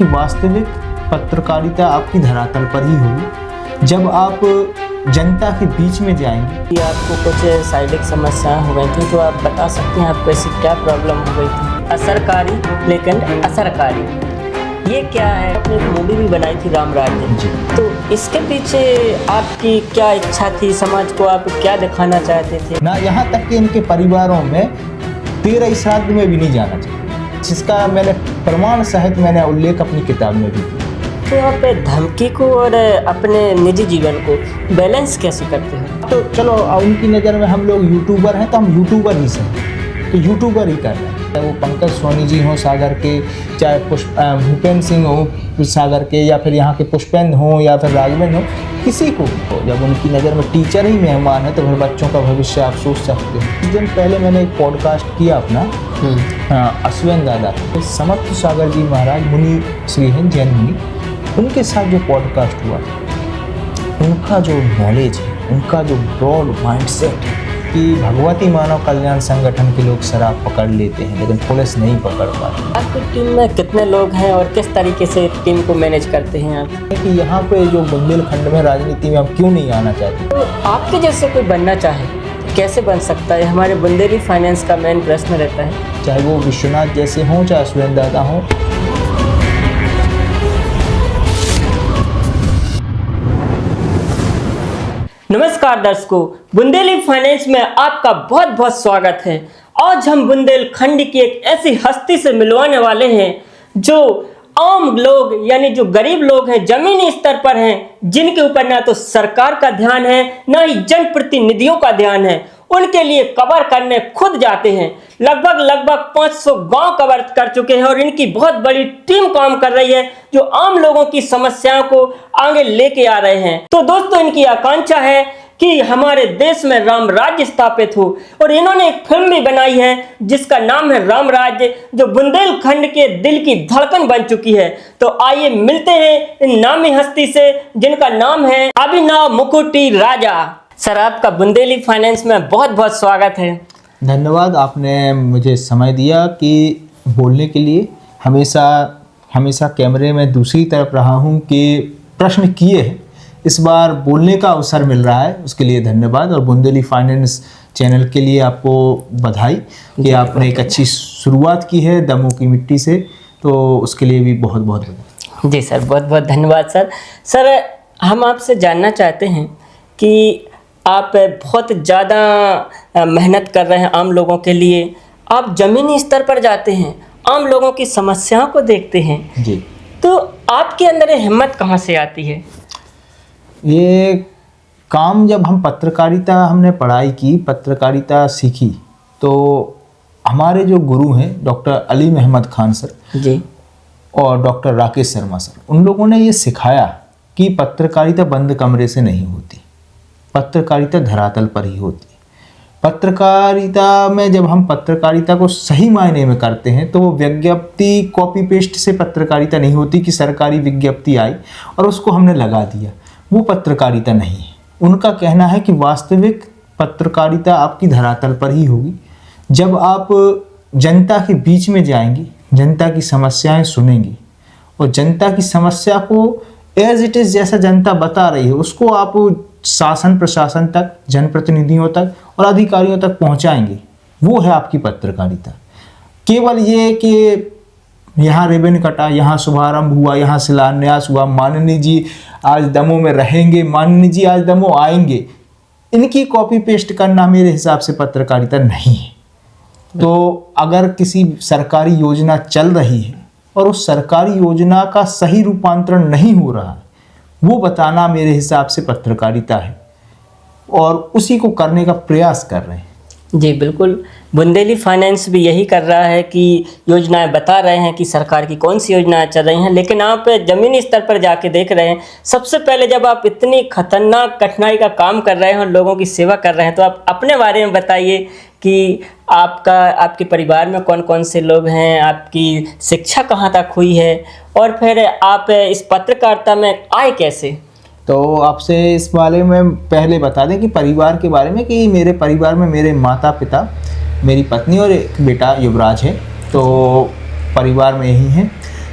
कि वास्तविक पत्रकारिता आपकी धरातल पर ही होगी जब आप जनता के बीच में जाएंगे। कि आपको कुछ शारीरिक समस्याएं हो गई थी, तो आप बता सकते हैं आपको ऐसी क्या प्रॉब्लम हो गई थी? असरकारी लेकिन असरकारी, ये क्या है? आपने एक मूवी भी बनाई थी राम राज्य जी। तो इसके पीछे आपकी क्या इच्छा थी? समाज को आप क्या दिखाना चाहते थे? ना यहाँ तक कि इनके परिवारों में 13 श्राद्ध में भी नहीं जाना चाहिए, जिसका मैंने प्रमाण सहित मैंने उल्लेख अपनी किताब में भी किया। तो आप धमकी को और अपने निजी जीवन को बैलेंस कैसे करते हैं? तो चलो उनकी नज़र में हम लोग यूट्यूबर हैं, तो हम यूट्यूबर ही से तो यूट्यूबर ही कर रहे हैं। चाहे वो पंकज सोनी जी हों सागर के, चाहे भूपेंद्र सिंह हो सागर के, या फिर यहाँ के पुष्पेंद्र हों या फिर राघवेंद्र हो, किसी को जब उनकी नज़र में टीचर ही मेहमान है तो फिर बच्चों का भविष्य आप सोच सकते हैं। कुछ दिन पहले मैंने एक पॉडकास्ट किया अपना अश्विन दादा, समर्थ सागर जी महाराज मुनि श्री हैं, जैन मुनि, उनके साथ जो पॉडकास्ट हुआ, उनका जो नॉलेज है, उनका जो ब्रॉड माइंडसेट है कि भगवती मानव कल्याण संगठन के लोग शराब पकड़ लेते हैं लेकिन पुलिस नहीं पकड़ पाती। आपकी टीम में कितने लोग हैं और किस तरीके से टीम को मैनेज करते हैं आप? कि यहाँ पे जो बुंदेलखंड में राजनीति में हम क्यों नहीं आना चाहते? तो आपके जैसे कोई बनना चाहे तो कैसे बन सकता है? हमारे बुंदेली फाइनेंस का मेन प्रश्न रहता है। चाहे वो विश्वनाथ जैसे हों, चाहे अश्विन दादा हों। नमस्कार दर्शकों, बुंदेली फाइनेंस में आपका बहुत बहुत स्वागत है। आज हम बुंदेलखंड की एक ऐसी हस्ती से मिलवाने वाले हैं जो आम लोग यानी जो गरीब लोग हैं, जमीनी स्तर पर हैं, जिनके ऊपर ना तो सरकार का ध्यान है ना ही जनप्रतिनिधियों का ध्यान है। उनके लिए कवर करने खुद जाते हैं। लगभग 500 गांव कवर कर चुके हैं और इनकी बहुत बड़ी टीम काम कर रही है जो आम लोगों की समस्याओं को आगे लेके आ रहे हैं। तो दोस्तों, इनकी आकांक्षा है कि हमारे देश में राम राज्य स्थापित हो और इन्होंने एक फिल्म भी बनाई है जिसका नाम है राम राज्य, जो बुंदेलखंड के दिल की धड़कन बन चुकी है। तो आइए मिलते हैं इन नामी हस्ती से जिनका नाम है अभिनव मुकुटी राजा। सर, आपका बुंदेली फाइनेंस में बहुत बहुत स्वागत है। धन्यवाद, आपने मुझे समय दिया कि बोलने के लिए। हमेशा कैमरे में दूसरी तरफ रहा हूँ कि प्रश्न किए हैं, इस बार बोलने का अवसर मिल रहा है, उसके लिए धन्यवाद। और बुंदेली फाइनेंस चैनल के लिए आपको बधाई कि आपने एक अच्छी शुरुआत की है दमों की मिट्टी से, तो उसके लिए भी बहुत बहुत बधाई। जी सर, बहुत बहुत धन्यवाद सर। सर, हम आपसे जानना चाहते हैं कि आप बहुत ज़्यादा मेहनत कर रहे हैं आम लोगों के लिए। आप ज़मीनी स्तर पर जाते हैं, आम लोगों की समस्याओं को देखते हैं जी। तो आपके अंदर ये हिम्मत कहाँ से आती है? ये काम जब हमने पढ़ाई की, पत्रकारिता सीखी, तो हमारे जो गुरु हैं डॉक्टर अली महमद खान सर जी और डॉक्टर राकेश शर्मा सर, उन लोगों ने ये सिखाया कि पत्रकारिता बंद कमरे से नहीं होती, पत्रकारिता धरातल पर ही होती है। पत्रकारिता में जब हम पत्रकारिता को सही मायने में करते हैं तो वो विज्ञप्ति कॉपी पेस्ट से पत्रकारिता नहीं होती कि सरकारी विज्ञप्ति आई और उसको हमने लगा दिया, वो पत्रकारिता नहीं है। उनका कहना है कि वास्तविक पत्रकारिता आपकी धरातल पर ही होगी जब आप जनता के बीच में जाएंगी, जनता की समस्याएं सुनेंगी और जनता की समस्या को एज इट इज़ जैसा जनता बता रही है उसको आप शासन प्रशासन तक, जनप्रतिनिधियों तक और अधिकारियों तक पहुंचाएंगे। वो है आपकी पत्रकारिता। केवल ये कि यहाँ रिबन कटा, यहाँ शुभारंभ हुआ, यहाँ शिलान्यास हुआ, माननीय जी आज दमों में रहेंगे, माननीय जी आज दमों आएंगे, इनकी कॉपी पेस्ट करना मेरे हिसाब से पत्रकारिता नहीं है। तो अगर किसी सरकारी योजना चल रही है और उस सरकारी योजना का सही रूपांतरण नहीं हो रहा है, वो बताना मेरे हिसाब से पत्रकारिता है और उसी को करने का प्रयास कर रहे हैं। जी बिल्कुल, बुंदेली फाइनेंस भी यही कर रहा है कि योजनाएं बता रहे हैं कि सरकार की कौन सी योजनाएं चल रही हैं, लेकिन आप ज़मीनी स्तर पर जाके देख रहे हैं। सबसे पहले जब आप इतनी खतरनाक कठिनाई का काम कर रहे हैं और लोगों की सेवा कर रहे हैं, तो आप अपने बारे में बताइए कि आपके परिवार में कौन कौन से लोग हैं, आपकी शिक्षा कहाँ तक हुई है और फिर आप इस पत्रकारिता में आए कैसे? तो आपसे इस बारे में पहले बता दें कि परिवार के बारे में कि मेरे परिवार में मेरे माता पिता, मेरी पत्नी और एक बेटा युवराज है, तो परिवार में यही हैं।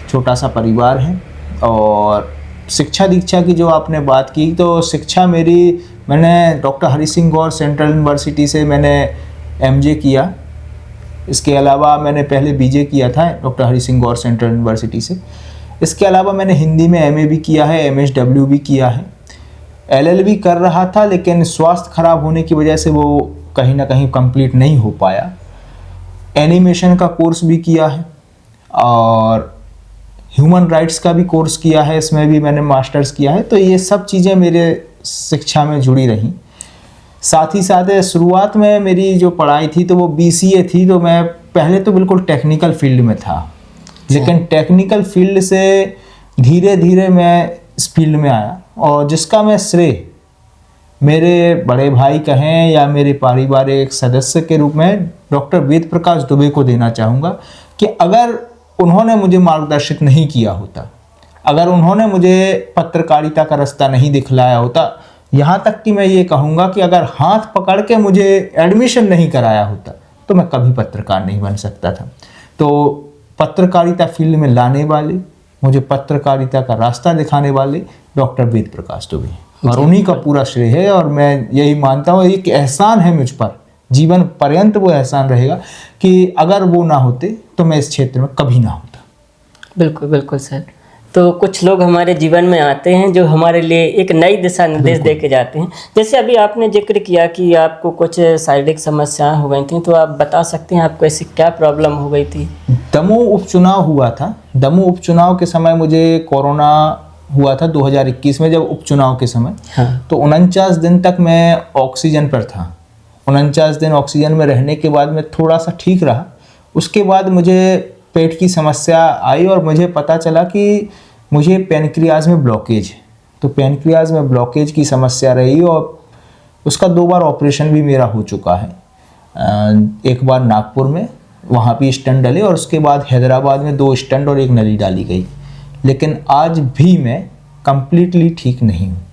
छोटा सा परिवार है। और शिक्षा दीक्षा की जो आपने बात की, तो शिक्षा मैंने डॉक्टर हरि सिंह गौर सेंट्रल यूनिवर्सिटी से मैंने एमजे किया। इसके अलावा मैंने पहले बीजे किया था डॉक्टर हरि सिंह गौर सेंट्रल यूनिवर्सिटी से। इसके अलावा मैंने हिंदी में एमए भी किया है, एमएसडब्ल्यू भी किया है, एलएलबी कर रहा था, लेकिन स्वास्थ्य खराब होने की वजह से वो कहीं ना कहीं कंप्लीट नहीं हो पाया। एनिमेशन का कोर्स भी किया है और ह्यूमन राइट्स का भी कोर्स किया है, इसमें भी मैंने मास्टर्स किया है। तो ये सब चीज़ें मेरे शिक्षा में जुड़ी रहीं। साथ ही साथ शुरुआत में मेरी जो पढ़ाई थी तो वो बीसीए थी, तो मैं पहले तो बिल्कुल टेक्निकल फील्ड में था, लेकिन टेक्निकल फील्ड से धीरे धीरे मैं इस फील्ड में आया। और जिसका मैं श्रेय मेरे बड़े भाई कहें या मेरे पारिवारिक सदस्य के रूप में डॉक्टर वेद प्रकाश दुबे को देना चाहूँगा कि अगर उन्होंने मुझे मार्गदर्शित नहीं किया होता, अगर उन्होंने मुझे पत्रकारिता का रास्ता नहीं दिखलाया होता, यहाँ तक कि मैं ये कहूँगा कि अगर हाथ पकड़ के मुझे एडमिशन नहीं कराया होता तो मैं कभी पत्रकार नहीं बन सकता था। तो पत्रकारिता फील्ड में लाने वाले, मुझे पत्रकारिता का रास्ता दिखाने वाले डॉक्टर वेद प्रकाश दुबे, और उन्हीं का पूरा श्रेय है। और मैं यही मानता हूँ एक एहसान है मुझ पर, जीवन पर्यंत वो एहसान रहेगा कि अगर वो ना होते तो मैं इस क्षेत्र में कभी ना होता। बिल्कुल बिल्कुल सर। तो कुछ लोग हमारे जीवन में आते हैं जो हमारे लिए एक नई दिशा निर्देश दे के जाते हैं। जैसे अभी आपने जिक्र किया कि आपको कुछ शारीरिक समस्याएं हो गई थी, तो आप बता सकते हैं आपको ऐसी क्या प्रॉब्लम हो गई थी? दमोह उपचुनाव हुआ था। दमोह उपचुनाव के समय मुझे कोरोना हुआ था 2021 में, जब उपचुनाव के समय। हाँ। तो 49 दिन तक मैं ऑक्सीजन पर था। 49 दिन ऑक्सीजन में रहने के बाद मैं थोड़ा सा ठीक रहा। उसके बाद मुझे पेट की समस्या आई और मुझे पता चला कि मुझे पैनक्रियाज में ब्लॉकेज है। तो पैनक्रियाज में ब्लॉकेज की समस्या रही और उसका 2 बार ऑपरेशन भी मेरा हो चुका है। एक बार नागपुर में, वहाँ भी स्टंट डले, और उसके बाद हैदराबाद में 2 स्टंट और 1 नली डाली गई। लेकिन आज भी मैं कंप्लीटली ठीक नहीं हूँ।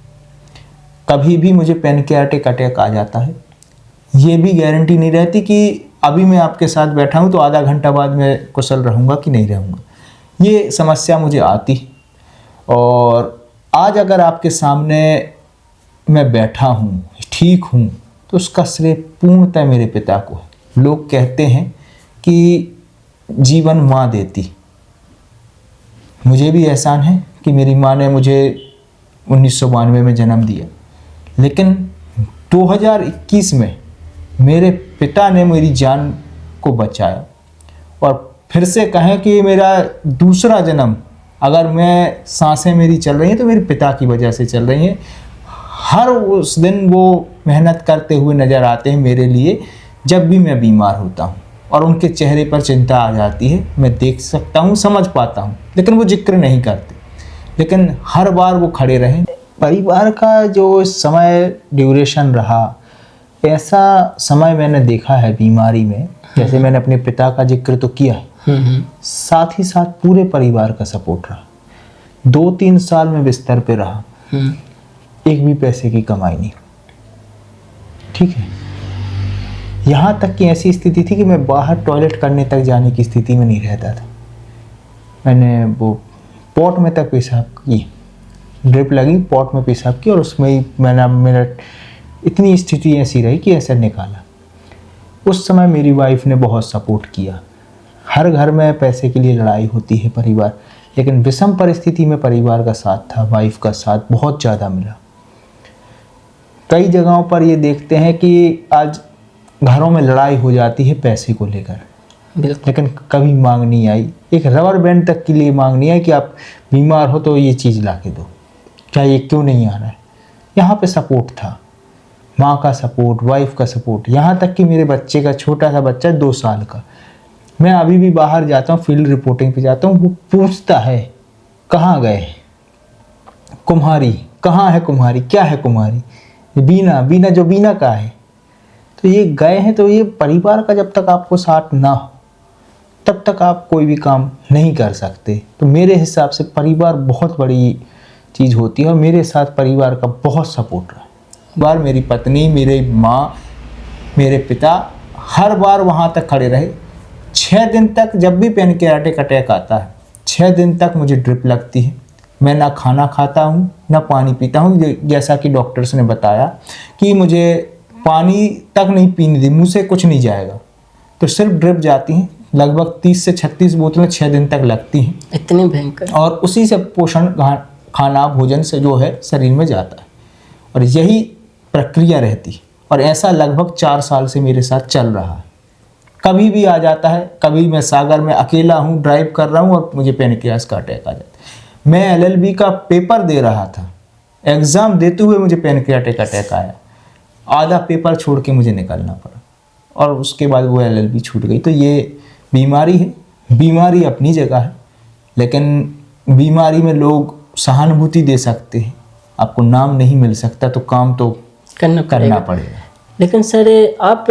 कभी भी मुझे पैनक्रियाटिक अटैक आ जाता है। ये भी गारंटी नहीं रहती कि अभी मैं आपके साथ बैठा हूँ तो आधा घंटा बाद मैं कुशल रहूँगा कि नहीं रहूँगा। ये समस्या मुझे आती। और आज अगर आपके सामने मैं बैठा हूँ, ठीक हूँ, तो उसका श्रेय पूर्णतः मेरे पिता को है। लोग कहते हैं कि जीवन माँ देती। मुझे भी एहसान है कि मेरी माँ ने मुझे 1992 में जन्म दिया, लेकिन 2021 में मेरे पिता ने मेरी जान को बचाया। और फिर से कहें कि मेरा दूसरा जन्म, अगर मैं सांसें मेरी चल रही हैं तो मेरे पिता की वजह से चल रही हैं। हर उस दिन वो मेहनत करते हुए नज़र आते हैं मेरे लिए जब भी मैं बीमार होता हूँ, और उनके चेहरे पर चिंता आ जाती है। मैं देख सकता हूँ, समझ पाता हूँ, लेकिन वो जिक्र नहीं करते। लेकिन हर बार वो खड़े रहे। परिवार का जो समय ड्यूरेशन रहा, ऐसा समय मैंने देखा है बीमारी में। जैसे मैंने अपने पिता का जिक्र तो किया है, साथ ही साथ पूरे परिवार का सपोर्ट रहा। 2-3 साल में बिस्तर पे रहा, एक भी पैसे की कमाई नहीं। ठीक है, यहाँ तक कि ऐसी स्थिति थी कि मैं बाहर टॉयलेट करने तक जाने की स्थिति में नहीं रहता था। मैंने वो पॉट में तक पेशाब की, ड्रिप लगी, पॉट में पेशाब की, और उसमें ही मेरा इतनी स्थिति ऐसी रही कि ऐसे निकाला। उस समय मेरी वाइफ ने बहुत सपोर्ट किया। हर घर में पैसे के लिए लड़ाई होती है परिवार, लेकिन विषम परिस्थिति में परिवार का साथ था, वाइफ का साथ बहुत ज़्यादा मिला। कई जगहों पर ये देखते हैं कि आज घरों में लड़ाई हो जाती है पैसे को लेकर, लेकिन कभी मांग नहीं आई, एक रबर बैंड तक के लिए मांग नहीं आई कि आप बीमार हो तो ये चीज़ ला के दो, क्या ये क्यों नहीं आ रहा है। यहाँ पे सपोर्ट था, माँ का सपोर्ट, वाइफ का सपोर्ट। यहाँ तक कि मेरे बच्चे का, छोटा सा बच्चा 2 साल का, मैं अभी भी बाहर जाता हूँ, फील्ड रिपोर्टिंग पे जाता हूँ, वो पूछता है कहाँ गए कुम्हारी, कहाँ है कुम्हारी, क्या है कुम्हारी, बीना, बीना जो बीना का है। तो ये गए हैं। तो ये परिवार का जब तक आपको साथ ना हो तब तक आप कोई भी काम नहीं कर सकते। तो मेरे हिसाब से परिवार बहुत बड़ी चीज़ होती है, और मेरे साथ परिवार का बहुत सपोर्ट रहा। बार मेरी पत्नी, मेरे माँ, मेरे पिता हर बार वहाँ तक खड़े रहे। 6 दिन तक जब भी पैनक्रियाटिक अटैक आता है 6 दिन तक मुझे ड्रिप लगती है। मैं ना खाना खाता हूँ ना पानी पीता हूँ, जैसा कि डॉक्टर्स ने बताया कि मुझे पानी तक नहीं पीने दी, मुँह से कुछ नहीं जाएगा। तो सिर्फ ड्रिप जाती हैं, लगभग 30 से 36 बोतलें 6 दिन तक लगती हैं। इतनी भयंकर। और उसी से पोषण खाना भोजन से जो है शरीर में जाता है, और यही प्रक्रिया रहती है। और ऐसा लगभग 4 साल से मेरे साथ चल रहा है। कभी भी आ जाता है, कभी मैं सागर में अकेला हूँ, ड्राइव कर रहा हूँ और मुझे पैनक्रियास का अटैक आ जाता है। मैं एलएलबी का पेपर दे रहा था, एग्ज़ाम देते हुए मुझे पैनक्रियाटिक अटैक आया, आधा पेपर छोड़ के मुझे निकलना पड़ा, और उसके बाद वो एलएलबी छूट गई। तो ये बीमारी है, बीमारी अपनी जगह है, लेकिन बीमारी में लोग सहानुभूति दे सकते हैं, आपको नाम नहीं मिल सकता, तो काम तो करना पड़ेगा। लेकिन सर आप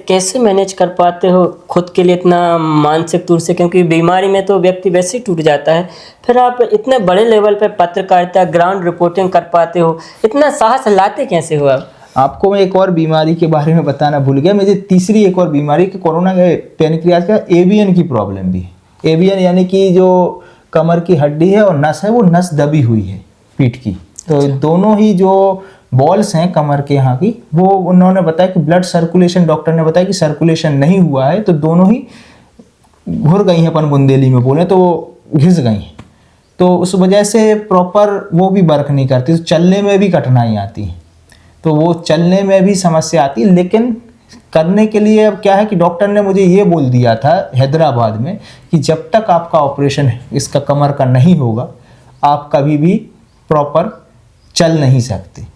कैसे मैनेज कर पाते हो खुद के लिए इतना मानसिक तौर से, क्योंकि बीमारी में तो व्यक्ति वैसे ही टूट जाता है, फिर आप इतने बड़े लेवल पे पत्रकारिता ग्राउंड रिपोर्टिंग कर पाते हो, इतना साहस लाते कैसे हो आप? आपको मैं एक और बीमारी के बारे में बताना भूल गया, मुझे तीसरी एक और बीमारी कि कोरोना के पैनक्रियास का एवियन की प्रॉब्लम भी है। एवियन यानी कि जो कमर की हड्डी है और नस है, वो नस दबी हुई है पीठ की। तो दोनों ही जो बॉल्स हैं कमर के यहाँ की, वो उन्होंने बताया कि ब्लड सर्कुलेशन, डॉक्टर ने बताया कि सर्कुलेशन नहीं हुआ है, तो दोनों ही घुर गई हैं, अपन बुंदेली में बोले तो घिस गई हैं। तो उस वजह से प्रॉपर वो भी वर्क नहीं करती, तो चलने में भी कठिनाई आती है, तो वो चलने में भी समस्या आती है। लेकिन करने के लिए अब क्या है कि डॉक्टर ने मुझे ये बोल दिया था हैदराबाद में कि जब तक आपका ऑपरेशन इसका कमर का नहीं होगा, आप कभी भी प्रॉपर चल नहीं सकते।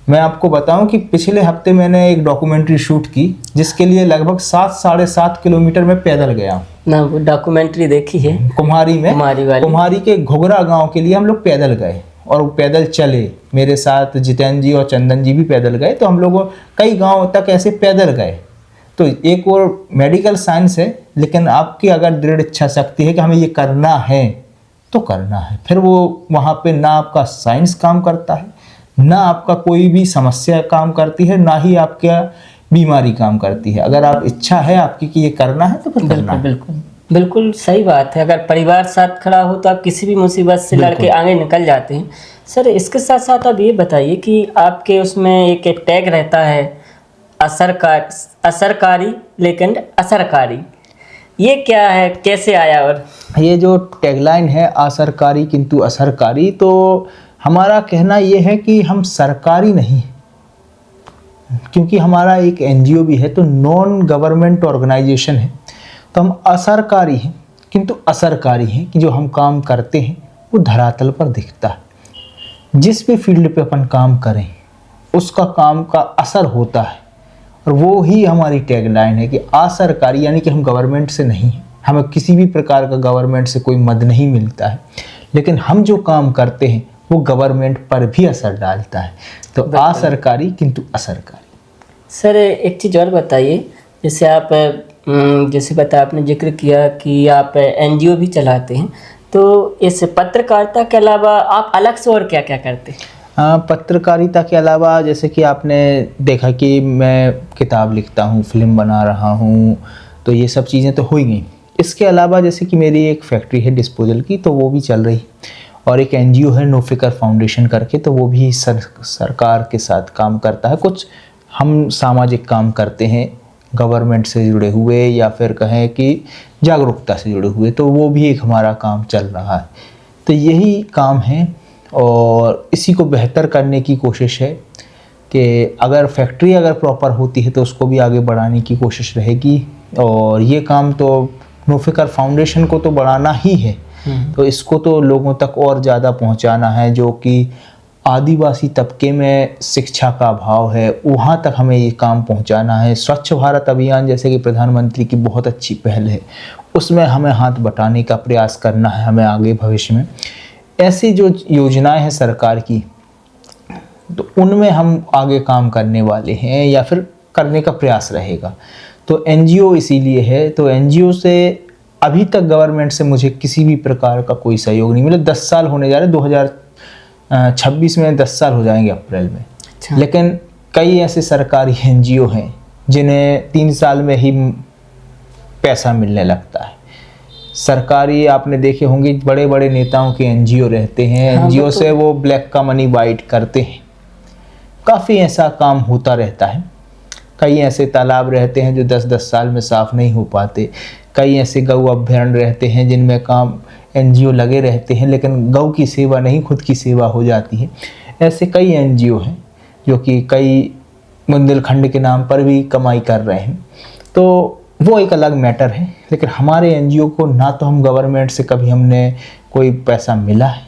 मैं आपको बताऊं कि पिछले हफ्ते मैंने एक डॉक्यूमेंट्री शूट की, जिसके लिए लगभग 7-7.5 किलोमीटर में पैदल गया हूँ ना। वो डॉक्यूमेंट्री देखी है कुम्हारी में, कुम्हारी के घुघरा गांव के लिए हम लोग पैदल गए और पैदल चले। मेरे साथ जितेंद्र जी और चंदन जी भी पैदल गए, तो हम लोग कई गांव तक ऐसे पैदल गए। तो एक और मेडिकल साइंस है, लेकिन आपकी अगर दृढ़ इच्छा शक्ति है कि हमें ये करना है तो करना है, फिर वो वहाँ पे ना आपका साइंस काम करता है, ना आपका कोई भी समस्या काम करती है, ना ही आपका बीमारी काम करती है। अगर आप इच्छा है आपकी कि ये करना है तो फिर करना है। बिल्कुल बिल्कुल सही बात है। अगर परिवार साथ खड़ा हो तो आप किसी भी मुसीबत से लड़के आगे निकल जाते हैं। सर इसके साथ साथ आप ये बताइए कि आपके उसमें एक टैग रहता है असरकारी लेकिन असरकारी, ये क्या है, कैसे आया? और ये जो टैगलाइन है असरकारी किंतु असरकारी, तो हमारा कहना ये है कि हम सरकारी नहीं, क्योंकि हमारा एक एनजीओ भी है, तो नॉन गवर्नमेंट ऑर्गेनाइजेशन है, तो हम असरकारी हैं किंतु असरकारी हैं कि जो हम काम करते हैं वो धरातल पर दिखता है। जिस भी फील्ड पे अपन काम करें उसका काम का असर होता है, और वो ही हमारी टैगलाइन है कि असरकारी, यानी कि हम गवर्नमेंट से नहीं, हमें किसी भी प्रकार का गवर्नमेंट से कोई मद नहीं मिलता है, लेकिन हम जो काम करते हैं वो गवर्नमेंट पर भी असर डालता है। तो असरकारी किंतु असरकारी। सर एक चीज़ और बताइए, जैसे आप आपने जिक्र किया कि आप एनजीओ भी चलाते हैं, तो इस पत्रकारिता के अलावा आप अलग से और क्या क्या करते हैं? पत्रकारिता के अलावा जैसे कि आपने देखा कि मैं किताब लिखता हूँ, फिल्म बना रहा हूँ, तो ये सब चीज़ें तो हो ही गई। इसके अलावा जैसे कि मेरी एक फैक्ट्री है डिस्पोजल की, तो वो भी चल रही, और एक एनजीओ है नो फिकर फाउंडेशन करके, तो वो भी सरकार के साथ काम करता है। कुछ हम सामाजिक काम करते हैं गवर्नमेंट से जुड़े हुए, या फिर कहें कि जागरूकता से जुड़े हुए, तो वो भी एक हमारा काम चल रहा है। तो यही काम है, और इसी को बेहतर करने की कोशिश है कि अगर फैक्ट्री अगर प्रॉपर होती है तो उसको भी आगे बढ़ाने की कोशिश रहेगी। और ये काम तो नो फिकर फाउंडेशन को तो बढ़ाना ही है, तो इसको तो लोगों तक और ज़्यादा पहुंचाना है। जो कि आदिवासी तबके में शिक्षा का अभाव है, वहाँ तक हमें ये काम पहुँचाना है। स्वच्छ भारत अभियान जैसे कि प्रधानमंत्री की बहुत अच्छी पहल है, उसमें हमें हाथ बटाने का प्रयास करना है हमें आगे भविष्य में। ऐसी जो योजनाएं हैं सरकार की, तो उनमें हम आगे काम करने वाले हैं, या फिर करने का प्रयास रहेगा। तो एनजीओ इसीलिए है, तो एनजीओ से अभी तक गवर्नमेंट से मुझे किसी भी प्रकार का कोई सहयोग नहीं मिला। 10 साल होने जा रहे, 2026 में 10 साल हो जाएंगे अप्रैल में। अच्छा। लेकिन कई ऐसे सरकारी एनजीओ हैं जिन्हें 3 साल में ही पैसा मिलने लगता है। सरकारी आपने देखे होंगे बड़े बड़े नेताओं के एनजीओ रहते हैं, एनजीओ से वो ब्लैक का मनी वाइट करते हैं। काफ़ी ऐसा काम होता रहता है। कई ऐसे तालाब रहते हैं जो 10-10 साल में साफ़ नहीं हो पाते। कई ऐसे गऊ अभ्यारण्य रहते हैं जिनमें काम एनजीओ लगे रहते हैं, लेकिन गऊ की सेवा नहीं, खुद की सेवा हो जाती है। ऐसे कई एनजीओ हैं जो कि कई बुंदेलखंड के नाम पर भी कमाई कर रहे हैं, तो वो एक अलग मैटर है। लेकिन हमारे एनजीओ को ना तो हम गवर्नमेंट से कभी हमने कोई पैसा मिला है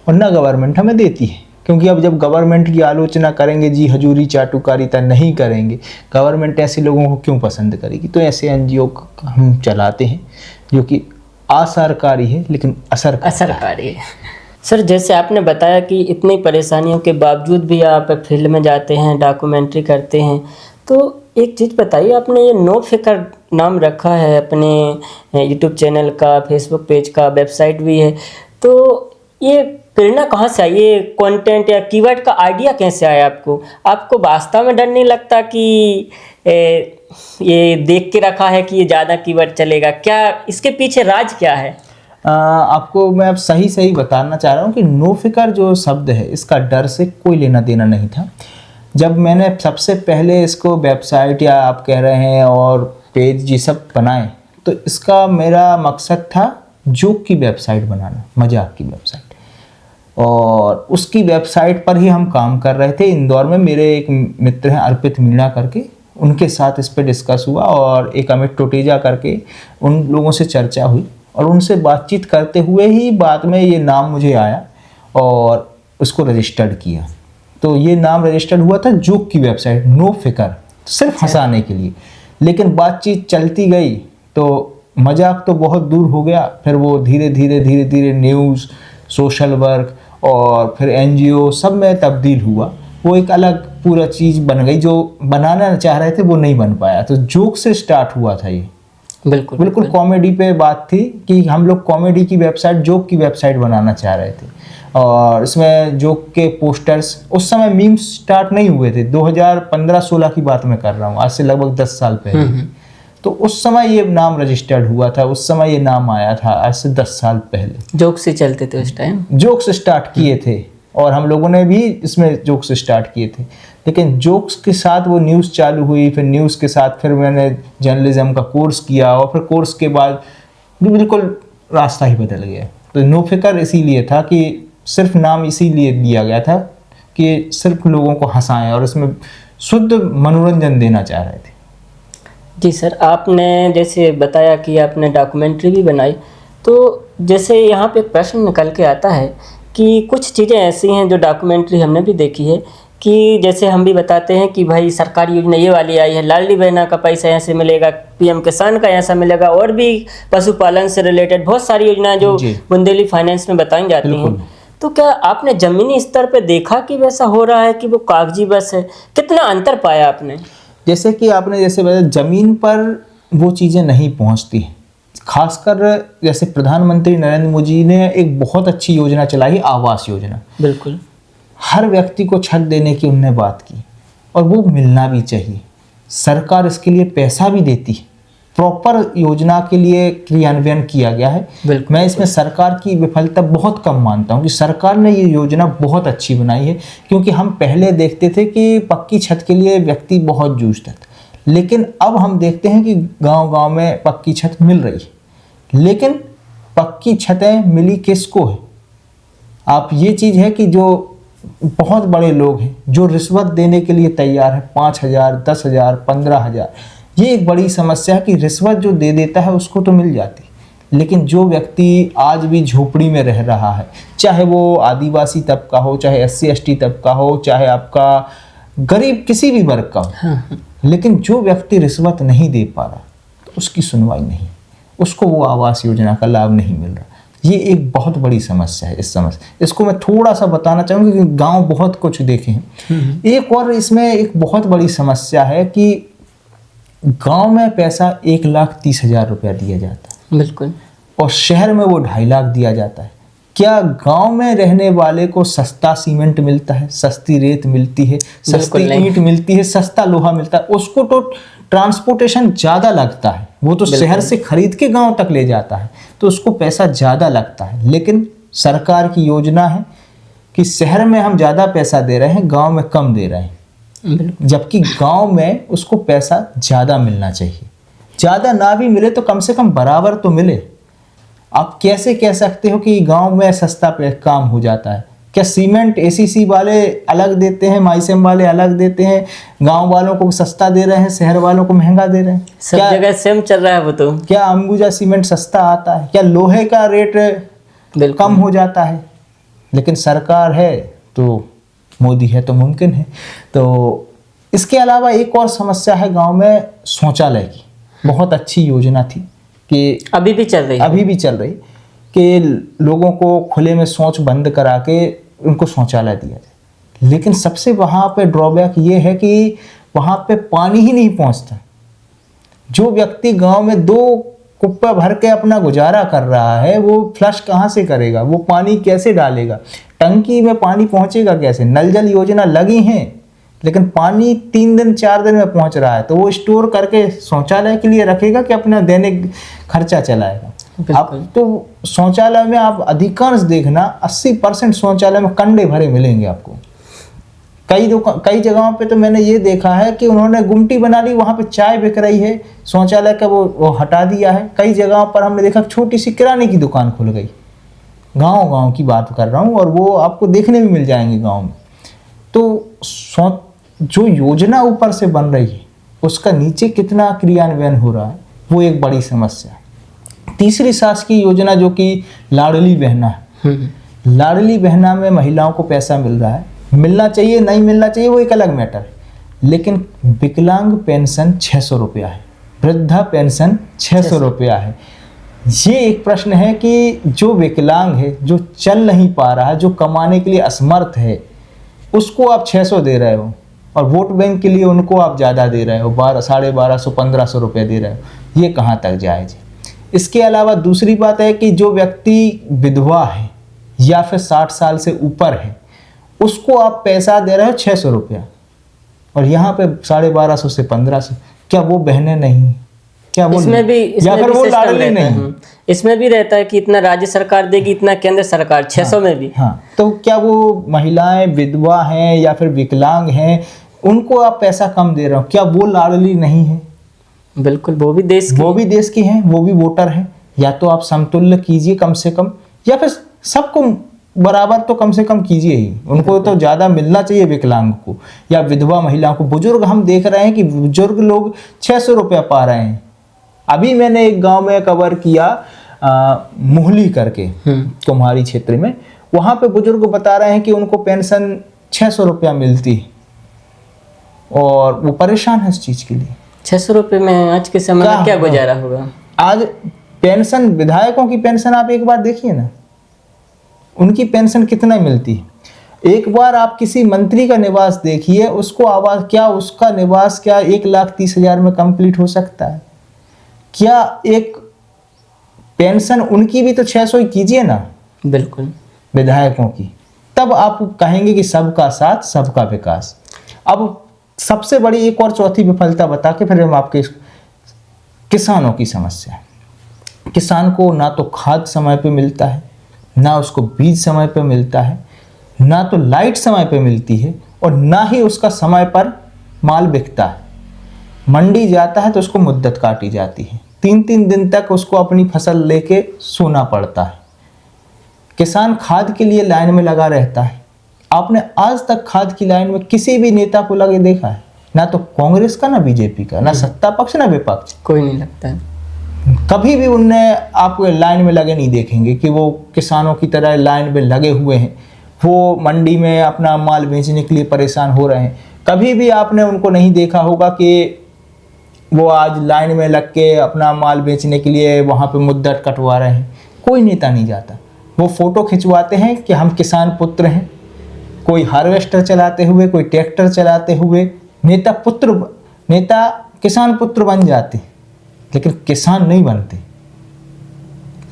और ना गवर्नमेंट हमें देती है, क्योंकि अब जब गवर्नमेंट की आलोचना करेंगे, जी हजूरी चाटुकारिता नहीं करेंगे, गवर्नमेंट ऐसे लोगों को क्यों पसंद करेगी। तो ऐसे एनजीओ हम चलाते हैं जो कि असरकारी है लेकिन असरकारी है। सर, जैसे आपने बताया कि इतनी परेशानियों के बावजूद भी आप फील्ड में जाते हैं, डॉक्यूमेंट्री करते हैं, तो एक चीज़ बताइए, आपने ये नो फिकर नाम रखा है अपने यूट्यूब चैनल का, फेसबुक पेज का, वेबसाइट भी है, तो ये प्रेरणा कहाँ से आई? ये कंटेंट या कीवर्ड का आइडिया कैसे आया आपको? आपको वास्तव में डर नहीं लगता कि ये देख के रखा है कि ये ज़्यादा कीवर्ड चलेगा? क्या इसके पीछे राज क्या है? आपको मैं अब सही बताना चाह रहा हूँ कि नो फिकर जो शब्द है, इसका डर से कोई लेना देना नहीं था। जब मैंने सबसे पहले इसको वेबसाइट या आप कह रहे हैं और पेज ये सब बनाए, तो इसका मेरा मकसद था जोक की वेबसाइट बनाना, मजाक की वेबसाइट। और उसकी वेबसाइट पर ही हम काम कर रहे थे। इंदौर में मेरे एक मित्र हैं अर्पित मीणा करके, उनके साथ इस पर डिस्कस हुआ और एक अमित टोटेजा करके उन लोगों से चर्चा हुई और उनसे बातचीत करते हुए ही बाद में ये नाम मुझे आया और उसको रजिस्टर्ड किया। तो ये नाम रजिस्टर्ड हुआ था जोक की वेबसाइट, नो फिकर, सिर्फ हंसाने के लिए। लेकिन बातचीत चलती गई तो मजाक तो बहुत दूर हो गया, फिर वो धीरे धीरे न्यूज़, सोशल वर्क और फिर एनजीओ सब में तब्दील हुआ। वो एक अलग पूरा चीज़ बन गई, जो बनाना चाह रहे थे वो नहीं बन पाया। तो जोक से स्टार्ट हुआ था ये। बिल्कुल कॉमेडी पे बात थी कि हम लोग कॉमेडी की वेबसाइट, जोक की वेबसाइट बनाना चाह रहे थे। और इसमें जोक के पोस्टर्स, उस समय मीम्स स्टार्ट नहीं हुए थे, 2015-16 की बात मैं कर रहा हूँ, आज से लगभग 10 साल पहले। तो उस समय ये नाम रजिस्टर्ड हुआ था, उस समय ये नाम आया था, आज से 10 साल पहले। जोक से चलते थे उस टाइम, जोक से स्टार्ट किए थे और हम लोगों ने भी इसमें जोक से स्टार्ट किए थे। लेकिन जोक्स के साथ वो न्यूज़ चालू हुई, फिर न्यूज़ के साथ फिर मैंने जर्नलिज्म का कोर्स किया और फिर कोर्स के बाद बिल्कुल रास्ता ही बदल गया। तो नो फिकर इसीलिए था कि सिर्फ नाम इसीलिए दिया गया था कि सिर्फ लोगों को हंसाएं और इसमें शुद्ध मनोरंजन देना चाह रहे थे। जी सर, आपने जैसे बताया कि आपने डॉक्यूमेंट्री भी बनाई, तो जैसे यहाँ पे एक प्रश्न निकल के आता है कि कुछ चीज़ें ऐसी हैं जो डॉक्यूमेंट्री हमने भी देखी है कि जैसे हम भी बताते हैं कि भाई सरकारी योजना ये वाली आई है, लाडली बहना का पैसा ऐसे मिलेगा, पीएम किसान का ऐसा मिलेगा, और भी पशुपालन से रिलेटेड बहुत सारी योजनाएं जो बुंदेली फाइनेंस में बताई जाती हैं। तो क्या आपने ज़मीनी स्तर पे देखा कि वैसा हो रहा है कि वो कागजी बस है? कितना अंतर पाया आपने? जैसे कि आपने जैसे बताया, ज़मीन पर वो चीज़ें नहीं पहुंचती। खासकर जैसे प्रधानमंत्री नरेंद्र मोदी ने एक बहुत अच्छी योजना चलाई, आवास योजना। बिल्कुल, हर व्यक्ति को छत देने की उन्होंने बात की और वो मिलना भी चाहिए। सरकार इसके लिए पैसा भी देती है, प्रॉपर योजना के लिए क्रियान्वयन किया गया है। मैं इसमें सरकार की विफलता बहुत कम मानता हूँ कि सरकार ने ये योजना बहुत अच्छी बनाई है, क्योंकि हम पहले देखते थे कि पक्की छत के लिए व्यक्ति बहुत जूझता था, लेकिन अब हम देखते हैं कि गांव-गांव में पक्की छत मिल रही है। लेकिन पक्की छतें मिली किसको है? आप ये चीज़ है कि जो बहुत बड़े लोग हैं जो रिश्वत देने के लिए तैयार है, 5,000, 10,000, 15,000, ये एक बड़ी समस्या है कि रिश्वत जो दे देता है उसको तो मिल जाती, लेकिन जो व्यक्ति आज भी झोपड़ी में रह रहा है, चाहे वो आदिवासी तबका हो, चाहे SC/ST तबका हो, चाहे आपका गरीब किसी भी वर्ग का हो, लेकिन जो व्यक्ति रिश्वत नहीं दे पा रहा तो उसकी सुनवाई नहीं, उसको वो आवास योजना का लाभ नहीं मिल रहा। ये एक बहुत बड़ी समस्या है। इस समस्या इसको मैं थोड़ा सा बताना चाहूँगा क्योंकि गांव बहुत कुछ देखे हैं। एक और इसमें एक बहुत बड़ी समस्या है कि गांव में पैसा 1,30,000 रुपया दिया जाता है, बिल्कुल, और शहर में वो 2.5 लाख दिया जाता है। क्या गांव में रहने वाले को सस्ता सीमेंट मिलता है, सस्ती रेत मिलती है, सस्ती ईंट मिलती है, सस्ता लोहा मिलता है? उसको तो ट्रांसपोर्टेशन ज़्यादा लगता है, वो तो शहर से खरीद के गांव तक ले जाता है। तो उसको पैसा ज़्यादा लगता है। लेकिन सरकार की योजना है कि शहर में हम ज़्यादा पैसा दे रहे हैं, गांव में कम दे रहे हैं, जबकि गांव में उसको पैसा ज़्यादा मिलना चाहिए। ज़्यादा ना भी मिले तो कम से कम बराबर तो मिले। आप कैसे कह सकते हो कि गांव में सस्ता पे काम हो जाता है? क्या सीमेंट एसीसी वाले अलग देते हैं, माइसेम वाले अलग देते हैं, गांव वालों को सस्ता दे रहे हैं, शहर वालों को महंगा दे रहे हैं? सब जगह सेम चल रहा है वो तो। क्या अंबुजा सीमेंट सस्ता आता है? क्या लोहे का रेट कम हो जाता है? लेकिन सरकार है तो मोदी है तो मुमकिन है। तो इसके अलावा एक और समस्या है गांव में शौचालय की। बहुत अच्छी योजना थी कि अभी भी चल रही कि लोगों को खुले में शौच बंद करा के उनको शौचालय दिया जाए। लेकिन सबसे वहाँ पे ड्रॉबैक ये है कि वहाँ पे पानी ही नहीं पहुँचता। जो व्यक्ति गांव में 2 कुप्पा भर के अपना गुजारा कर रहा है, वो फ्लश कहाँ से करेगा? वो पानी कैसे डालेगा? टंकी में पानी पहुँचेगा कैसे? नल जल योजना लगी हैं, लेकिन पानी 3 दिन 4 दिन में पहुँच रहा है, तो वो स्टोर करके शौचालय के लिए रखेगा कि अपना दैनिक खर्चा चलाएगा? अब तो शौचालय में आप अधिकांश देखना 80% शौचालय में कंडे भरे मिलेंगे आपको। कई जगहों पे तो मैंने ये देखा है कि उन्होंने गुमटी बना ली, वहाँ पे चाय बिक रही है, शौचालय का वो हटा दिया है। कई जगहों पर हमने देखा छोटी सी किराने की दुकान खुल गई। गांव की बात कर रहा हूँ, और वो आपको देखने में मिल जाएंगे गांव में। तो जो योजना ऊपर से बन रही है उसका नीचे कितना क्रियान्वयन हो रहा है, वो एक बड़ी समस्या है। तीसरी शासकीय योजना जो कि लाडली बहना है, लाडली बहना में महिलाओं को पैसा मिल रहा है। मिलना चाहिए नहीं मिलना चाहिए वो एक अलग मैटर है, लेकिन विकलांग पेंशन 600 रुपया है, वृद्धा पेंशन 600 रुपया है। ये एक प्रश्न है कि जो विकलांग है, जो चल नहीं पा रहा है, जो कमाने के लिए असमर्थ है, उसको आप 600 दे रहे हो, और वोट बैंक के लिए उनको आप ज़्यादा दे रहे हो, 1200, 1500 रुपये दे रहे हो। ये कहाँ तक जायज़ है? इसके अलावा दूसरी बात है कि जो व्यक्ति विधवा है या फिर 60 साल से ऊपर है, उसको आप पैसा दे रहे हो 600 रुपया, और यहाँ पे 1250 से 1500। क्या वो बहनें नहीं? क्या वो इसमें भी या फिर वो लाडली नहीं? इसमें भी रहता है कि इतना राज्य सरकार देगी, इतना केंद्र सरकार, 600 में भी। हाँ, तो क्या वो महिलाएं विधवा हैं या फिर विकलांग हैं, उनको आप पैसा कम दे रहे हो? क्या वो लाडली नहीं है? बिल्कुल, वो भी देश की हैं, वो भी वोटर हैं। या तो आप समतुल्य कीजिए कम से कम, या फिर सबको बराबर तो कम से कम कीजिए ही। उनको तो ज़्यादा मिलना चाहिए, विकलांग को या विधवा महिलाओं को। बुजुर्ग हम देख रहे हैं कि बुजुर्ग लोग 600 रुपया पा रहे हैं। अभी मैंने एक गांव में कवर किया, मुहली करके कुम्हारी क्षेत्र में, वहाँ पे बुजुर्ग बता रहे हैं कि उनको पेंशन 600 रुपया मिलती है, और वो परेशान है इस चीज़ के लिए। 600 रुपये में आज के समय में क्या गुजारा होगा? आज पेंशन, विधायकों की पेंशन आप एक बार देखिए ना, उनकी पेंशन कितना मिलती है। एक बार आप किसी मंत्री का निवास देखिए, उसको आवास क्या, उसका निवास क्या 1,30,000 में कंप्लीट हो सकता है? क्या एक पेंशन उनकी भी तो 600 ही कीजिए ना। बिल्कुल, विधायकों की, तब आप कहेंगे कि सबका साथ सबका विकास। अब सबसे बड़ी एक और चौथी विफलता बता के फिर हम आपके किसानों की समस्या है। किसान को ना तो खाद समय पे मिलता है, ना उसको बीज समय पे मिलता है, ना तो लाइट समय पे मिलती है, और ना ही उसका समय पर माल बिकता है। मंडी जाता है तो उसको मुद्दत काटी जाती है, 3-3 दिन तक उसको अपनी फसल लेके सोना पड़ता है। किसान खाद के लिए लाइन में लगा रहता है। आपने आज तक खाद की लाइन में किसी भी नेता को लगे देखा है? ना तो कांग्रेस का, ना बीजेपी का, ना सत्ता पक्ष ना विपक्ष, कोई नहीं लगता है। कभी भी उनने आपको लाइन में लगे नहीं देखेंगे कि वो किसानों की तरह लाइन में लगे हुए हैं, वो मंडी में अपना माल बेचने के लिए परेशान हो रहे हैं। कभी भी आपने उनको नहीं देखा होगा कि वो आज लाइन में लग के अपना माल बेचने के लिए वहाँ पे मुद्दत कटवा रहे हैं। कोई नेता नहीं जाता। वो फोटो खिंचवाते हैं कि हम किसान पुत्र हैं, कोई हार्वेस्टर चलाते हुए, कोई ट्रैक्टर चलाते हुए। नेता किसान पुत्र बन जाते, लेकिन किसान नहीं बनते।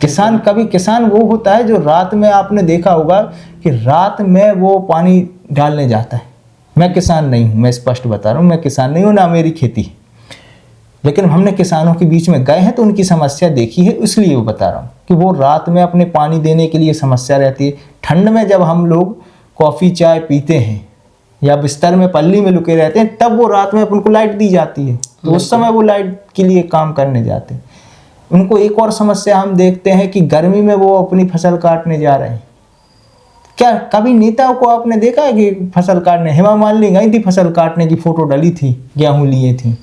किसान वो होता है जो रात में, आपने देखा होगा कि रात में वो पानी डालने जाता है। मैं किसान नहीं हूँ, मैं स्पष्ट बता रहा हूँ, मैं किसान नहीं हूँ, ना मेरी खेती। लेकिन हमने किसानों के बीच में गए हैं तो उनकी समस्या देखी है, इसलिए वो बता रहा हूँ कि वो रात में अपने पानी देने के लिए समस्या रहती है। ठंड में जब हम लोग कॉफ़ी चाय पीते हैं या बिस्तर में पल्ली में लुके रहते हैं, तब वो रात में उनको लाइट दी जाती है, तो उस समय वो लाइट के लिए काम करने जाते हैं। उनको एक और समस्या हम देखते हैं कि गर्मी में वो अपनी फसल काटने जा रहे हैं। क्या कभी नेताओं को आपने देखा है कि फसल काटने? हेमा मालिनी गई थी फसल काटने की, फोटो डली थी, गेहूं लिए थी,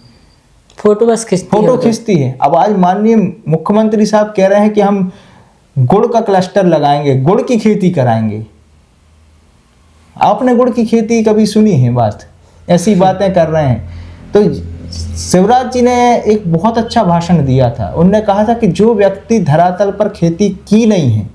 फोटो बस खींचती है। अब आज माननीय मुख्यमंत्री साहब कह रहे हैं कि हम गुड़ का क्लस्टर लगाएंगे, गुड़ की खेती कराएंगे। आपने गुड़ की खेती कभी सुनी है बात? ऐसी बातें कर रहे हैं। तो शिवराज जी ने एक बहुत अच्छा भाषण दिया था। उन्होंने कहा था कि जो व्यक्ति धरातल पर खेती की नहीं है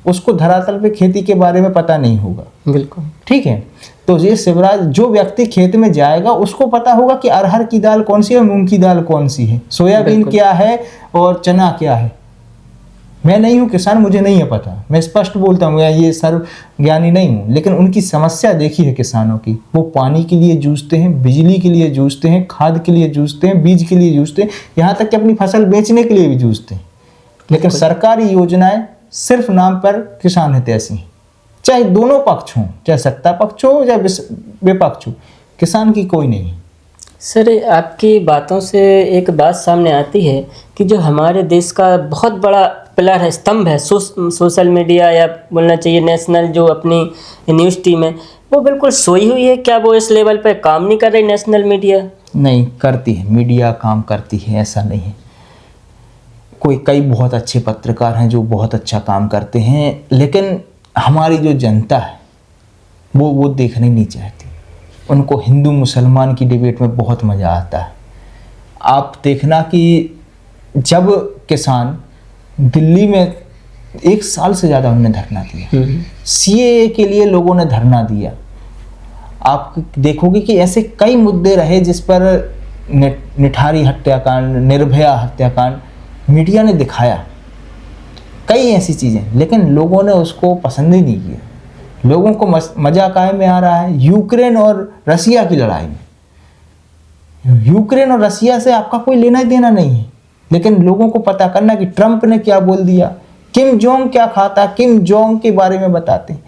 उसको धरातल पे खेती के बारे में पता नहीं होगा। बिल्कुल ठीक है। तो ये शिवराज, जो व्यक्ति खेत में जाएगा उसको पता होगा कि अरहर की दाल कौन सी है, मूंग की दाल कौन सी है, सोयाबीन क्या है और चना क्या है। मैं नहीं हूँ किसान, मुझे नहीं है पता, मैं स्पष्ट बोलता हूँ, मैं ये सर्व ज्ञानी नहीं हूँ, लेकिन उनकी समस्या देखी है किसानों की। वो पानी के लिए जूझते हैं, बिजली के लिए जूझते हैं, खाद के लिए जूझते हैं, बीज के लिए जूझते हैं, यहाँ तक कि अपनी फसल बेचने के लिए भी जूझते हैं। लेकिन सरकारी योजनाएं सिर्फ नाम पर किसान हितैषी हैं, चाहे दोनों पक्ष हों, चाहे सत्ता पक्ष हो या विपक्ष हो, किसान की कोई नहीं। सर, आपकी बातों से एक बात सामने आती है कि जो हमारे देश का बहुत बड़ा पिलर है, स्तंभ है, सोशल मीडिया या बोलना चाहिए नेशनल जो अपनी न्यूज़ टीम है, वो बिल्कुल सोई हुई है। क्या वो इस लेवल पे काम नहीं कर रही? नेशनल मीडिया नहीं करती है, मीडिया काम करती है, ऐसा नहीं है। कई बहुत अच्छे पत्रकार हैं जो बहुत अच्छा काम करते हैं, लेकिन हमारी जो जनता है वो देखना ही नहीं चाहती। उनको हिंदू मुसलमान की डिबेट में बहुत मज़ा आता है। आप देखना कि जब किसान दिल्ली में 1 साल से ज़्यादा उन्होंने धरना दिया, सीएए के लिए लोगों ने धरना दिया, आप देखोगे कि ऐसे कई मुद्दे रहे जिस पर निठारी हत्याकांड, निर्भया हत्याकांड मीडिया ने दिखाया, कई ऐसी चीज़ें, लेकिन लोगों ने उसको पसंद ही नहीं किया। लोगों को मजा काहे में आ रहा है? यूक्रेन और रसिया की लड़ाई में। यूक्रेन और रसिया से आपका कोई लेना देना नहीं है, लेकिन लोगों को पता करना कि ट्रंप ने क्या बोल दिया, किम जोंग क्या खाता, किम जोंग के बारे में बताते हैं।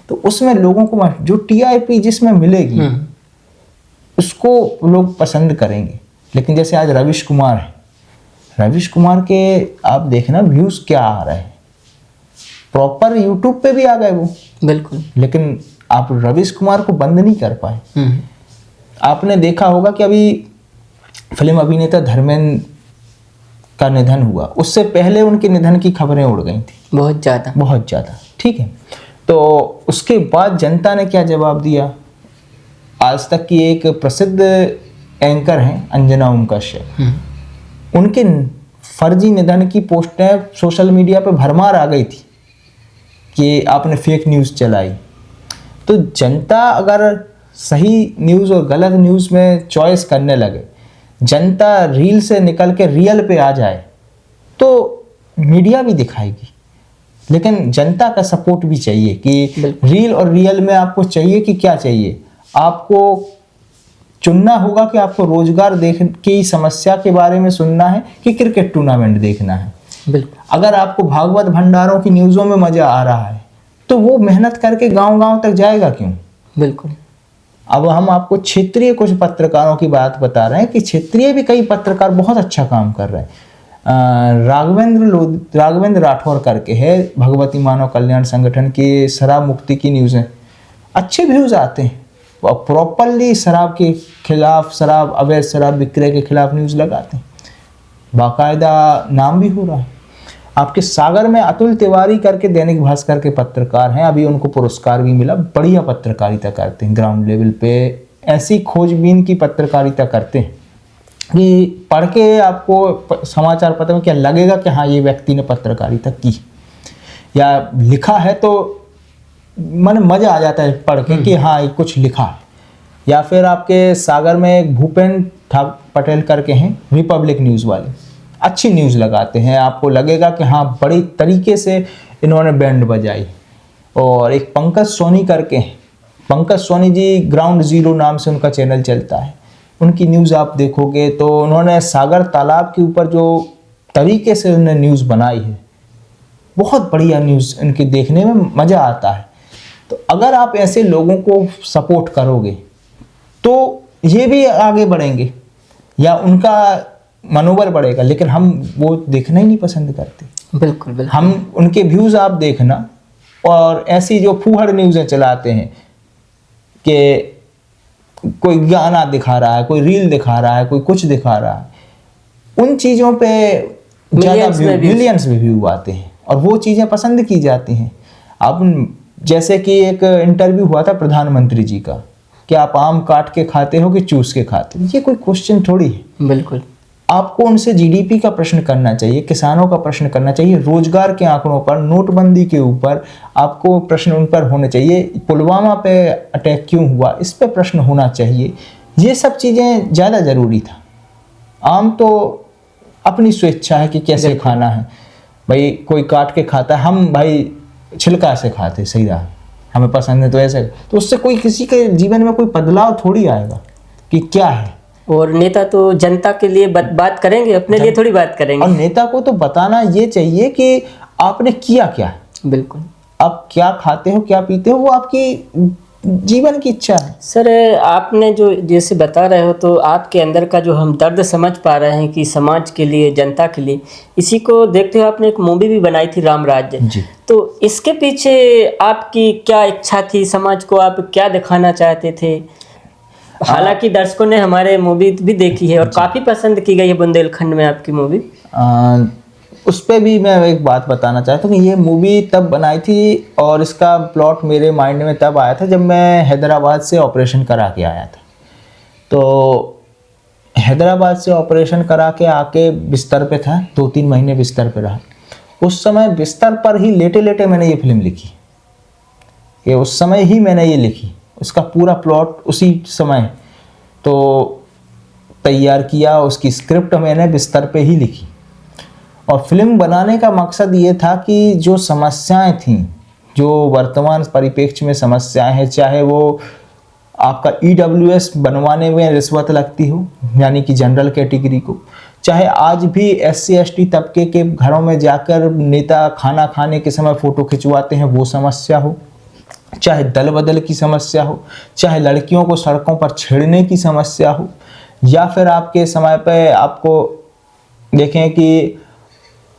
तो उसमें लोगों को जो टीआरपी जिसमें मिलेगी उसको लोग पसंद करेंगे। लेकिन जैसे आज रविश कुमार है, रविश कुमार के आप देखना व्यूज़ क्या आ रहे हैं, प्रॉपर यूट्यूब पे भी आ गए वो, बिल्कुल, लेकिन आप रविश कुमार को बंद नहीं कर पाए। आपने देखा होगा कि अभी फिल्म अभिनेता धर्मेंद्र का निधन हुआ, उससे पहले उनके निधन की खबरें उड़ गई थी, बहुत ज़्यादा। ठीक है, तो उसके बाद जनता ने क्या जवाब दिया? आज तक की एक प्रसिद्ध एंकर हैं अंजना ओम कश्यप, उनके फर्जी निधन की पोस्टें सोशल मीडिया पे भरमार आ गई थी कि आपने फेक न्यूज़ चलाई। तो जनता अगर सही न्यूज़ और गलत न्यूज़ में चॉइस करने लगे, जनता रील से निकल के रियल पे आ जाए, तो मीडिया भी दिखाएगी। लेकिन जनता का सपोर्ट भी चाहिए कि रील और रियल में आपको चाहिए कि क्या चाहिए। आपको चुनना होगा कि आपको रोजगार देख की समस्या के बारे में सुनना है कि क्रिकेट टूर्नामेंट देखना है। अगर आपको भागवत भंडारों की न्यूज़ों में मज़ा आ रहा है तो वो मेहनत करके गांव-गांव तक जाएगा क्यों? बिल्कुल। अब हम आपको क्षेत्रीय कुछ पत्रकारों की बात बता रहे हैं कि क्षेत्रीय भी कई पत्रकार बहुत अच्छा काम कर रहे हैं। राघवेंद्र राठौर करके है, भगवती मानव कल्याण संगठन के शराब मुक्ति की न्यूज़ है, अच्छे व्यूज़ आते हैं, प्रॉपरली शराब के खिलाफ, शराब अवैध शराब विक्रय के खिलाफ न्यूज़ लगाते हैं, बाकायदा नाम भी हो रहा है। आपके सागर में अतुल तिवारी करके दैनिक भास्कर के पत्रकार हैं, अभी उनको पुरस्कार भी मिला, बढ़िया पत्रकारिता करते हैं, ग्राउंड लेवल पे ऐसी खोजबीन की पत्रकारिता करते हैं कि पढ़ के आपको समाचार पत्र में क्या लगेगा कि हाँ ये व्यक्ति ने पत्रकारिता की या लिखा है, तो मन मज़ा आ जाता है पढ़ के कि हाँ ये कुछ लिखा है। या फिर आपके सागर में एक भूपेंद्र पटेल करके हैं, रिपब्लिक न्यूज़ वाले, अच्छी न्यूज़ लगाते हैं, आपको लगेगा कि हाँ बड़ी तरीके से इन्होंने बैंड बजाई। और एक पंकज सोनी करके हैं, पंकज सोनी जी ग्राउंड जीरो नाम से उनका चैनल चलता है, उनकी न्यूज़ आप देखोगे तो उन्होंने सागर तालाब के ऊपर जो तरीके से उन्होंने न्यूज़ बनाई है, बहुत बढ़िया न्यूज़, इनकी देखने में मज़ा आता है। तो अगर आप ऐसे लोगों को सपोर्ट करोगे तो ये भी आगे बढ़ेंगे या उनका मनोबल बढ़ेगा, लेकिन हम वो देखना ही नहीं पसंद करते। बिल्कुल बिल्कुल। हम उनके व्यूज़ आप देखना, और ऐसी जो फूहड़ न्यूज़ें चलाते हैं कि कोई गाना दिखा रहा है, कोई रील दिखा रहा है, कोई कुछ दिखा रहा है, उन चीज़ों पे ज़्यादा मिलियंस में व्यू आते हैं और वो चीज़ें पसंद की जाती हैं। अब जैसे कि एक इंटरव्यू हुआ था प्रधानमंत्री जी का कि आप आम काट के खाते हो कि चूस के खाते हो, ये कोई क्वेश्चन थोड़ी है। बिल्कुल। आपको उनसे जीडीपी का प्रश्न करना चाहिए, किसानों का प्रश्न करना चाहिए, रोजगार के आंकड़ों पर, नोटबंदी के ऊपर आपको प्रश्न उन पर होने चाहिए, पुलवामा पे अटैक क्यों हुआ इस पे प्रश्न होना चाहिए। ये सब चीज़ें ज़्यादा ज़रूरी था। आम तो अपनी स्वेच्छा है कि कैसे खाना है, भाई कोई काट के खाता है, हम भाई छिलका से खाते, सही रहा, हमें पसंद है तो ऐसे, तो उससे कोई किसी के जीवन में कोई बदलाव थोड़ी आएगा कि क्या है। और नेता तो जनता के लिए बात करेंगे, अपने लिए थोड़ी बात करेंगे। और नेता को तो बताना ये चाहिए कि आपने किया क्या है। बिल्कुल। आप क्या खाते हो, क्या पीते हो, वो आपकी जीवन की इच्छा है। सर आपने जो जैसे बता रहे हो तो आपके अंदर का जो हम दर्द समझ पा रहे हैं कि समाज के लिए, जनता के लिए, इसी को देखते हुए आपने एक मूवी भी बनाई थी राम राज्य जी। तो इसके पीछे आपकी क्या इच्छा थी, समाज को आप क्या दिखाना चाहते थे? हालांकि दर्शकों ने हमारे मूवी भी देखी है और काफ़ी पसंद की गई है बुंदेलखंड में आपकी मूवी। उस पर भी मैं एक बात बताना चाहता हूँ कि ये मूवी तब बनाई थी और इसका प्लॉट मेरे माइंड में तब आया था जब मैं हैदराबाद से ऑपरेशन करा के आया था। तो हैदराबाद से ऑपरेशन करा के आके बिस्तर पे था, 2-3 महीने बिस्तर पे रहा। उस समय बिस्तर पर ही लेटे लेटे मैंने ये फिल्म लिखी, ये उस समय ही मैंने ये लिखी, उसका पूरा प्लॉट उसी समय तो तैयार किया, उसकी स्क्रिप्ट मैंने बिस्तर पे ही लिखी। और फिल्म बनाने का मकसद ये था कि जो समस्याएं थीं, जो वर्तमान परिप्रेक्ष्य में समस्याएं हैं, चाहे वो आपका EWS बनवाने में रिश्वत लगती हो यानी कि जनरल कैटेगरी को, चाहे आज भी SC ST तबके के घरों में जाकर नेता खाना खाने के समय फ़ोटो खिंचवाते हैं वो समस्या हो, चाहे दल बदल की समस्या हो, चाहे लड़कियों को सड़कों पर छेड़ने की समस्या हो, या फिर आपके समय पे आपको देखें कि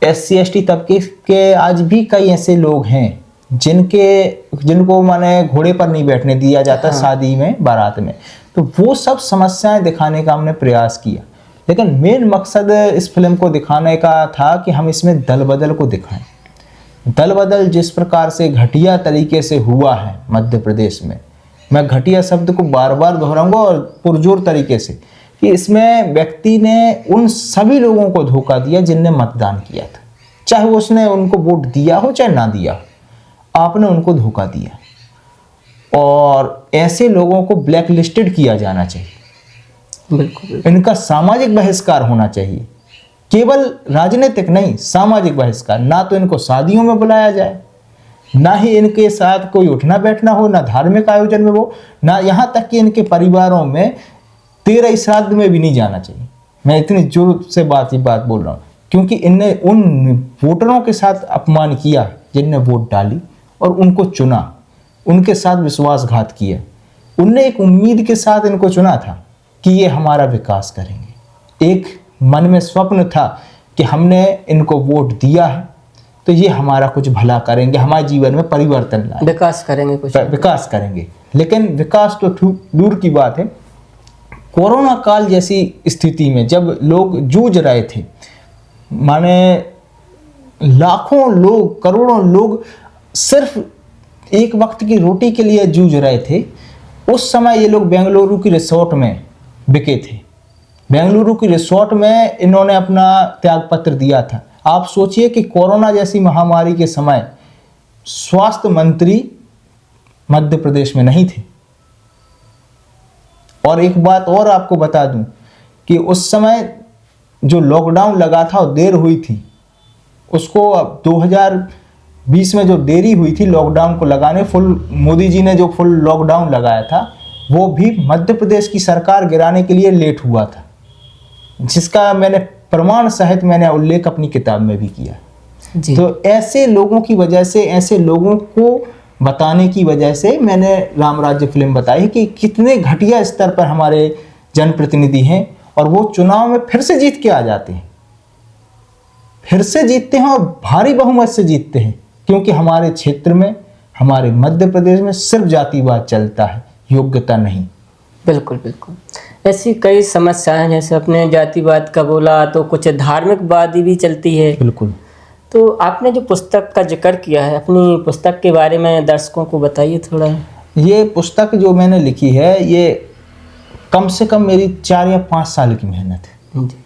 SC ST तबके के आज भी कई ऐसे लोग हैं जिनको माने घोड़े पर नहीं बैठने दिया जाता। हाँ। शादी में, बारात में, तो वो सब समस्याएं दिखाने का हमने प्रयास किया। लेकिन मेन मकसद इस फिल्म को दिखाने का था कि हम इसमें दल बदल को दिखाएं। दल बदल जिस प्रकार से घटिया तरीके से हुआ है मध्य प्रदेश में, मैं घटिया शब्द को बार बार दोहराऊंगा और पुरजोर तरीके से, कि इसमें व्यक्ति ने उन सभी लोगों को धोखा दिया जिनने मतदान किया था, चाहे उसने उनको वोट दिया हो चाहे ना दिया, आपने उनको धोखा दिया। और ऐसे लोगों को ब्लैक लिस्टेड किया जाना चाहिए। बिल्कुल। इनका सामाजिक बहिष्कार होना चाहिए, केवल राजनीतिक नहीं, सामाजिक बहिष्कार। ना तो इनको शादियों में बुलाया जाए, ना ही इनके साथ कोई उठना बैठना हो, ना धार्मिक आयोजन में हो, ना यहाँ तक कि इनके परिवारों में 13 श्राद्ध में भी नहीं जाना चाहिए। मैं इतनी जोर से बात बोल रहा हूँ क्योंकि इनने उन वोटरों के साथ अपमान किया जिनने वोट डाली और उनको चुना, उनके साथ विश्वासघात किया। उनने एक उम्मीद के साथ इनको चुना था कि ये हमारा विकास करेंगे, एक मन में स्वप्न था कि हमने इनको वोट दिया है तो ये हमारा कुछ भला करेंगे, हमारे जीवन में परिवर्तन लाएंगे, विकास करेंगे, कुछ विकास करेंगे। लेकिन विकास तो दूर की बात है, कोरोना काल जैसी स्थिति में जब लोग जूझ रहे थे, माने लाखों लोग, करोड़ों लोग सिर्फ एक वक्त की रोटी के लिए जूझ रहे थे, उस समय ये लोग बेंगलुरु की रिसोर्ट में बिके थे। बेंगलुरु की रिसोर्ट में इन्होंने अपना त्याग पत्र दिया था। आप सोचिए कि कोरोना जैसी महामारी के समय स्वास्थ्य मंत्री मध्य प्रदेश में नहीं थे। और एक बात और आपको बता दूं कि उस समय जो लॉकडाउन लगा था और देर हुई थी, उसको अब 2020 में जो देरी हुई थी लॉकडाउन को लगाने, मोदी जी ने जो फुल लॉकडाउन लगाया था, वो भी मध्य प्रदेश की सरकार गिराने के लिए लेट हुआ था, जिसका मैंने प्रमाण सहित मैंने उल्लेख अपनी किताब में भी किया। जी। तो ऐसे लोगों की वजह से, ऐसे लोगों को बताने की वजह से मैंने राम राज्य फिल्म बताई कि कितने घटिया स्तर पर हमारे जनप्रतिनिधि हैं, और वो चुनाव में फिर से जीत के आ जाते हैं, फिर से जीतते हैं और भारी बहुमत से जीतते हैं, क्योंकि हमारे क्षेत्र में, हमारे मध्य प्रदेश में सिर्फ जातिवाद चलता है, योग्यता नहीं। बिल्कुल बिल्कुल, ऐसी कई समस्याएं हैं, जैसे अपने जातिवाद का बोला तो कुछ धार्मिकवादी भी चलती है। बिल्कुल। तो आपने जो पुस्तक का जिक्र किया है, अपनी पुस्तक के बारे में दर्शकों को बताइए थोड़ा। ये पुस्तक जो मैंने लिखी है, ये कम से कम मेरी 4 या 5 साल की मेहनत है। जी।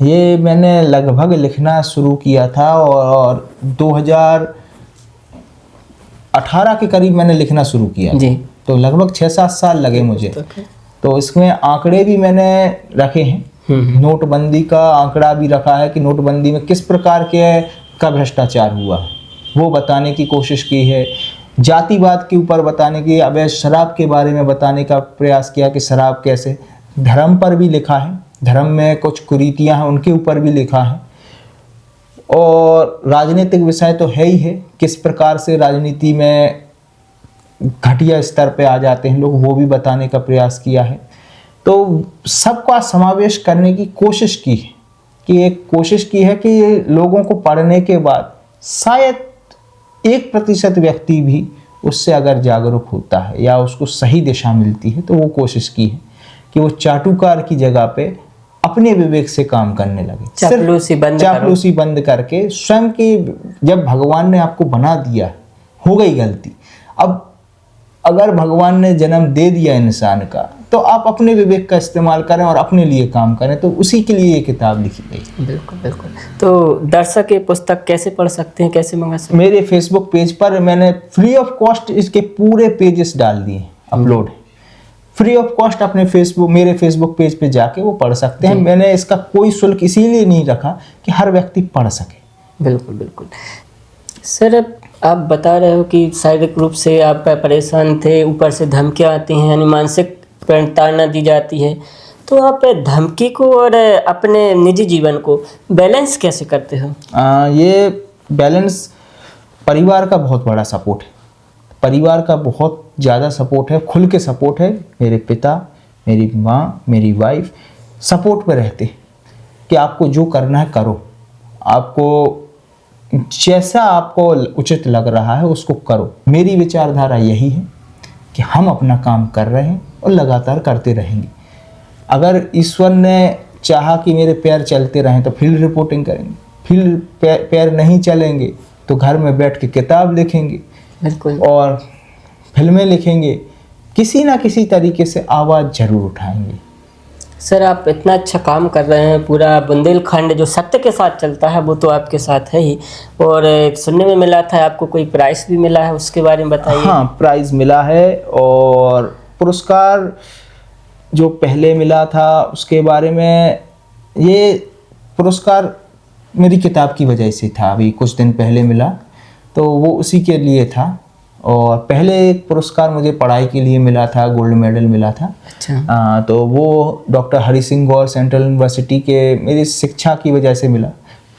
ये मैंने लगभग लिखना शुरू किया था और 2018 के करीब मैंने लिखना शुरू किया। जी। तो लगभग 6-7 साल लगे मुझे। तो इसमें आंकड़े भी मैंने रखे हैं, नोटबंदी का आंकड़ा भी रखा है कि नोटबंदी में किस प्रकार का भ्रष्टाचार हुआ, वो बताने की कोशिश की है। जातिवाद के ऊपर बताने की, अवैध शराब के बारे में बताने का प्रयास किया कि शराब कैसे, धर्म पर भी लिखा है, धर्म में कुछ कुरीतियां हैं उनके ऊपर भी लिखा है, और राजनीतिक विषय तो है ही है, किस प्रकार से राजनीति में घटिया स्तर पे आ जाते हैं लोग, वो भी बताने का प्रयास किया है। तो सबका समावेश करने की कोशिश की है, कि एक कोशिश की है कि लोगों को पढ़ने के बाद शायद 1% व्यक्ति भी उससे अगर जागरूक होता है या उसको सही दिशा मिलती है, तो वो कोशिश की है कि वो चाटुकार की जगह पे अपने विवेक से काम करने लगे, चापलूसी बंद करके स्वयं की, जब भगवान ने आपको बना दिया, हो गई गलती, अब अगर भगवान ने जन्म दे दिया इंसान का, तो आप अपने विवेक का इस्तेमाल करें और अपने लिए काम करें। तो उसी के लिए ये किताब लिखी गई। बिल्कुल बिल्कुल। तो दर्शक ये पुस्तक कैसे पढ़ सकते हैं, कैसे मंगा सकते हैं? मेरे फेसबुक पेज पर मैंने फ्री ऑफ कॉस्ट इसके पूरे पेजेस डाल दिए, अपलोड है, फ्री ऑफ कॉस्ट। अपने मेरे फेसबुक पेज पे जाके वो पढ़ सकते हैं। मैंने इसका कोई शुल्क इसीलिए नहीं रखा कि हर व्यक्ति पढ़ सके। बिल्कुल बिल्कुल। सर, आप बता रहे हो कि शारीरिक रूप से आप परेशान थे, ऊपर से धमकियाँ आती हैं, यानी मानसिक प्रताड़ना दी जाती है, तो आप धमकी को और अपने निजी जीवन को बैलेंस कैसे करते हो? ये बैलेंस परिवार का बहुत बड़ा सपोर्ट है, परिवार का बहुत ज़्यादा सपोर्ट है, खुल के सपोर्ट है। मेरे पिता, मेरी माँ, मेरी वाइफ सपोर्ट पे रहते कि आपको जो करना है करो, आपको जैसा आपको उचित लग रहा है उसको करो। मेरी विचारधारा यही है कि हम अपना काम कर रहे हैं और लगातार करते रहेंगे। अगर ईश्वर ने चाहा कि मेरे पैर चलते रहें तो फील्ड रिपोर्टिंग करेंगे, फील्ड पैर नहीं चलेंगे तो घर में बैठ के किताब लिखेंगे, बिल्कुल, और फिल्में लिखेंगे, किसी ना किसी तरीके से आवाज़ जरूर उठाएंगे। सर, आप इतना अच्छा काम कर रहे हैं, पूरा बुंदेलखंड जो सत्य के साथ चलता है वो तो आपके साथ है ही, और सुनने में मिला था आपको कोई प्राइज़ भी मिला है, उसके बारे में बताइए। हाँ, प्राइज़ मिला है, और पुरस्कार जो पहले मिला था उसके बारे में, ये पुरस्कार मेरी किताब की वजह से था, अभी कुछ दिन पहले मिला, तो वो उसी के लिए था। और पहले एक पुरस्कार मुझे पढ़ाई के लिए मिला था, गोल्ड मेडल मिला था। अच्छा। तो वो डॉक्टर हरि सिंह गौर सेंट्रल यूनिवर्सिटी के मेरी शिक्षा की वजह से मिला।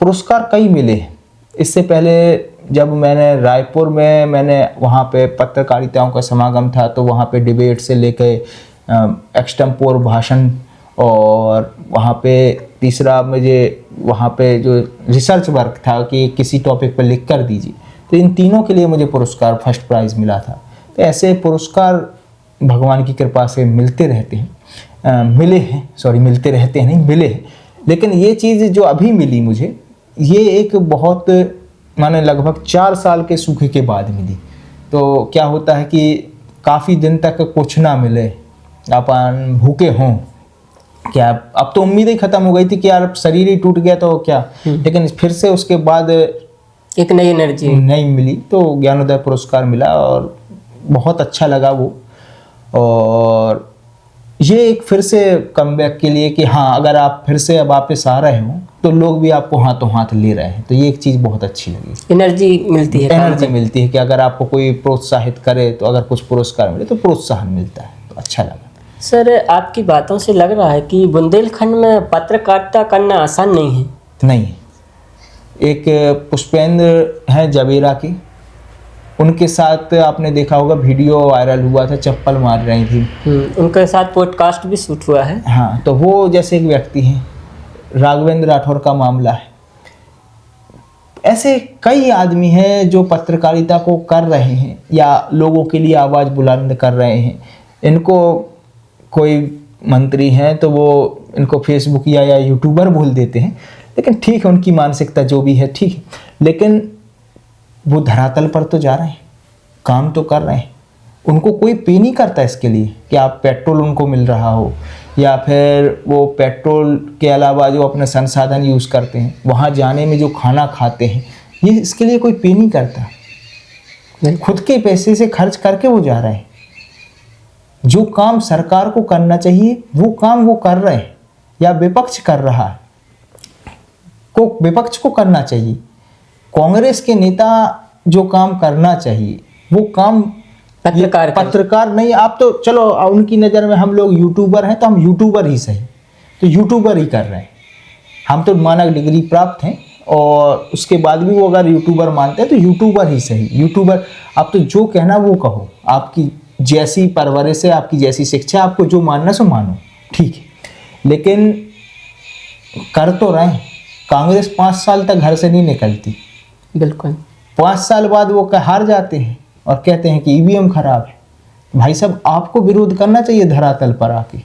पुरस्कार कई मिले हैं। इससे पहले जब मैंने रायपुर में, मैंने वहाँ पे पत्रकारिताओं का समागम था, तो वहाँ पे डिबेट से लेके एक्सटेम्पोर भाषण, और वहाँ पे तीसरा मुझे वहाँ पे जो रिसर्च वर्क था कि किसी टॉपिक पर लिख कर दीजिए, तो इन तीनों के लिए मुझे पुरस्कार फर्स्ट प्राइज़ मिला था। तो ऐसे पुरस्कार भगवान की कृपा से मिलते रहते हैं, मिलते रहते हैं, नहीं मिले हैं। लेकिन ये चीज़ जो अभी मिली मुझे, ये एक बहुत, माने लगभग 4 साल के सूखे के बाद मिली। तो क्या होता है कि काफ़ी दिन तक कुछ ना मिले, अपन भूखे हों, क्या अब तो उम्मीद ही ख़त्म हो गई थी कि यार शरीर ही टूट गया तो क्या, लेकिन फिर से उसके बाद एक नई एनर्जी नहीं मिली, तो ज्ञानोदय पुरस्कार मिला और बहुत अच्छा लगा वो। और ये एक फिर से कमबैक के लिए कि हाँ, अगर आप फिर से अब वापस आ रहे हो तो लोग भी आपको हाथों हाथ ले रहे हैं, तो ये एक चीज़ बहुत अच्छी लगी। एनर्जी मिलती है, एनर्जी मिलती है कि अगर आपको कोई प्रोत्साहित करे, तो अगर कुछ पुरस्कार मिले तो प्रोत्साहन मिलता है। तो अच्छा लगा। सर, आपकी बातों से लग रहा है कि बुंदेलखंड में पत्रकारिता करना आसान नहीं है। नहीं, एक पुष्पेंद्र हैं जवेरा की, उनके साथ आपने देखा होगा वीडियो वायरल हुआ था, चप्पल मार रही थी। उनके साथ पॉडकास्ट भी शूट हुआ है। हाँ, तो वो जैसे एक व्यक्ति हैं। राघवेंद्र राठौर का मामला है। ऐसे कई आदमी हैं जो पत्रकारिता को कर रहे हैं या लोगों के लिए आवाज़ बुलंद कर रहे हैं। इनको कोई मंत्री हैं तो वो इनको फेसबुक या यूट्यूबर बोल देते हैं, लेकिन ठीक है, उनकी मानसिकता जो भी है ठीक है, लेकिन वो धरातल पर तो जा रहे हैं, काम तो कर रहे हैं। उनको कोई पे नहीं करता इसके लिए कि आप पेट्रोल उनको मिल रहा हो या फिर वो पेट्रोल के अलावा जो अपने संसाधन यूज़ करते हैं, वहाँ जाने में जो खाना खाते हैं, ये इसके लिए कोई पे नहीं करता। खुद के पैसे से खर्च करके वो जा रहे हैं। जो काम सरकार को करना चाहिए वो काम वो कर रहे हैं या विपक्ष कर रहा है, को विपक्ष को करना चाहिए। कांग्रेस के नेता जो काम करना चाहिए वो काम पत्रकार नहीं। आप तो चलो उनकी नज़र में हम लोग यूट्यूबर हैं तो हम यूट्यूबर ही सही, तो यूट्यूबर ही कर रहे हैं। हम तो मानक डिग्री प्राप्त हैं और उसके बाद भी वो अगर यूट्यूबर मानते हैं तो यूट्यूबर ही सही। यूट्यूबर आप तो जो कहना वो कहो, आपकी जैसी परवरिश है, आपकी जैसी शिक्षा, आपको जो मानना सो मानो, ठीक है, लेकिन कर तो रहे हैं। कांग्रेस 5 साल तक घर से नहीं निकलती, बिल्कुल। 5 साल बाद वो हार जाते हैं और कहते हैं कि ईवीएम खराब है। भाई साहब, आपको विरोध करना चाहिए धरातल पर आके।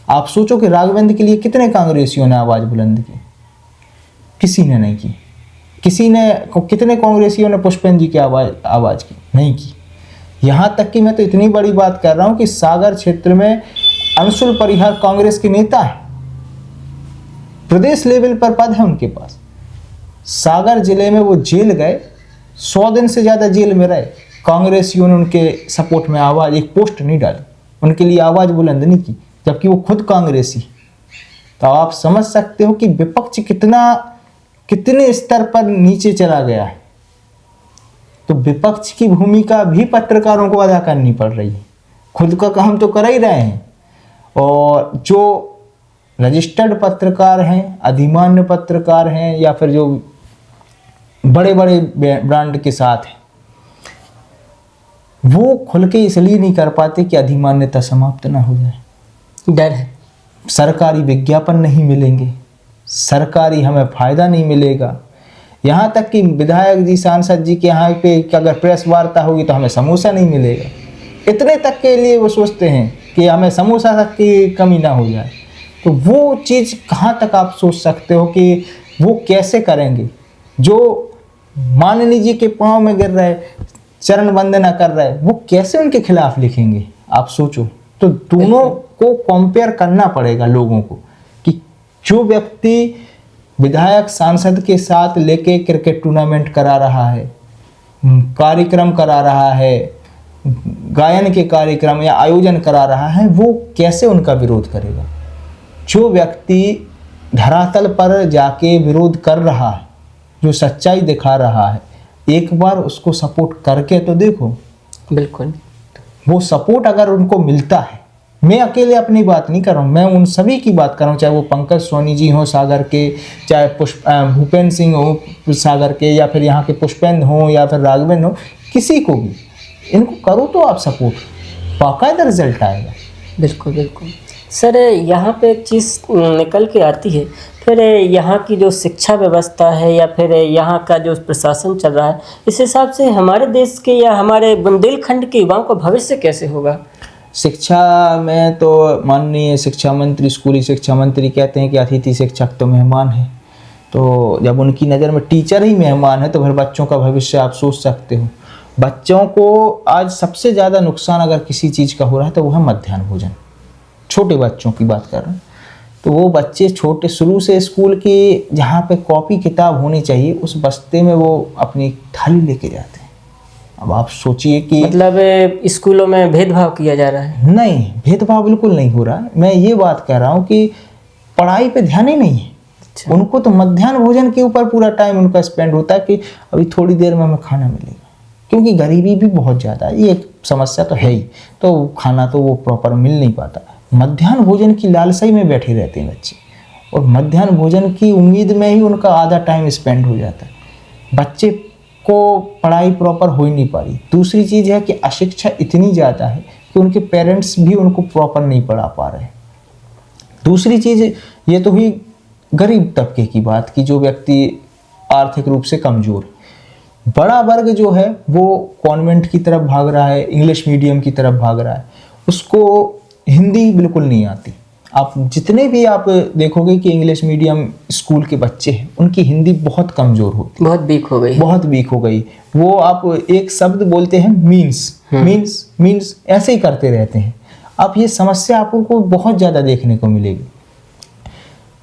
आप सोचो कि राघवेंद्र के लिए कितने कांग्रेसियों ने आवाज़ बुलंद की? किसी ने नहीं की। कितने कांग्रेसियों ने पुष्पेंद्र जी की आवाज़ की? नहीं की। यहाँ तक कि मैं तो इतनी बड़ी बात कर रहा हूँ कि सागर क्षेत्र में अंशुल परिहार कांग्रेस के नेता है, प्रदेश लेवल पर पद है उनके पास। सागर जिले में वो जेल गए, 100 दिन से ज़्यादा जेल में रहे। कांग्रेसियों ने उनके सपोर्ट में आवाज़, एक पोस्ट नहीं डाली, उनके लिए आवाज़ बुलंद नहीं की, जबकि वो खुद कांग्रेसी। तो आप समझ सकते हो कि विपक्ष कितने स्तर पर नीचे चला गया है। तो विपक्ष की भूमिका भी पत्रकारों को अदा करनी पड़ रही है। खुद का काम तो कर ही रहे हैं, और जो रजिस्टर्ड पत्रकार हैं, अधिमान्य पत्रकार हैं, या फिर जो बड़े बड़े ब्रांड के साथ हैं, वो खुल के इसलिए नहीं कर पाते कि अधिमान्यता समाप्त ना हो जाए। डर है, सरकारी विज्ञापन नहीं मिलेंगे, सरकारी हमें फ़ायदा नहीं मिलेगा। यहाँ तक कि विधायक जी, सांसद जी के यहाँ पे कि अगर प्रेस वार्ता होगी तो हमें समोसा नहीं मिलेगा। इतने तक के लिए वो सोचते हैं कि हमें समोसा तक की कमी ना हो जाए। तो वो चीज़ कहाँ तक आप सोच सकते हो कि वो कैसे करेंगे? जो माननीय जी के पाँव में गिर रहे, चरण वंदना कर रहे, वो कैसे उनके खिलाफ लिखेंगे? आप सोचो। तो दोनों को कंपेयर करना पड़ेगा लोगों को, कि जो व्यक्ति विधायक सांसद के साथ लेके क्रिकेट टूर्नामेंट करा रहा है, कार्यक्रम करा रहा है, गायन के कार्यक्रम या आयोजन करा रहा है, वो कैसे उनका विरोध करेगा? जो व्यक्ति धरातल पर जाके विरोध कर रहा है, जो सच्चाई दिखा रहा है, एक बार उसको सपोर्ट करके तो देखो। बिल्कुल। वो सपोर्ट अगर उनको मिलता है, मैं अकेले अपनी बात नहीं कर रहा हूँ, मैं उन सभी की बात कर रहा हूँ, चाहे वो पंकज सोनी जी हो सागर के, चाहे भूपेंद्र सिंह हो सागर के, या फिर यहाँ के पुष्पेंद्र हो, या फिर राघवेंद्र हो, किसी को भी इनको करो तो आप सपोर्ट, बाकायदा रिजल्ट आएगा। बिल्कुल बिल्कुल। सर, यहाँ पे एक चीज़ निकल के आती है, फिर यहाँ की जो शिक्षा व्यवस्था है या फिर यहाँ का जो प्रशासन चल रहा है, इस हिसाब से हमारे देश के या हमारे बुंदेलखंड के युवाओं का भविष्य कैसे होगा? शिक्षा में तो माननीय शिक्षा मंत्री, स्कूली शिक्षा मंत्री कहते हैं कि अतिथि शिक्षक तो मेहमान है। तो जब उनकी नज़र में टीचर ही मेहमान है तो फिर बच्चों का भविष्य आप सोच सकते हो। बच्चों को आज सबसे ज़्यादा नुकसान अगर किसी चीज़ का हो रहा है तो वो है मध्याह्न भोजन। छोटे बच्चों की बात कर रहे हैं, तो वो बच्चे छोटे शुरू से स्कूल की जहाँ पे कॉपी किताब होनी चाहिए, उस बस्ते में वो अपनी थाली लेके जाते हैं। अब आप सोचिए कि मतलब स्कूलों में भेदभाव किया जा रहा है? नहीं, भेदभाव बिल्कुल नहीं हो रहा। मैं ये बात कह रहा हूँ कि पढ़ाई पे ध्यान ही नहीं है। अच्छा। उनको तो मध्याह्न भोजन के ऊपर पूरा टाइम उनका स्पेंड होता है कि अभी थोड़ी देर में हमें खाना मिलेगा, कि क्योंकि गरीबी भी बहुत ज़्यादा है, ये एक समस्या तो है ही, तो खाना तो वो प्रॉपर मिल नहीं पाता। मध्याह्न भोजन की लालसाई में बैठे रहते हैं बच्चे, और मध्याह्न भोजन की उम्मीद में ही उनका आधा टाइम स्पेंड हो जाता है। बच्चे को पढ़ाई प्रॉपर हो ही नहीं पा रही। दूसरी चीज़ है कि अशिक्षा इतनी ज़्यादा है कि उनके पेरेंट्स भी उनको प्रॉपर नहीं पढ़ा पा रहे। दूसरी चीज़ ये तो हुई गरीब तबके की बात कि जो व्यक्ति आर्थिक रूप से कमज़ोर है। बड़ा वर्ग जो है वो कॉन्वेंट की तरफ भाग रहा है, इंग्लिश मीडियम की तरफ भाग रहा है, उसको हिंदी बिल्कुल नहीं आती। आप जितने भी आप देखोगे कि इंग्लिश मीडियम स्कूल के बच्चे हैं, उनकी हिंदी बहुत कमज़ोर होती है, बहुत वीक हो गई, बहुत वीक हो गई। वो आप एक शब्द बोलते हैं मीन्स ऐसे ही करते रहते हैं। अब ये समस्या आपको बहुत ज़्यादा देखने को मिलेगी।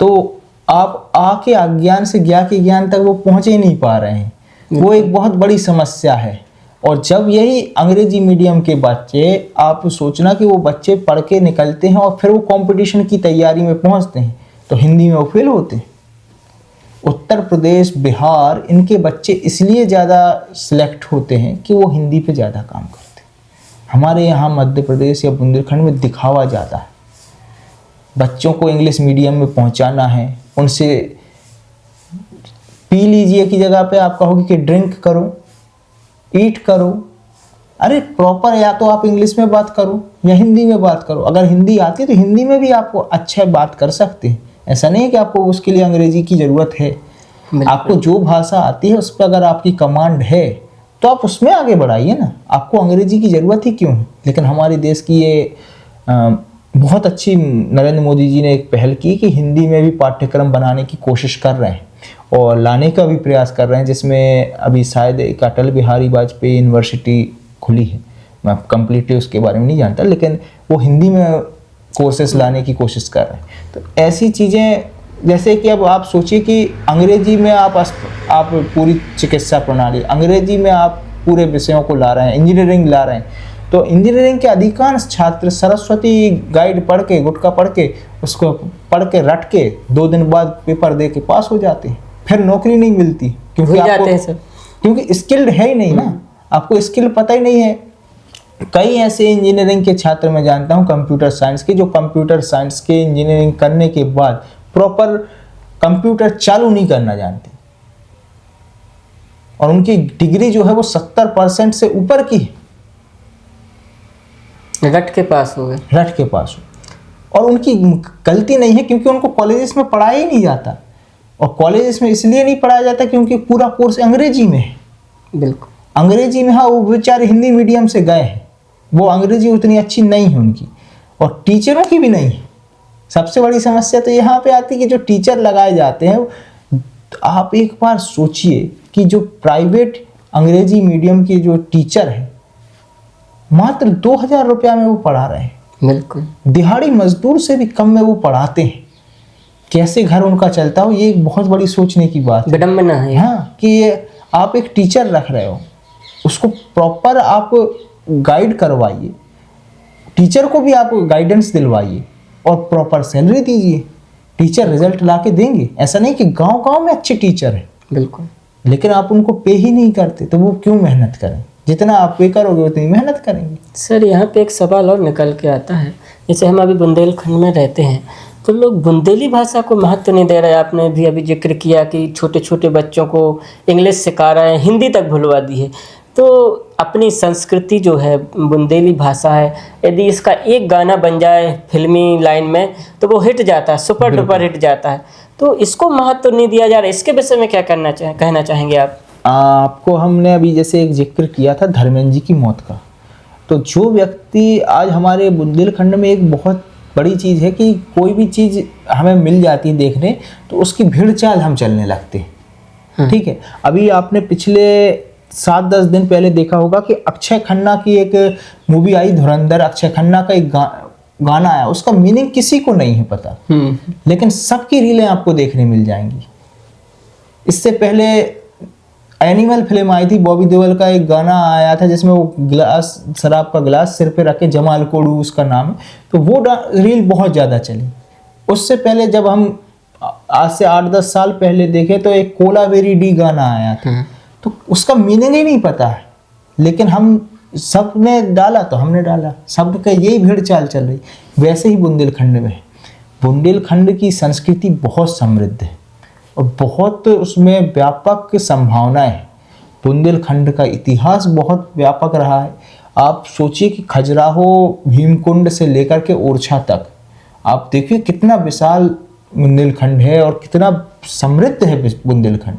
तो आप आके अज्ञान से ज्ञान के ज्ञान तक वो पहुँचे ही नहीं पा रहे हैं, वो एक बहुत बड़ी समस्या है। और जब यही अंग्रेजी मीडियम के बच्चे, आप सोचना कि वो बच्चे पढ़ के निकलते हैं और फिर वो कंपटीशन की तैयारी में पहुंचते हैं तो हिंदी में वो फेल होते हैं। उत्तर प्रदेश, बिहार, इनके बच्चे इसलिए ज़्यादा सिलेक्ट होते हैं कि वो हिंदी पे ज़्यादा काम करते हैं। हमारे यहाँ मध्य प्रदेश या बुंदेलखंड में दिखावा ज़्यादा है। बच्चों को इंग्लिश मीडियम में पहुँचाना है, उनसे पी लीजिए की जगह पे आप कहोगे कि ड्रिंक करो, ईट करो। अरे प्रॉपर या तो आप इंग्लिश में बात करो या हिंदी में बात करो। अगर हिंदी आती है तो हिंदी में भी आपको अच्छा बात कर सकते हैं। ऐसा नहीं है कि आपको उसके लिए अंग्रेजी की ज़रूरत है। आपको जो भाषा आती है उस पर अगर आपकी कमांड है तो आप उसमें आगे बढ़ाइए ना, आपको अंग्रेजी की ज़रूरत ही क्यों है। लेकिन हमारे देश की ये बहुत अच्छी नरेंद्र मोदी जी ने एक पहल की कि हिंदी में भी पाठ्यक्रम बनाने की कोशिश कर रहे हैं और लाने का भी प्रयास कर रहे हैं, जिसमें अभी शायद एक अटल बिहारी वाजपेयी यूनिवर्सिटी खुली है। मैं कंप्लीटली उसके बारे में नहीं जानता, लेकिन वो हिंदी में कोर्सेस लाने की कोशिश कर रहे हैं। तो ऐसी चीज़ें, जैसे कि अब आप सोचिए कि अंग्रेजी में आप पूरी चिकित्सा प्रणाली, अंग्रेजी में आप पूरे विषयों को ला रहे हैं, इंजीनियरिंग ला रहे हैं, तो इंजीनियरिंग के अधिकांश छात्र सरस्वती गाइड पढ़ के, गुटका पढ़ के, उसको पढ़ के रट के 2 दिन बाद पेपर दे के पास हो जाते हैं, फिर नौकरी नहीं मिलती क्योंकि स्किल्ड है ही नहीं ना, आपको स्किल पता ही नहीं है। कई ऐसे इंजीनियरिंग के छात्र मैं जानता हूँ कंप्यूटर साइंस के, जो कंप्यूटर साइंस के इंजीनियरिंग करने के बाद प्रॉपर कंप्यूटर चालू नहीं करना जानते, और उनकी डिग्री जो है वो 70% से ऊपर की है, रट के पास हो। और उनकी गलती नहीं है क्योंकि उनको कॉलेजेस में पढ़ाया ही नहीं जाता, और कॉलेजेस में इसलिए नहीं पढ़ाया जाता क्योंकि पूरा कोर्स अंग्रेजी में है। बिल्कुल अंग्रेजी में, हाँ वो बेचारे हिंदी मीडियम से गए हैं, वो अंग्रेजी उतनी अच्छी नहीं है उनकी, और टीचरों की भी नहीं है। सबसे बड़ी समस्या तो यहाँ पे आती है कि जो टीचर लगाए जाते हैं, आप एक बार सोचिए कि जो प्राइवेट अंग्रेजी मीडियम के जो टीचर हैं, मात्र 2000 रुपया में वो पढ़ा रहे हैं। बिल्कुल, दिहाड़ी मजदूर से भी कम में वो पढ़ाते हैं। कैसे घर उनका चलता हो, ये एक बहुत बड़ी सोचने की बात है, विडंबना है। हाँ, कि ये आप एक टीचर रख रहे हो, उसको प्रॉपर आप गाइड करवाइए, टीचर को भी आप गाइडेंस दिलवाइए और प्रॉपर सैलरी दीजिए। टीचर रिजल्ट ला के देंगे। ऐसा नहीं कि गांव-गांव में अच्छे टीचर हैं, बिल्कुल, लेकिन आप उनको पे ही नहीं करते, तो वो क्यों मेहनत करें? जितना आप पे करोगे उतनी मेहनत करेंगे। सर यहाँ पे एक सवाल और निकल के आता है, जैसे हम अभी बुंदेलखंड में रहते हैं तो लोग बुंदेली भाषा को महत्व नहीं दे रहे। आपने भी अभी जिक्र किया कि छोटे छोटे बच्चों को इंग्लिश सिखा रहे हैं, हिंदी तक भुलवा दी है। तो अपनी संस्कृति जो है बुंदेली भाषा है, यदि इसका एक गाना बन जाए फिल्मी लाइन में तो वो हिट जाता है, सुपर डुपर हिट जाता है। तो इसको महत्व नहीं दिया जा रहा, इसके विषय में क्या कहना चाहेंगे आप? आपको हमने अभी जैसे एक जिक्र किया था धर्मेंद्र जी की मौत का, तो जो व्यक्ति आज हमारे बुंदेलखंड में एक बहुत बड़ी चीज़ है कि कोई भी चीज़ हमें मिल जाती है देखने तो उसकी भीड़ चाल हम चलने लगते हैं। ठीक है, अभी आपने पिछले 7-10 दिन पहले देखा होगा कि अक्षय खन्ना की एक मूवी आई धुरंधर, अक्षय खन्ना का एक गाना आया, उसका मीनिंग किसी को नहीं है पता, लेकिन सबकी रीलें आपको देखने मिल जाएंगी। इससे पहले एनिमल फिल्म आई थी, बॉबी देओल का एक गाना आया था जिसमें वो गिलास, शराब का गिलास सिर पे रख के, जमाल कोडू उसका नाम है, तो वो रील बहुत ज़्यादा चली। उससे पहले जब हम आज से 8-10 साल पहले देखे तो एक कोलावेरी डी गाना आया था, तो उसका मीनिंग ही नहीं पता है, लेकिन हम सबने डाला तो हमने डाला, सबका यही भेड़ चाल चल रही। वैसे ही बुंदेलखंड में, बुंदेलखंड की संस्कृति बहुत समृद्ध है और बहुत उसमें व्यापक संभावनाएं हैं। बुंदेलखंड का इतिहास बहुत व्यापक रहा है। आप सोचिए कि खजुराहो भीमकुंड से लेकर के ओरछा तक आप देखिए कितना विशाल बुंदेलखंड है और कितना समृद्ध है बुंदेलखंड।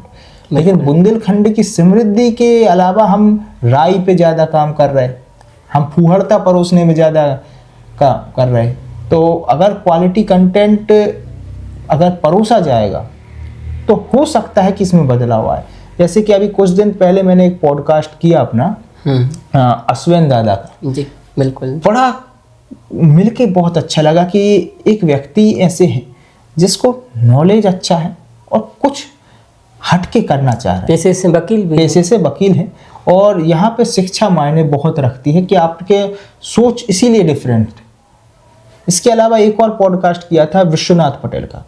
लेकिन बुंदेलखंड की समृद्धि के अलावा हम राई पे ज़्यादा काम कर रहे हैं, हम फूहड़ता परोसने में ज़्यादा काम कर रहे हैं। तो अगर क्वालिटी कंटेंट अगर परोसा जाएगा तो हो सकता है कि इसमें बदलाव आए। जैसे कि अभी कुछ दिन पहले मैंने एक पॉडकास्ट किया अपना अश्विन दादा का, जी बिल्कुल, बड़ा मिलके बहुत अच्छा लगा कि एक व्यक्ति ऐसे हैं जिसको नॉलेज अच्छा है और कुछ हटके करना चाह रहे हैं, पेशे से वकील भी, पेशे से वकील हैं। और यहाँ पे शिक्षा मायने बहुत रखती है कि आपके सोच इसीलिए डिफरेंट। इसके अलावा एक और पॉडकास्ट किया था विश्वनाथ पटेल का,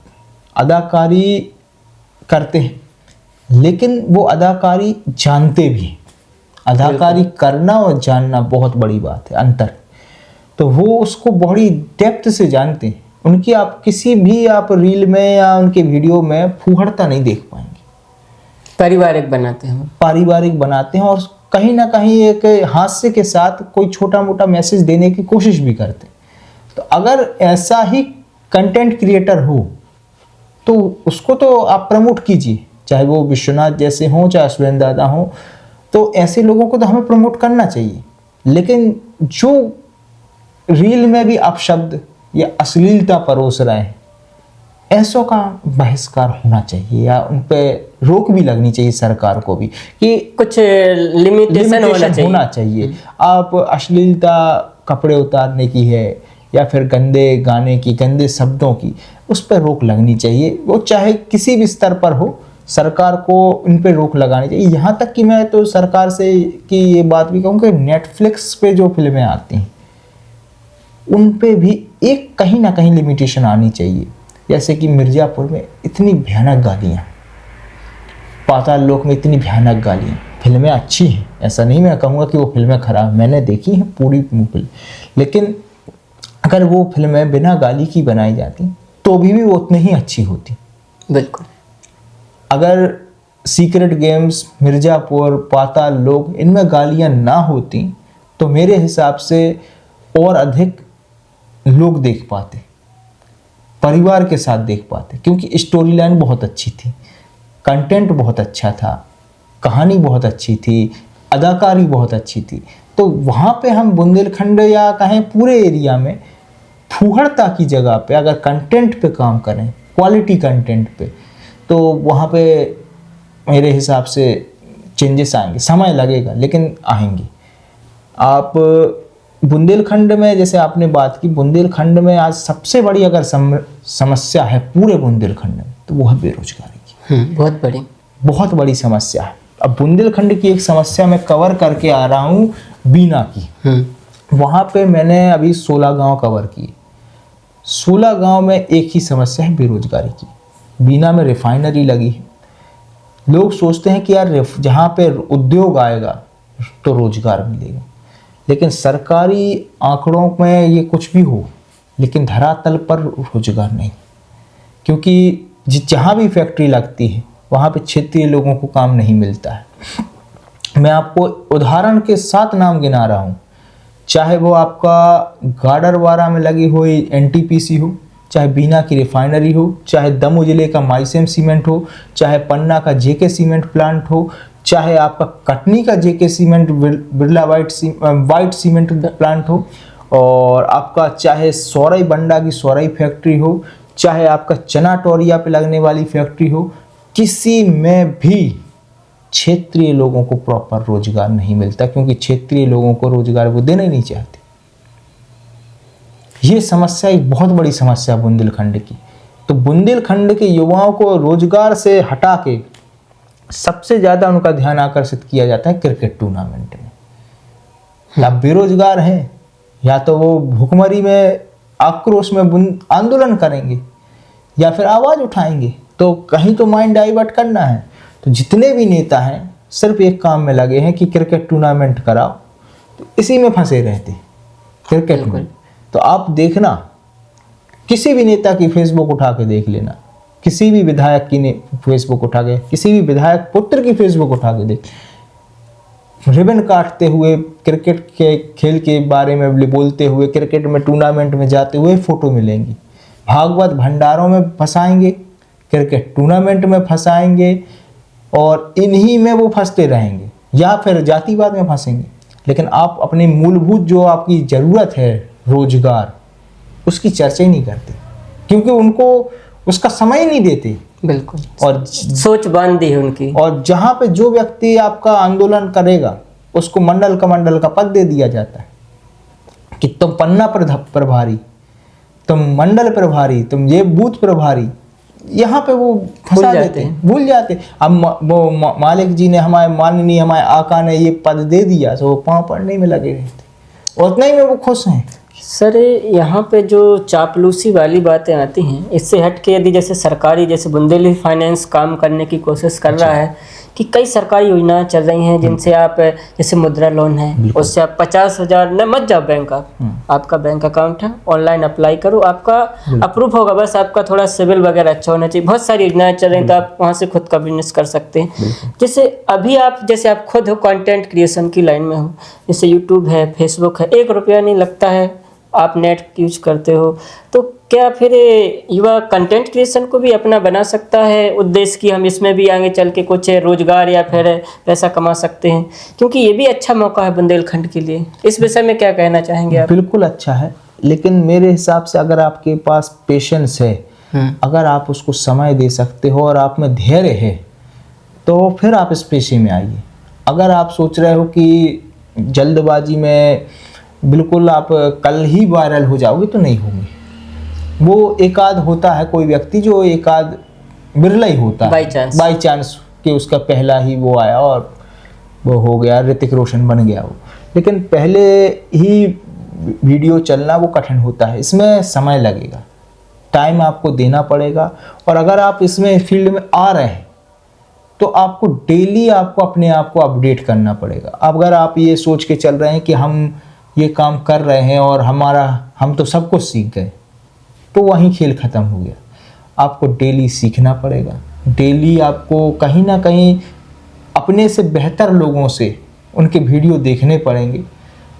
अदाकारी करते हैं लेकिन वो अदाकारी जानते भी हैं। अदाकारी करना और जानना बहुत बड़ी बात है, अंतर। तो वो उसको बड़ी डेप्थ से जानते हैं। उनकी आप किसी भी आप रील में या उनके वीडियो में फूहड़ता नहीं देख पाएंगे। पारिवारिक बनाते हैं, पारिवारिक बनाते हैं और कहीं ना कहीं एक हास्य के साथ कोई छोटा मोटा मैसेज देने की कोशिश भी करते हैं। तो अगर ऐसा ही कंटेंट क्रिएटर हो तो उसको तो आप प्रमोट कीजिए, चाहे वो विश्वनाथ जैसे हों चाहे अश्विन दादा हों। तो ऐसे लोगों को तो हमें प्रमोट करना चाहिए। लेकिन जो रील में भी अपशब्द या अश्लीलता परोस रहे हैं, ऐसों का बहिष्कार होना चाहिए या उन पे रोक भी लगनी चाहिए सरकार को भी कि कुछ लिमिटेशन होना चाहिए। आप अश्लीलता कपड़े उतारने की है या फिर गंदे गाने की, गंदे शब्दों की, उस पर रोक लगनी चाहिए। वो चाहे किसी भी स्तर पर हो, सरकार को इन पे रोक लगानी चाहिए। यहाँ तक कि मैं तो सरकार से कि ये बात भी कहूँ कि नेटफ्लिक्स पे जो फिल्में आती हैं उन पे भी एक कहीं ना कहीं लिमिटेशन आनी चाहिए। जैसे कि मिर्ज़ापुर में इतनी भयानक गालियाँ, पाताल लोक में इतनी भयानक गालियाँ। फिल्में अच्छी हैं, ऐसा नहीं मैं कहूँगा कि वो फिल्में खराब, मैंने देखी हैं पूरी फिल्म। लेकिन अगर वो फिल्में बिना गाली की बनाई जाती तो भी वो उतनी ही अच्छी होती। बिल्कुल। अगर सीक्रेट गेम्स, मिर्ज़ापुर, पाताल लोक, इनमें गालियाँ ना होती तो मेरे हिसाब से और अधिक लोग देख पाते, परिवार के साथ देख पाते, क्योंकि स्टोरी लाइन बहुत अच्छी थी, कंटेंट बहुत अच्छा था, कहानी बहुत अच्छी थी, अदाकारी बहुत अच्छी थी। तो वहाँ पे हम बुंदेलखंड या कहें पूरे एरिया में फूहड़ता की जगह पे अगर कंटेंट पे काम करें, क्वालिटी कंटेंट पे, तो वहाँ पे मेरे हिसाब से चेंजेस आएंगे। समय लगेगा लेकिन आएंगे। आप बुंदेलखंड में, जैसे आपने बात की, बुंदेलखंड में आज सबसे बड़ी अगर समस्या है पूरे बुंदेलखंड में तो वो है बेरोजगारी की। बहुत बड़ी समस्या है। अब बुंदेलखंड की एक समस्या मैं कवर करके आ रहा हूँ, बीना की। वहाँ पे मैंने अभी 16 गांव कवर किए। 16 गांव में एक ही समस्या है बेरोजगारी की। बीना में रिफाइनरी लगी है। लोग सोचते हैं कि यार जहाँ पे उद्योग आएगा तो रोजगार मिलेगा, लेकिन सरकारी आंकड़ों में ये कुछ भी हो, लेकिन धरातल पर रोजगार नहीं। क्योंकि जहाँ भी फैक्ट्री लगती है वहाँ पे क्षेत्रीय लोगों को काम नहीं मिलता है। मैं आपको उदाहरण के साथ नाम गिना रहा हूँ, चाहे वो आपका गाडरवारा में लगी हुई NTPC हो, चाहे बीना की रिफाइनरी हो, चाहे दमोह जिले का माइसेम सीमेंट हो, चाहे पन्ना का JK सीमेंट प्लांट हो, चाहे आपका कटनी का JK cement Birla white cement plant हो, और आपका चाहे सौरई बंडा की सौरई फैक्ट्री हो, चाहे आपका चना टोरिया पे लगने वाली फैक्ट्री हो, किसी में भी क्षेत्रीय लोगों को प्रॉपर रोजगार नहीं मिलता, क्योंकि क्षेत्रीय लोगों को रोजगार वो देना ही नहीं चाहते। ये समस्या एक बहुत बड़ी समस्या बुंदेलखंड की। तो बुंदेलखंड के युवाओं को रोजगार से हटा के सबसे ज़्यादा उनका ध्यान आकर्षित किया जाता है क्रिकेट टूर्नामेंट में। आप बेरोजगार हैं, या तो वो भुखमरी में आक्रोश में आंदोलन करेंगे या फिर आवाज़ उठाएंगे, तो कहीं तो माइंड डाइवर्ट करना है। तो जितने भी नेता हैं सिर्फ एक काम में लगे हैं कि क्रिकेट टूर्नामेंट कराओ, तो इसी में फंसे रहते हैं क्रिकेट में। तो आप देखना, किसी भी नेता की फेसबुक उठा के देख लेना, किसी भी विधायक की ने फेसबुक उठा के, किसी भी विधायक पुत्र की फेसबुक उठा के देख, रिबन काटते हुए, क्रिकेट के खेल के बारे में बोलते हुए, क्रिकेट में टूर्नामेंट में जाते हुए फोटो मिलेंगी। भागवत भंडारों में फंसाएंगे, क्रिकेट टूर्नामेंट में फंसाएंगे, और इन्हीं में वो फंसते रहेंगे, या फिर जातिवाद में फंसेंगे। लेकिन आप अपनी मूलभूत जो आपकी ज़रूरत है, रोजगार, उसकी चर्चा ही नहीं करते, क्योंकि उनको उसका समय ही नहीं देते। बिल्कुल, और सोच बांध दी है उनकी। और जहाँ पे जो व्यक्ति आपका आंदोलन करेगा उसको मंडल का पद दे दिया जाता है कि तुम पन्ना प्रभारी, तुम मंडल प्रभारी, तुम ये बूथ प्रभारी। यहाँ पे वो फंसा देते हैं, भूल जाते हैं। अब वो मालिक जी ने, हमारे आका ने ये पद दे दिया, तो वो पाँव पड़ने में लगे रहते, और उतना ही में वो खुश हैं। सर, यहाँ पे जो चापलूसी वाली बातें आती हैं, इससे हट के यदि जैसे सरकारी, जैसे बुंदेलखंड फाइनेंस काम करने की कोशिश कर रहा है कि कई सरकारी योजनाएं चल रही हैं जिनसे आप, जैसे मुद्रा लोन है, उससे आप 50,000 न मत जाओ बैंक, आपका बैंक अकाउंट है, ऑनलाइन अप्लाई करो, आपका अप्रूव होगा। बस आपका थोड़ा सिविल वगैरह अच्छा होना चाहिए। बहुत सारी योजनाएं चल रही हैं, तो आप वहाँ से खुद का बिजनेस कर सकते हैं। जैसे अभी आप, जैसे आप खुद हो कंटेंट क्रिएशन की लाइन में हो, जैसे यूट्यूब है, फेसबुक है, 1 रुपया नहीं लगता है, आप नेट यूज करते हो, तो क्या फिर युवा कंटेंट क्रिएशन को भी अपना बना सकता है उद्देश्य कि हम इसमें भी आगे चल के कुछ रोजगार या फिर पैसा कमा सकते हैं? क्योंकि ये भी अच्छा मौका है बुंदेलखंड के लिए। इस विषय में क्या कहना चाहेंगे आप? बिल्कुल अच्छा है, लेकिन मेरे हिसाब से अगर आपके पास पेशेंस है, अगर आप उसको समय दे सकते हो और आप में धैर्य है, तो फिर आप इस पेशे में आइए। अगर आप सोच रहे हो कि जल्दबाजी में बिल्कुल आप कल ही वायरल हो जाओगे, तो नहीं होंगे। वो एक आध होता है कोई व्यक्ति, जो एक आध बिरला ही होता है, बाई चांस कि उसका पहला ही वो आया और वो हो गया, ऋतिक रोशन बन गया वो। लेकिन पहले ही वीडियो चलना वो कठिन होता है, इसमें समय लगेगा, टाइम आपको देना पड़ेगा। और अगर आप इसमें फील्ड में आ रहे हैं, तो आपको डेली आपको अपने आप को अपडेट करना पड़ेगा। अगर आप ये सोच के चल रहे हैं कि हम ये काम कर रहे हैं और हम तो सब कुछ सीख गए, तो वहीं खेल ख़त्म हो गया। आपको डेली सीखना पड़ेगा, डेली आपको कहीं ना कहीं अपने से बेहतर लोगों से उनके वीडियो देखने पड़ेंगे,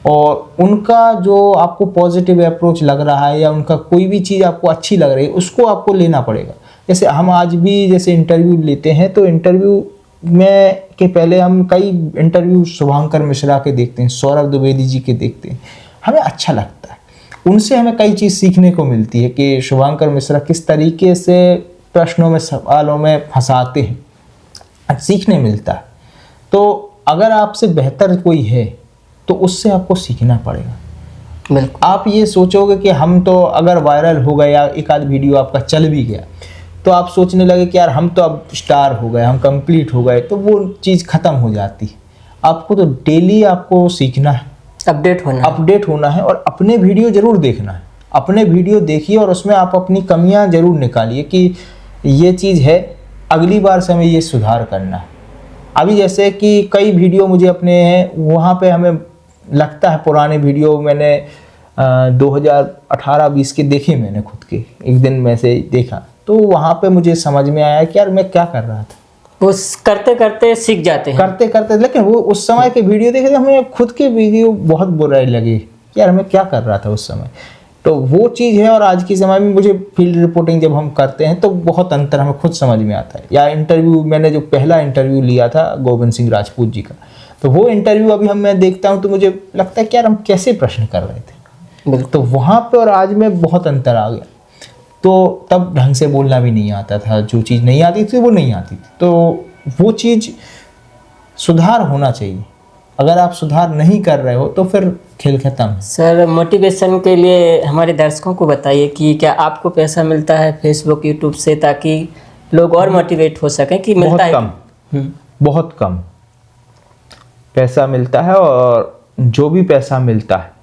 और उनका जो आपको पॉजिटिव अप्रोच लग रहा है या उनका कोई भी चीज़ आपको अच्छी लग रही है, उसको आपको लेना पड़ेगा। जैसे हम आज भी जैसे इंटरव्यू लेते हैं, तो इंटरव्यू में के पहले हम कई इंटरव्यू शुभांकर मिश्रा के देखते हैं, सौरभ द्विवेदी जी के देखते हैं, हमें अच्छा लगता है। उनसे हमें कई चीज़ सीखने को मिलती है कि शुभांकर मिश्रा किस तरीके से प्रश्नों में, सवालों में फंसाते हैं, सीखने मिलता है। तो अगर आपसे बेहतर कोई है, तो उससे आपको सीखना पड़ेगा। आप ये सोचोगे कि हम तो अगर वायरल हो गया, एक आध वीडियो आपका चल भी गया, तो आप सोचने लगे कि यार हम तो अब स्टार हो गए, हम कंप्लीट हो गए, तो वो चीज़ ख़त्म हो जाती है। आपको तो डेली आपको सीखना है, अपडेट होना है, और अपने वीडियो ज़रूर देखना है। अपने वीडियो देखिए और उसमें आप अपनी कमियां ज़रूर निकालिए कि ये चीज़ है, अगली बार से हमें ये सुधार करना है। अभी जैसे कि कई वीडियो मुझे अपने हैं, वहाँ पे हमें लगता है पुराने वीडियो मैंने 2018-20 के देखे, मैंने खुद के एक दिन में से देखा, तो वहाँ पे मुझे समझ में आया कि यार मैं क्या कर रहा था। वो करते करते सीख जाते हैं, करते करते। लेकिन वो उस समय के वीडियो देखे, हमें खुद के वीडियो बहुत बुरे लगे कि यार मैं क्या कर रहा था उस समय। तो वो चीज़ है। और आज के समय में मुझे फील्ड रिपोर्टिंग जब हम करते हैं, तो बहुत अंतर हमें खुद समझ में आता है। या इंटरव्यू, मैंने जो पहला इंटरव्यू लिया था गोविंद सिंह राजपूत जी का, तो वो इंटरव्यू अभी मैं देखता हूँ तो मुझे लगता है कि यार हम कैसे प्रश्न कर रहे थे। तो वहाँ पे और आज में बहुत अंतर आ गया। तो तब ढंग से बोलना भी नहीं आता था, जो चीज़ नहीं आती थी वो नहीं आती थी। तो वो चीज़ सुधार होना चाहिए। अगर आप सुधार नहीं कर रहे हो तो फिर खेल खत्म। सर, मोटिवेशन के लिए हमारे दर्शकों को बताइए कि क्या आपको पैसा मिलता है फेसबुक, यूट्यूब से, ताकि लोग और मोटिवेट हो सकें कि मिलता है? बहुत कम पैसा मिलता है, और जो भी पैसा मिलता है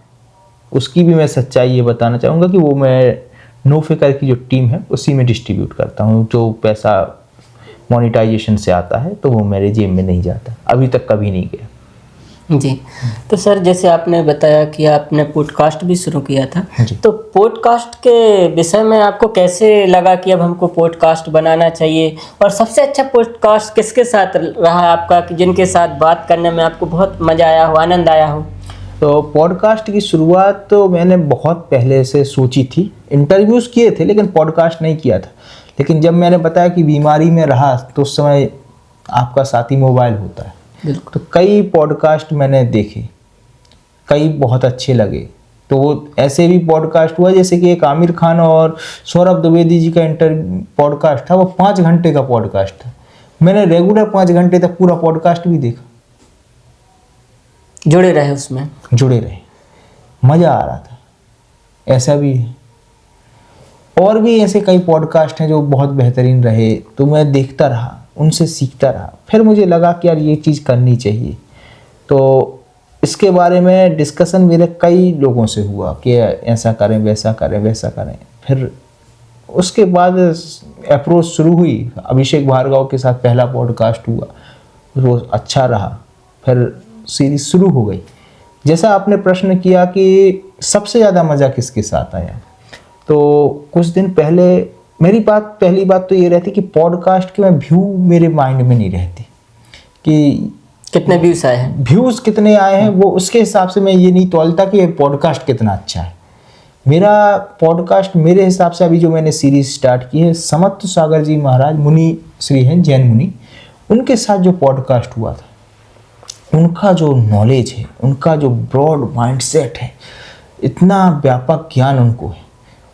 उसकी भी मैं सच्चाई ये बताना चाहूँगा कि वो मैं नो फिकर की जो टीम है उसी में डिस्ट्रीब्यूट करता हूँ। जो पैसा मोनेटाइजेशन से आता है, तो वो मेरे जेब में नहीं जाता, अभी तक कभी नहीं गया। जी। तो सर जैसे आपने बताया कि आपने पॉडकास्ट भी शुरू किया था, जी। तो पॉडकास्ट के विषय में आपको कैसे लगा कि अब हमको पॉडकास्ट बनाना चाहिए, और सबसे अच्छा पॉडकास्ट किसके साथ रहा आपका कि जिनके साथ बात करने में आपको बहुत मज़ा आया हो, आनंद आया हो? तो पॉडकास्ट की शुरुआत तो मैंने बहुत पहले से सोची थी, इंटरव्यूज़ किए थे लेकिन पॉडकास्ट नहीं किया था। लेकिन जब मैंने बताया कि बीमारी में रहा तो उस समय आपका साथी मोबाइल होता है, बिल्कुल। तो कई पॉडकास्ट मैंने देखे, कई बहुत अच्छे लगे। तो वो ऐसे भी पॉडकास्ट हुआ जैसे कि एक आमिर खान और सौरभ द्विवेदी जी का पॉडकास्ट था, वो 5 घंटे का पॉडकास्ट था। मैंने रेगुलर 5 घंटे तक पूरा पॉडकास्ट भी देखा, जुड़े रहे उसमें, जुड़े रहे, मज़ा आ रहा था। ऐसा भी है, और भी ऐसे कई पॉडकास्ट हैं जो बहुत बेहतरीन रहे, तो मैं देखता रहा, उनसे सीखता रहा। फिर मुझे लगा कि यार ये चीज़ करनी चाहिए, तो इसके बारे में डिस्कशन मेरे कई लोगों से हुआ कि ऐसा करें, वैसा करें, वैसा करें। फिर उसके बाद अप्रोच शुरू हुई, अभिषेक भार्गव के साथ पहला पॉडकास्ट हुआ, वो अच्छा रहा, फिर सीरीज शुरू हो गई। जैसा आपने प्रश्न किया कि सबसे ज़्यादा मज़ा किसके साथ आया, तो कुछ दिन पहले पहली बात तो ये रहती कि पॉडकास्ट के में व्यू मेरे माइंड में नहीं रहती कि कितने व्यूज़ आए हैं, व्यूज़ कितने आए हैं, वो उसके हिसाब से मैं ये नहीं तौलता कि ये पॉडकास्ट कितना अच्छा है। मेरा पॉडकास्ट मेरे हिसाब से अभी जो मैंने सीरीज स्टार्ट की है, समत्व सागर जी महाराज मुनि श्री हैं, जैन मुनि, उनके साथ जो पॉडकास्ट हुआ था, उनका जो नॉलेज है, उनका जो ब्रॉड माइंडसेट है, इतना व्यापक ज्ञान उनको है,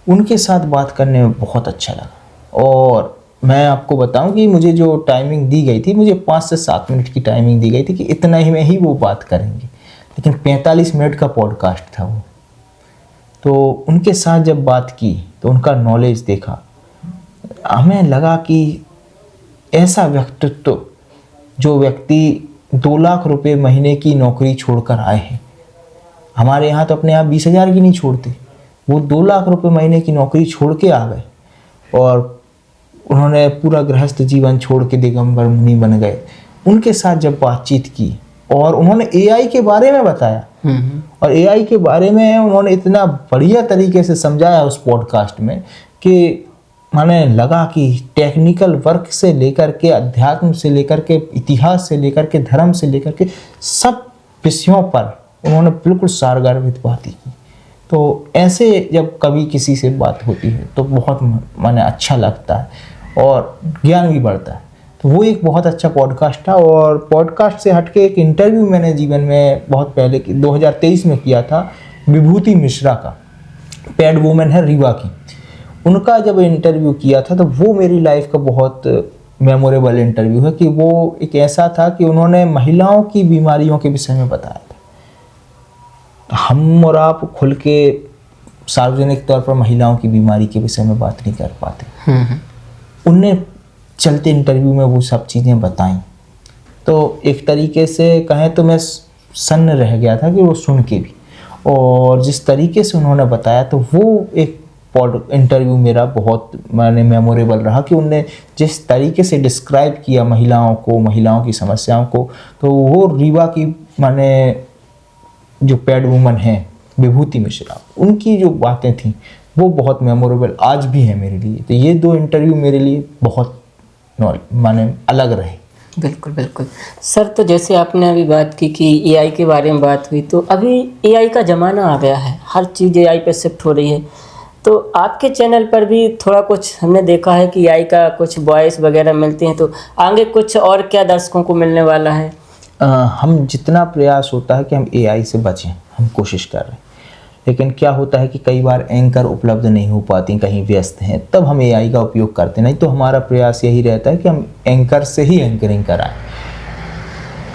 उनके साथ बात करने में बहुत अच्छा लगा। और मैं आपको बताऊं कि मुझे जो टाइमिंग दी गई थी, मुझे 5 से 7 मिनट की टाइमिंग दी गई थी कि इतना ही में ही वो बात करेंगे, लेकिन 45 मिनट का पॉडकास्ट था वो। तो उनके साथ जब बात की तो उनका नॉलेज देखा, हमें लगा कि ऐसा व्यक्तित्व, जो व्यक्ति 2 लाख रुपए महीने की नौकरी छोड़कर आए हैं, हमारे यहाँ तो अपने यहाँ 20,000 की नहीं छोड़ते, वो 2 लाख रुपए महीने की नौकरी छोड़ के आ गए और उन्होंने पूरा गृहस्थ जीवन छोड़ के दिगंबर मुनि बन गए। उनके साथ जब बातचीत की और उन्होंने एआई के बारे में बताया, और एआई के बारे में उन्होंने इतना बढ़िया तरीके से समझाया उस पॉडकास्ट में कि माने लगा कि टेक्निकल वर्क से लेकर के अध्यात्म से लेकर के इतिहास से लेकर के धर्म से लेकर के सब विषयों पर उन्होंने बिल्कुल सारगार्भित बातें की। तो ऐसे जब कभी किसी से बात होती है तो बहुत माने अच्छा लगता है और ज्ञान भी बढ़ता है। तो वो एक बहुत अच्छा पॉडकास्ट था। और पॉडकास्ट से हटके एक इंटरव्यू मैंने जीवन में बहुत पहले 2023 में किया था, विभूति मिश्रा का, पैड वुमेन है रीवा की, उनका जब इंटरव्यू किया था तो वो मेरी लाइफ का बहुत मेमोरेबल इंटरव्यू है कि वो एक ऐसा था कि उन्होंने महिलाओं की बीमारियों के विषय में बताया था। हम और आप खुल के सार्वजनिक तौर पर महिलाओं की बीमारी के विषय में बात नहीं कर पाते। उनने चलते इंटरव्यू में वो सब चीज़ें बताई, तो एक तरीके से कहें तो मैं सन्न रह गया था कि वो सुन के भी, और जिस तरीके से उन्होंने बताया तो वो एक इंटरव्यू मेरा बहुत माने मेमोरेबल रहा कि उनने जिस तरीके से डिस्क्राइब किया महिलाओं को, महिलाओं की समस्याओं को, तो वो रीवा की माने जो पैड वुमन है विभूति मिश्रा, उनकी जो बातें थी वो बहुत मेमोरेबल आज भी है मेरे लिए। तो ये 2 इंटरव्यू मेरे लिए बहुत माने अलग रहे। बिल्कुल बिल्कुल सर। तो जैसे आपने अभी बात की कि एआई के बारे में बात हुई, तो अभी एआई का ज़माना आ गया है, हर चीज़ एआई पे शिफ्ट हो रही है। तो आपके चैनल पर भी थोड़ा कुछ हमने देखा है कि एआई का कुछ वॉइस वगैरह मिलती हैं, तो आगे कुछ और क्या दर्शकों को मिलने वाला है? हम जितना प्रयास होता है कि हम एआई से बचें, हम कोशिश कर रहे हैं, लेकिन क्या होता है कि कई बार एंकर उपलब्ध नहीं हो पाती, कहीं व्यस्त हैं, तब हम एआई का उपयोग करते हैं। नहीं तो हमारा प्रयास यही रहता है कि हम एंकर से ही एंकरिंग कराएं।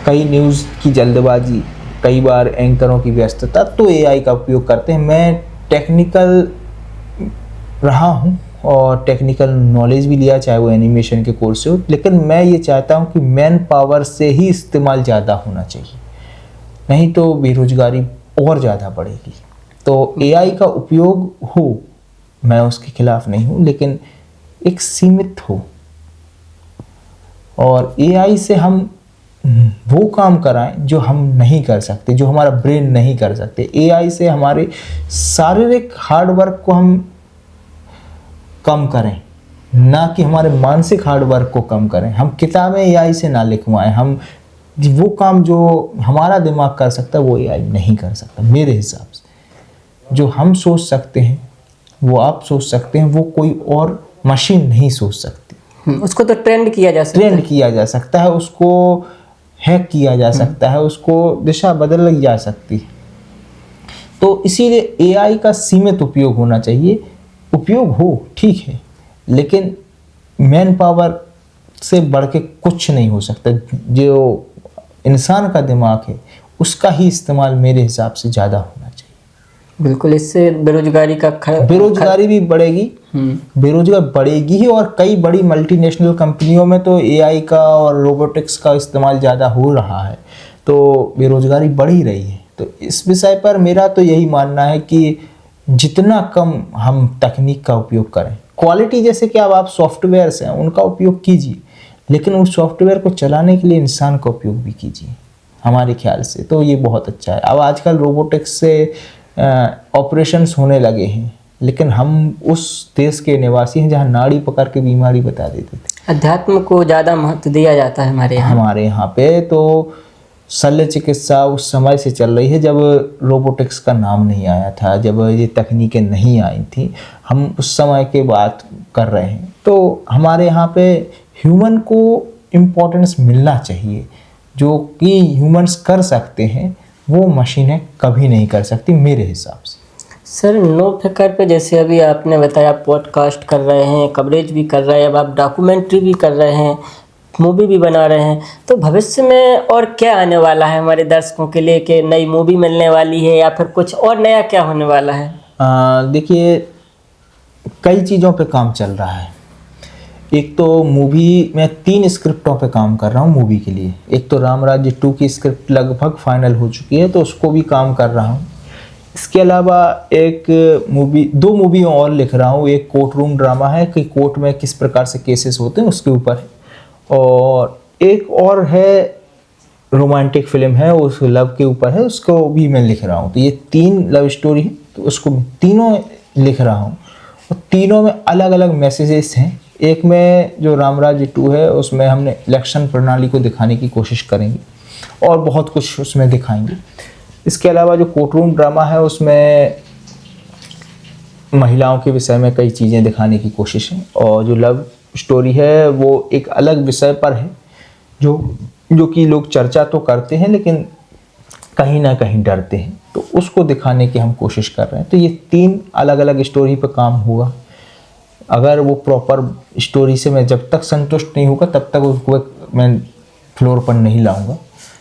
कई न्यूज़ की जल्दबाजी, कई बार एंकरों की व्यस्तता, तो एआई का उपयोग करते हैं। मैं टेक्निकल रहा हूँ और टेक्निकल नॉलेज भी लिया, चाहे वो एनिमेशन के कोर्स से हो, लेकिन मैं ये चाहता हूँ कि मैन पावर से ही इस्तेमाल ज़्यादा होना चाहिए, नहीं तो बेरोजगारी और ज़्यादा बढ़ेगी। तो एआई का उपयोग हो, मैं उसके खिलाफ नहीं हूँ, लेकिन एक सीमित हो। और एआई से हम वो काम कराएं जो हम नहीं कर सकते, जो हमारा ब्रेन नहीं कर सकते। एआई से हमारे शारीरिक हार्डवर्क को हम कम करें, ना कि हमारे मानसिक हार्डवर्क को कम करें। हम किताबें एआई से ना लिखवाएं, हम वो काम जो हमारा दिमाग कर सकता है वो एआई नहीं कर सकता। मेरे हिसाब से जो हम सोच सकते हैं, वो आप सोच सकते हैं, वो कोई और मशीन नहीं सोच सकती। उसको तो ट्रेंड किया जा सकता है। ट्रेंड किया जा सकता है, उसको हैक किया जा सकता है, उसको दिशा बदल जा सकती है। तो इसीलिए एआई का सीमित उपयोग होना चाहिए। उपयोग हो ठीक है, लेकिन मैन पावर से बढ़ के कुछ नहीं हो सकता। जो इंसान का दिमाग है उसका ही इस्तेमाल मेरे हिसाब से ज़्यादा होना चाहिए। बिल्कुल, इससे बेरोजगारी का बेरोजगारी भी बढ़ेगी, बेरोजगारी बढ़ेगी ही। और कई बड़ी मल्टीनेशनल कंपनियों में तो एआई का और रोबोटिक्स का इस्तेमाल ज़्यादा हो रहा है, तो बेरोजगारी बढ़ ही रही है। तो इस विषय पर मेरा तो यही मानना है कि जितना कम हम तकनीक का उपयोग करें, क्वालिटी जैसे कि अब आप सॉफ्टवेयर्स हैं उनका उपयोग कीजिए, लेकिन उस सॉफ्टवेयर को चलाने के लिए इंसान का उपयोग भी कीजिए। हमारे ख्याल से तो ये बहुत अच्छा है। अब आजकल रोबोटिक्स से ऑपरेशंस होने लगे हैं, लेकिन हम उस देश के निवासी हैं जहाँ नाड़ी पकड़ के बीमारी बता देते थे। अध्यात्म को ज़्यादा महत्व दिया जाता है हमारे यहाँ पे। तो शल्य चिकित्सा उस समय से चल रही है जब रोबोटिक्स का नाम नहीं आया था, जब ये तकनीकें नहीं आई थी। हम उस समय की बात कर रहे हैं। तो हमारे यहाँ पे ह्यूमन को इम्पोर्टेंस मिलना चाहिए। जो कि ह्यूमंस कर सकते हैं वो मशीनें कभी नहीं कर सकती मेरे हिसाब से। सर, नो फिकर पे जैसे अभी आपने बताया पॉडकास्ट कर रहे हैं, कवरेज भी कर रहे हैं, अब आप डॉक्यूमेंट्री भी कर रहे हैं, मूवी भी बना रहे हैं, तो भविष्य में और क्या आने वाला है हमारे दर्शकों के लिए? कि नई मूवी मिलने वाली है या फिर कुछ और नया क्या होने वाला है? देखिए, कई चीज़ों पे काम चल रहा है। एक तो मूवी में 3 स्क्रिप्टों पे काम कर रहा हूँ मूवी के लिए। एक तो राम राज्य 2 की स्क्रिप्ट लगभग फाइनल हो चुकी है, तो उसको भी काम कर रहा हूँ। इसके अलावा दो मूवी और लिख रहा हूँ। एक कोर्ट रूम ड्रामा है कि कोर्ट में किस प्रकार से केसेस होते हैं उसके ऊपर है, और एक और है रोमांटिक फिल्म है, उस लव के ऊपर है, उसको भी मैं लिख रहा हूँ। तो ये 3 लव स्टोरी है, तो उसको तीनों लिख रहा हूँ और तीनों में अलग अलग मैसेजेस हैं। एक में जो राम राज्य 2 है उसमें हमने इलेक्शन प्रणाली को दिखाने की कोशिश करेंगे और बहुत कुछ उसमें दिखाएंगे। इसके अलावा जो कोर्ट रूम ड्रामा है उसमें महिलाओं के विषय में कई चीज़ें दिखाने की कोशिश है, और जो लव स्टोरी है वो एक अलग विषय पर है जो कि लोग चर्चा तो करते हैं लेकिन कहीं ना कहीं डरते हैं, तो उसको दिखाने की हम कोशिश कर रहे हैं। तो ये 3 अलग अलग स्टोरी पर काम हुआ। अगर वो प्रॉपर स्टोरी से मैं जब तक संतुष्ट नहीं होगा तब तक उसको मैं फ्लोर पर नहीं लाऊंगा।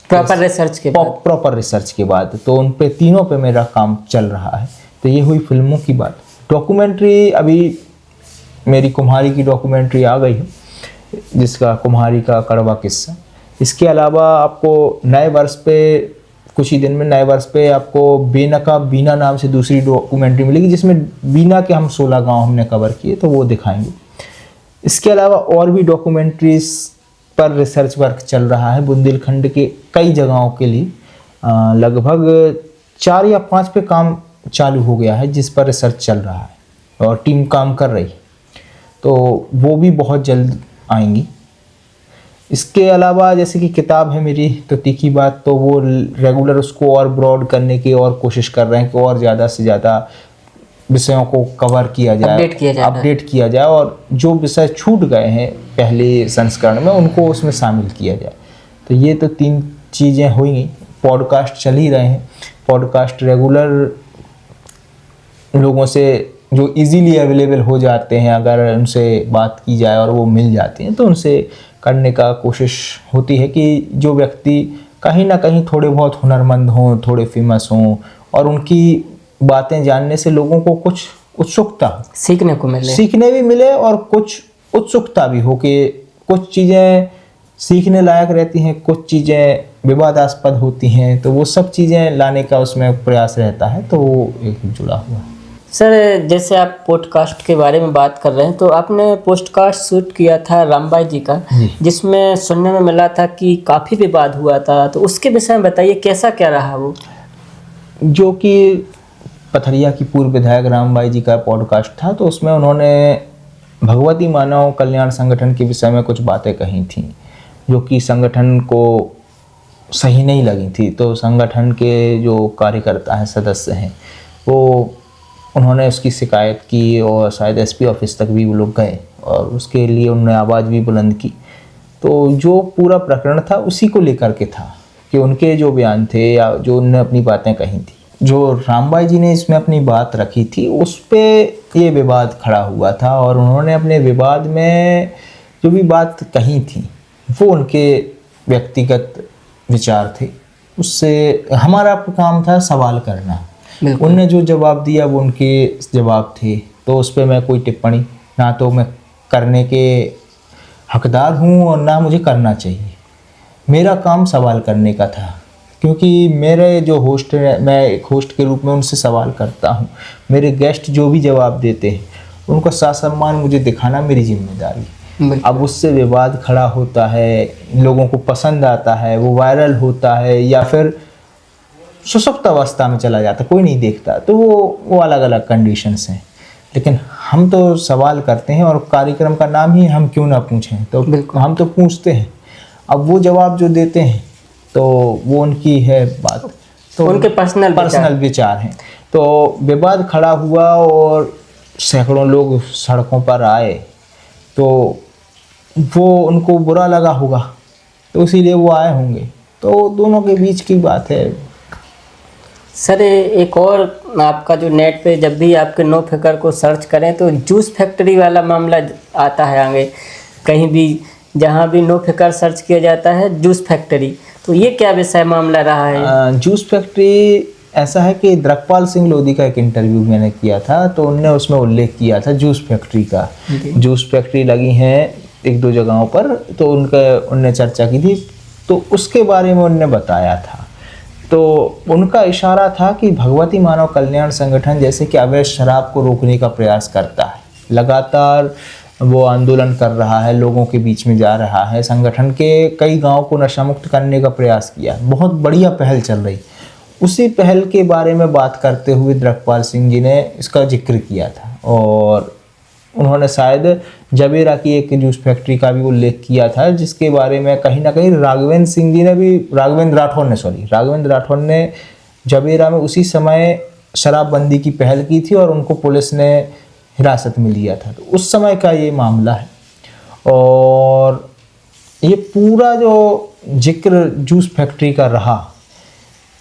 प्रॉपर रिसर्च के बाद तो उन पे तीनों पे मेरा काम चल रहा है। तो ये हुई फिल्मों की बात। डॉक्यूमेंट्री अभी मेरी कुम्हारी की डॉक्यूमेंट्री आ गई है, जिसका कुम्हारी का कड़वा किस्सा। इसके अलावा आपको नए वर्ष पे कुछ ही दिन में नए वर्ष पे आपको बेनकाब बीना नाम से दूसरी डॉक्यूमेंट्री मिलेगी, जिसमें बीना के हम 16 गांव हमने कवर किए, तो वो दिखाएंगे। इसके अलावा और भी डॉक्यूमेंट्रीज पर रिसर्च वर्क चल रहा है बुंदेलखंड के कई जगहों के लिए। लगभग 4 या 5 पे काम चालू हो गया है जिस पर रिसर्च चल रहा है और टीम काम कर रही है, तो वो भी बहुत जल्द आएंगी। इसके अलावा जैसे कि किताब है मेरी तो तीखी बात, तो वो रेगुलर उसको और ब्रॉड करने की और कोशिश कर रहे हैं कि और ज़्यादा से ज़्यादा विषयों को कवर किया जाए, अपडेट किया जाए और जो विषय छूट गए हैं पहले संस्करण में उनको उसमें शामिल किया जाए। तो ये तो 3 चीज़ें हुई। पॉडकास्ट चल ही रहे हैं। पॉडकास्ट रेगुलर लोगों से जो इजीली अवेलेबल हो जाते हैं, अगर उनसे बात की जाए और वो मिल जाते हैं तो उनसे करने का कोशिश होती है कि जो व्यक्ति कहीं ना कहीं थोड़े बहुत हुनरमंद हों, थोड़े फेमस हों और उनकी बातें जानने से लोगों को कुछ उत्सुकता सीखने भी मिले और कुछ उत्सुकता भी हो कि कुछ चीज़ें सीखने लायक रहती हैं, कुछ चीज़ें विवादास्पद होती हैं, तो वो सब चीज़ें लाने का उसमें प्रयास रहता है। तो वो एक जुड़ा हुआ है। सर जैसे आप पॉडकास्ट के बारे में बात कर रहे हैं, तो आपने पॉडकास्ट शूट किया था रामबाई जी का, जिसमें सुनने में मिला था कि काफ़ी विवाद हुआ था, तो उसके विषय में बताइए कैसा क्या रहा वो। जो कि पथरिया की पूर्व विधायक रामबाई जी का पॉडकास्ट था, तो उसमें उन्होंने भगवती मानव कल्याण संगठन के विषय में कुछ बातें कही थी जो कि संगठन को सही नहीं लगी थी। तो संगठन के जो कार्यकर्ता हैं, सदस्य हैं, वो उन्होंने उसकी शिकायत की और शायद एसपी ऑफिस तक भी वो लोग गए और उसके लिए उन्होंने आवाज़ भी बुलंद की। तो जो पूरा प्रकरण था उसी को लेकर के था कि उनके जो बयान थे या जो उन्होंने अपनी बातें कही थी, जो रामबाई जी ने इसमें अपनी बात रखी थी, उस पे ये विवाद खड़ा हुआ था और उन्होंने अपने विवाद में जो भी बात कही थी वो उनके व्यक्तिगत विचार थे। उससे हमारा काम था सवाल करना। उनने जो जवाब दिया वो उनके जवाब थे, तो उस पर मैं कोई टिप्पणी ना तो मैं करने के हकदार हूँ और ना मुझे करना चाहिए। मेरा काम सवाल करने का था, क्योंकि मेरे जो होस्ट है, मैं एक होस्ट के रूप में उनसे सवाल करता हूँ। मेरे गेस्ट जो भी जवाब देते हैं उनका सम्मान मुझे दिखाना मेरी जिम्मेदारी। अब उससे विवाद खड़ा होता है, लोगों को पसंद आता है, वो वायरल होता है या फिर सुसुप्त अवस्था में चला जाता, कोई नहीं देखता, तो वो अलग अलग कंडीशंस हैं। लेकिन हम तो सवाल करते हैं और कार्यक्रम का नाम ही हम क्यों ना पूछें, तो हम तो पूछते हैं। अब वो जवाब जो देते हैं तो वो उनकी है बात, तो उनके पर्सनल विचार हैं। तो विवाद खड़ा हुआ और सैकड़ों लोग सड़कों पर आए, तो वो उनको बुरा लगा होगा, तो इसीलिए वो आए होंगे। तो दोनों के बीच की बात है। सर एक और, आपका जो नेट पे जब भी आपके नो फिकर को सर्च करें तो जूस फैक्ट्री वाला मामला आता है आगे, कहीं भी जहाँ भी नो फिकर सर्च किया जाता है जूस फैक्ट्री, तो ये क्या विषय मामला रहा है? जूस फैक्ट्री ऐसा है कि द्रकपाल सिंह लोधी का एक इंटरव्यू मैंने किया था, तो उनने उसमें उल्लेख किया था जूस फैक्ट्री का। जूस फैक्ट्री लगी हैं एक दो जगहों पर, तो उनने चर्चा की थी, तो उसके बारे में उनने बताया था। तो उनका इशारा था कि भगवती मानव कल्याण संगठन जैसे कि अवैध शराब को रोकने का प्रयास करता है, लगातार वो आंदोलन कर रहा है, लोगों के बीच में जा रहा है, संगठन के कई गांव को नशा मुक्त करने का प्रयास किया, बहुत बढ़िया पहल चल रही। उसी पहल के बारे में बात करते हुए द्रकपाल सिंह जी ने इसका जिक्र किया था और उन्होंने शायद जबेरा की एक जूस फैक्ट्री का भी उल्लेख किया था, जिसके बारे में कहीं ना कहीं राघवेंद्र राठौर ने जबेरा में उसी समय शराबबंदी की पहल की थी और उनको पुलिस ने हिरासत में लिया था। तो उस समय का ये मामला है और ये पूरा जो जिक्र जूस फैक्ट्री का रहा,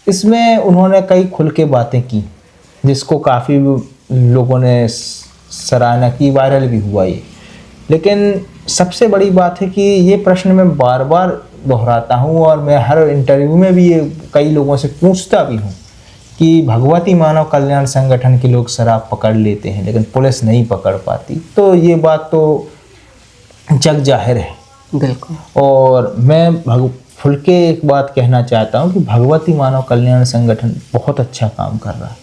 इसमें उन्होंने कई खुल के बातें की, जिसको काफ़ी लोगों ने सराहना की, वायरल भी हुआ ये। लेकिन सबसे बड़ी बात है कि ये प्रश्न मैं बार बार दोहराता हूँ और मैं हर इंटरव्यू में भी ये कई लोगों से पूछता भी हूँ कि भगवती मानव कल्याण संगठन के लोग शराब पकड़ लेते हैं लेकिन पुलिस नहीं पकड़ पाती, तो ये बात तो जग जाहिर है। बिल्कुल। और मैं खुल के एक बात कहना चाहता हूँ कि भगवती मानव कल्याण संगठन बहुत अच्छा काम कर रहा है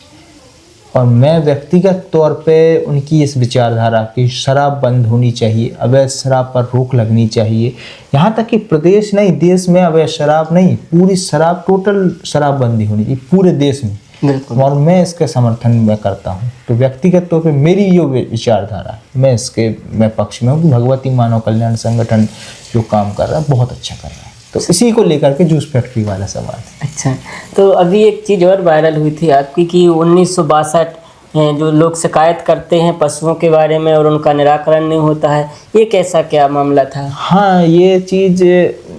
और मैं व्यक्तिगत तौर पे उनकी इस विचारधारा की शराब बंद होनी चाहिए, अवैध शराब पर रोक लगनी चाहिए। यहाँ तक कि प्रदेश नहीं, देश में अवैध शराब नहीं, पूरी शराब, टोटल शराब बंदी होनी चाहिए पूरे देश में। और मैं इसके समर्थन में करता हूँ। तो व्यक्तिगत तौर पे मेरी जो विचारधारा है, मैं पक्ष में हूँ कि भगवती मानव कल्याण संगठन जो काम कर रहा है बहुत अच्छा कर रहा है। तो इसी को लेकर के जूस फैक्ट्री वाला सवाल है। अच्छा, तो अभी एक चीज़ और वायरल हुई थी आपकी कि 1962 जो लोग शिकायत करते हैं पशुओं के बारे में और उनका निराकरण नहीं होता है, ये कैसा क्या मामला था? हाँ, ये चीज़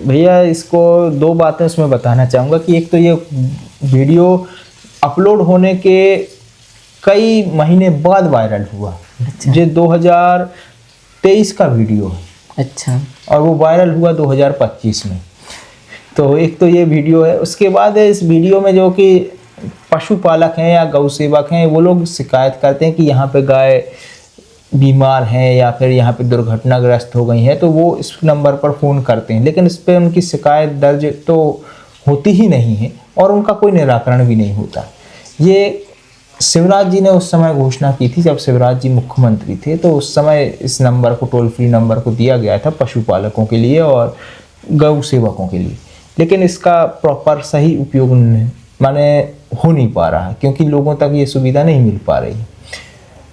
भैया, इसको दो बातें उसमें बताना चाहूँगा कि एक तो ये वीडियो अपलोड होने के कई महीने बाद वायरल हुआ। अच्छा। ये 2023 का वीडियो है। अच्छा। और वो वायरल हुआ 2025 में। तो एक तो ये वीडियो है। उसके बाद इस वीडियो में जो कि पशुपालक हैं या गौ सेवक हैं, वो लोग शिकायत करते हैं कि यहाँ पे गाय बीमार हैं या फिर यहाँ पे दुर्घटनाग्रस्त हो गई हैं, तो वो इस नंबर पर फ़ोन करते हैं, लेकिन इस पर उनकी शिकायत दर्ज तो होती ही नहीं है और उनका कोई निराकरण भी नहीं होता। ये शिवराज जी ने उस समय घोषणा की थी, जब शिवराज जी मुख्यमंत्री थे, तो उस समय इस नंबर को, टोल फ्री नंबर को दिया गया था पशुपालकों के लिए और गौ सेवकों के लिए। लेकिन इसका प्रॉपर सही उपयोग माने हो नहीं पा रहा है, क्योंकि लोगों तक ये सुविधा नहीं मिल पा रही।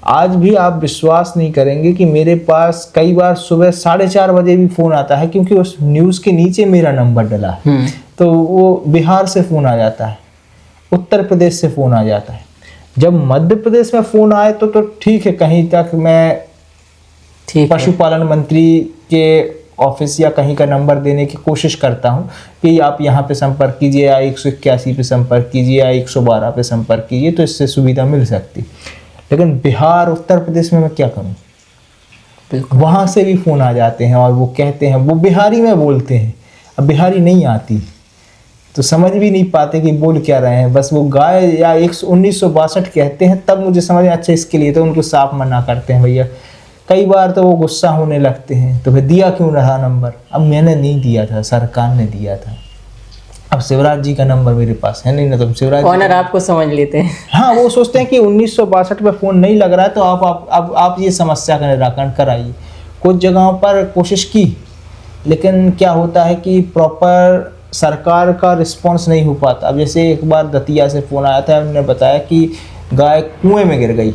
आज भी आप विश्वास नहीं करेंगे कि मेरे पास कई बार सुबह 4:30 बजे भी फ़ोन आता है, क्योंकि उस न्यूज़ के नीचे मेरा नंबर डला है। तो वो बिहार से फ़ोन आ जाता है, उत्तर प्रदेश से फ़ोन आ जाता है। जब मध्य प्रदेश में फ़ोन आए तो ठीक है, कहीं तक मैं पशुपालन मंत्री के ऑफिस या कहीं का नंबर देने की कोशिश करता हूं कि आप यहाँ पे संपर्क कीजिए, या 181 पे संपर्क कीजिए, या 112 पे संपर्क कीजिए, तो इससे सुविधा मिल सकती। लेकिन बिहार, उत्तर प्रदेश में मैं क्या करूं? वहाँ से भी फ़ोन आ जाते हैं और वो कहते हैं, वो बिहारी में बोलते हैं। अब बिहारी नहीं आती तो समझ भी नहीं पाते कि बोल क्या रहे हैं, बस वो गाय या 1962 कहते हैं, तब मुझे समझ में अच्छा इसके लिए, तो उनको साफ मना करते हैं भैया। कई बार तो वो गुस्सा होने लगते हैं, तो फिर दिया क्यों रहा नंबर? अब मैंने नहीं दिया था, सरकार ने दिया था। अब शिवराज जी का नंबर मेरे पास है नहीं ना, तो शिवराज ऑनर आपको समझ लेते हैं। हाँ, वो सोचते हैं कि 1962 पे फ़ोन नहीं लग रहा है, तो आप ये समस्या का निराकरण कराइए। कुछ जगहों पर कोशिश की, लेकिन क्या होता है कि प्रॉपर सरकार का रिस्पांस नहीं हो पाता। अब जैसे एक बार दतिया से फ़ोन आया था, उन्होंने बताया कि गाय कुएं में गिर गई।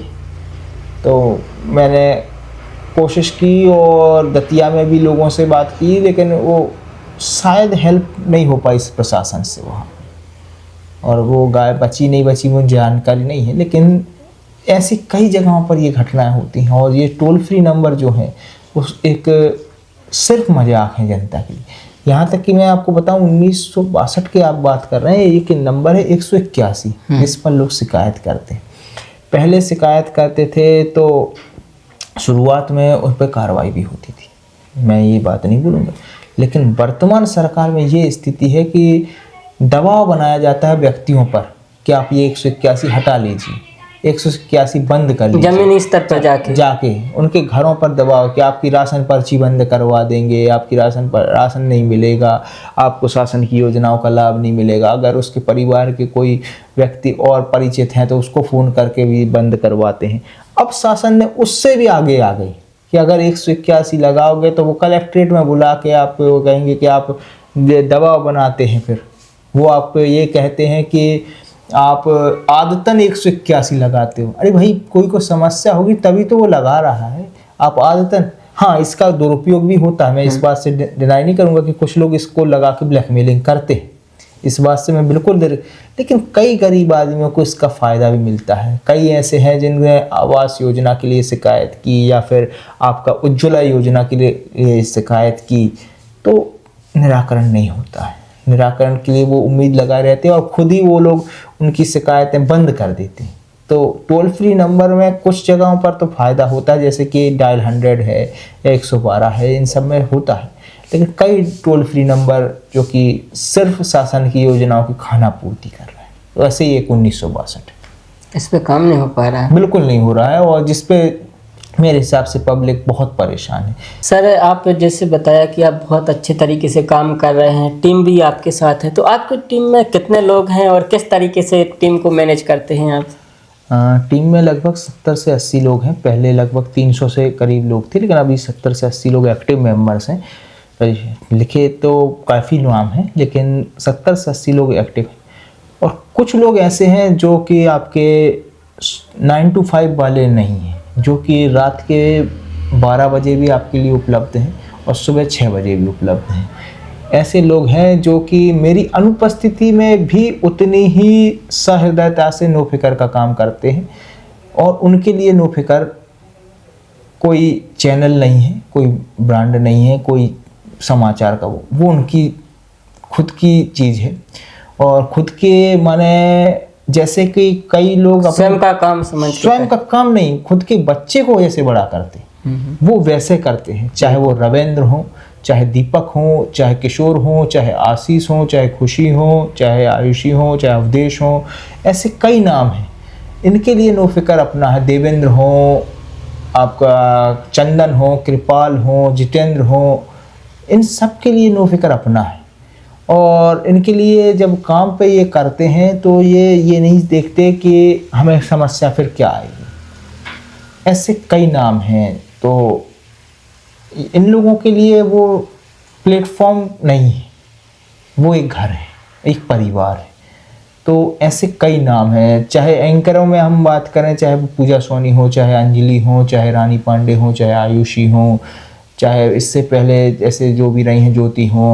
तो मैंने कोशिश की और दतिया में भी लोगों से बात की, लेकिन वो शायद हेल्प नहीं हो पाई इस प्रशासन से वहाँ, और वो गाय बची नहीं बची मुझे जानकारी नहीं है। लेकिन ऐसी कई जगहों पर ये घटनाएं होती हैं, और ये टोल फ्री नंबर जो है उस एक सिर्फ मजाक है जनता के लिए। यहाँ तक कि मैं आपको बताऊं, 1962 की आप बात कर रहे हैं, एक नंबर है 181, जिस पर लोग शिकायत करते हैं। पहले शिकायत करते थे तो शुरुआत में उस पर कार्रवाई भी होती थी, मैं ये बात नहीं बोलूँगा। लेकिन वर्तमान सरकार में ये स्थिति है कि दबाव बनाया जाता है व्यक्तियों पर कि आप ये 181 हटा लीजिए, 181 बंद कर लीजिए। जमीनी स्तर पर जाके उनके घरों पर दबाव कि आपकी राशन पर्ची बंद करवा देंगे, आपकी राशन नहीं मिलेगा, आपको शासन की योजनाओं का लाभ नहीं मिलेगा। अगर उसके परिवार के कोई व्यक्ति और परिचित हैं तो उसको फ़ोन करके भी बंद करवाते हैं। अब शासन ने उससे भी आगे आ गई कि अगर 181 लगाओगे तो वो कलेक्ट्रेट में बुला के आप कहेंगे कि आप दबाव बनाते हैं। फिर वो आप ये कहते हैं कि आप आदतन 181 लगाते हो। अरे भाई, कोई को समस्या होगी तभी तो वो लगा रहा है, आप आदतन। हाँ, इसका दुरुपयोग भी होता है, मैं इस बात से डिनाई नहीं करूँगा कि कुछ लोग इसको लगा के ब्लैकमेलिंग करते हैं, इस बात से मैं बिल्कुल लेकिन कई गरीब आदमियों को इसका फ़ायदा भी मिलता है। कई ऐसे हैं जिनने आवास योजना के लिए शिकायत की, या फिर आपका उज्ज्वला योजना के लिए शिकायत की, तो निराकरण नहीं होता है। निराकरण के लिए वो उम्मीद लगाए रहते हैं और खुद ही वो लोग उनकी शिकायतें बंद कर देते हैं। तो टोल फ्री नंबर में कुछ जगहों पर तो फ़ायदा होता है, जैसे कि डायल 100 है या 112 है, इन सब में होता है। लेकिन कई टोल फ्री नंबर जो कि सिर्फ शासन की योजनाओं की खाना पूर्ति कर रहे हैं, तो ऐसे ही एक 1962 इस पे काम नहीं हो पा रहा है। बिल्कुल नहीं हो रहा है, और जिस पे मेरे हिसाब से पब्लिक बहुत परेशान है। सर, आप जैसे बताया कि आप बहुत अच्छे तरीके से काम कर रहे हैं, टीम भी आपके साथ है, तो आपकी टीम में कितने लोग हैं और किस तरीके से टीम को मैनेज करते हैं आप? टीम में लगभग 70 से 80 लोग हैं। पहले लगभग 300 से करीब लोग थे, लेकिन अभी 70 से 80 लोग एक्टिव मेंबर्स हैं। लिखे तो काफ़ी नाम हैं, लेकिन 70 से 80 लोग एक्टिव हैं। और कुछ लोग ऐसे हैं जो कि आपके 9 to 5 वाले नहीं हैं, जो कि रात के 12 बजे भी आपके लिए उपलब्ध हैं और सुबह 6 बजे भी उपलब्ध हैं। ऐसे लोग हैं जो कि मेरी अनुपस्थिति में भी उतनी ही सहृदयता से नौफिकर का काम करते हैं, और उनके लिए नौफिकर कोई चैनल नहीं है, कोई ब्रांड नहीं है, कोई समाचार का वो उनकी खुद की चीज़ है। और खुद के माने जैसे कि कई लोग स्वयं का काम समझते स्वयं का काम नहीं, खुद के बच्चे को जैसे बड़ा करते हैं, वो वैसे करते हैं। चाहे वो रविंद्र हो, चाहे दीपक हो, चाहे किशोर हो, चाहे आशीष हो, चाहे खुशी हो, चाहे आयुषी हो, चाहे अवधेश हो, ऐसे कई नाम हैं। इनके लिए नौफिकर अपना है। देवेंद्र हो, आपका चंदन हो, कृपाल हो, जितेंद्र हो, इन सब के लिए नौफिकर अपना है। और इनके लिए जब काम पे ये करते हैं तो ये नहीं देखते कि हमें समस्या फिर क्या आएगी। ऐसे कई नाम हैं। तो इन लोगों के लिए वो प्लेटफॉर्म नहीं है, वो एक घर है, एक परिवार है। तो ऐसे कई नाम हैं। चाहे एंकरों में हम बात करें, चाहे वो पूजा सोनी हो, चाहे अंजलि हो, चाहे रानी पांडे हो, चाहे आयुषी हो, चाहे इससे पहले ऐसे जो भी रही हैं, ज्योति हो,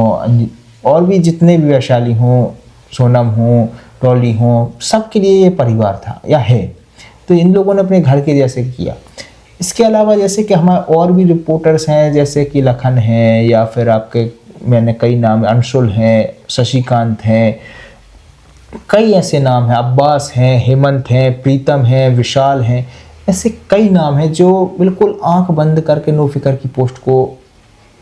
और भी जितने भी वैशाली हों, सोनम हो, डॉली हो, सबके लिए ये परिवार था या है। तो इन लोगों ने अपने घर के जैसे किया। इसके अलावा जैसे कि हमारे और भी रिपोर्टर्स हैं, जैसे कि लखन हैं, या फिर आपके मैंने कई नाम, अंशुल हैं, शशिकांत हैं, कई ऐसे नाम हैं, अब्बास हैं, हेमंत हैं, प्रीतम हैं, विशाल हैं। ऐसे कई नाम हैं जो बिल्कुल आंख बंद करके नो फिकर की पोस्ट को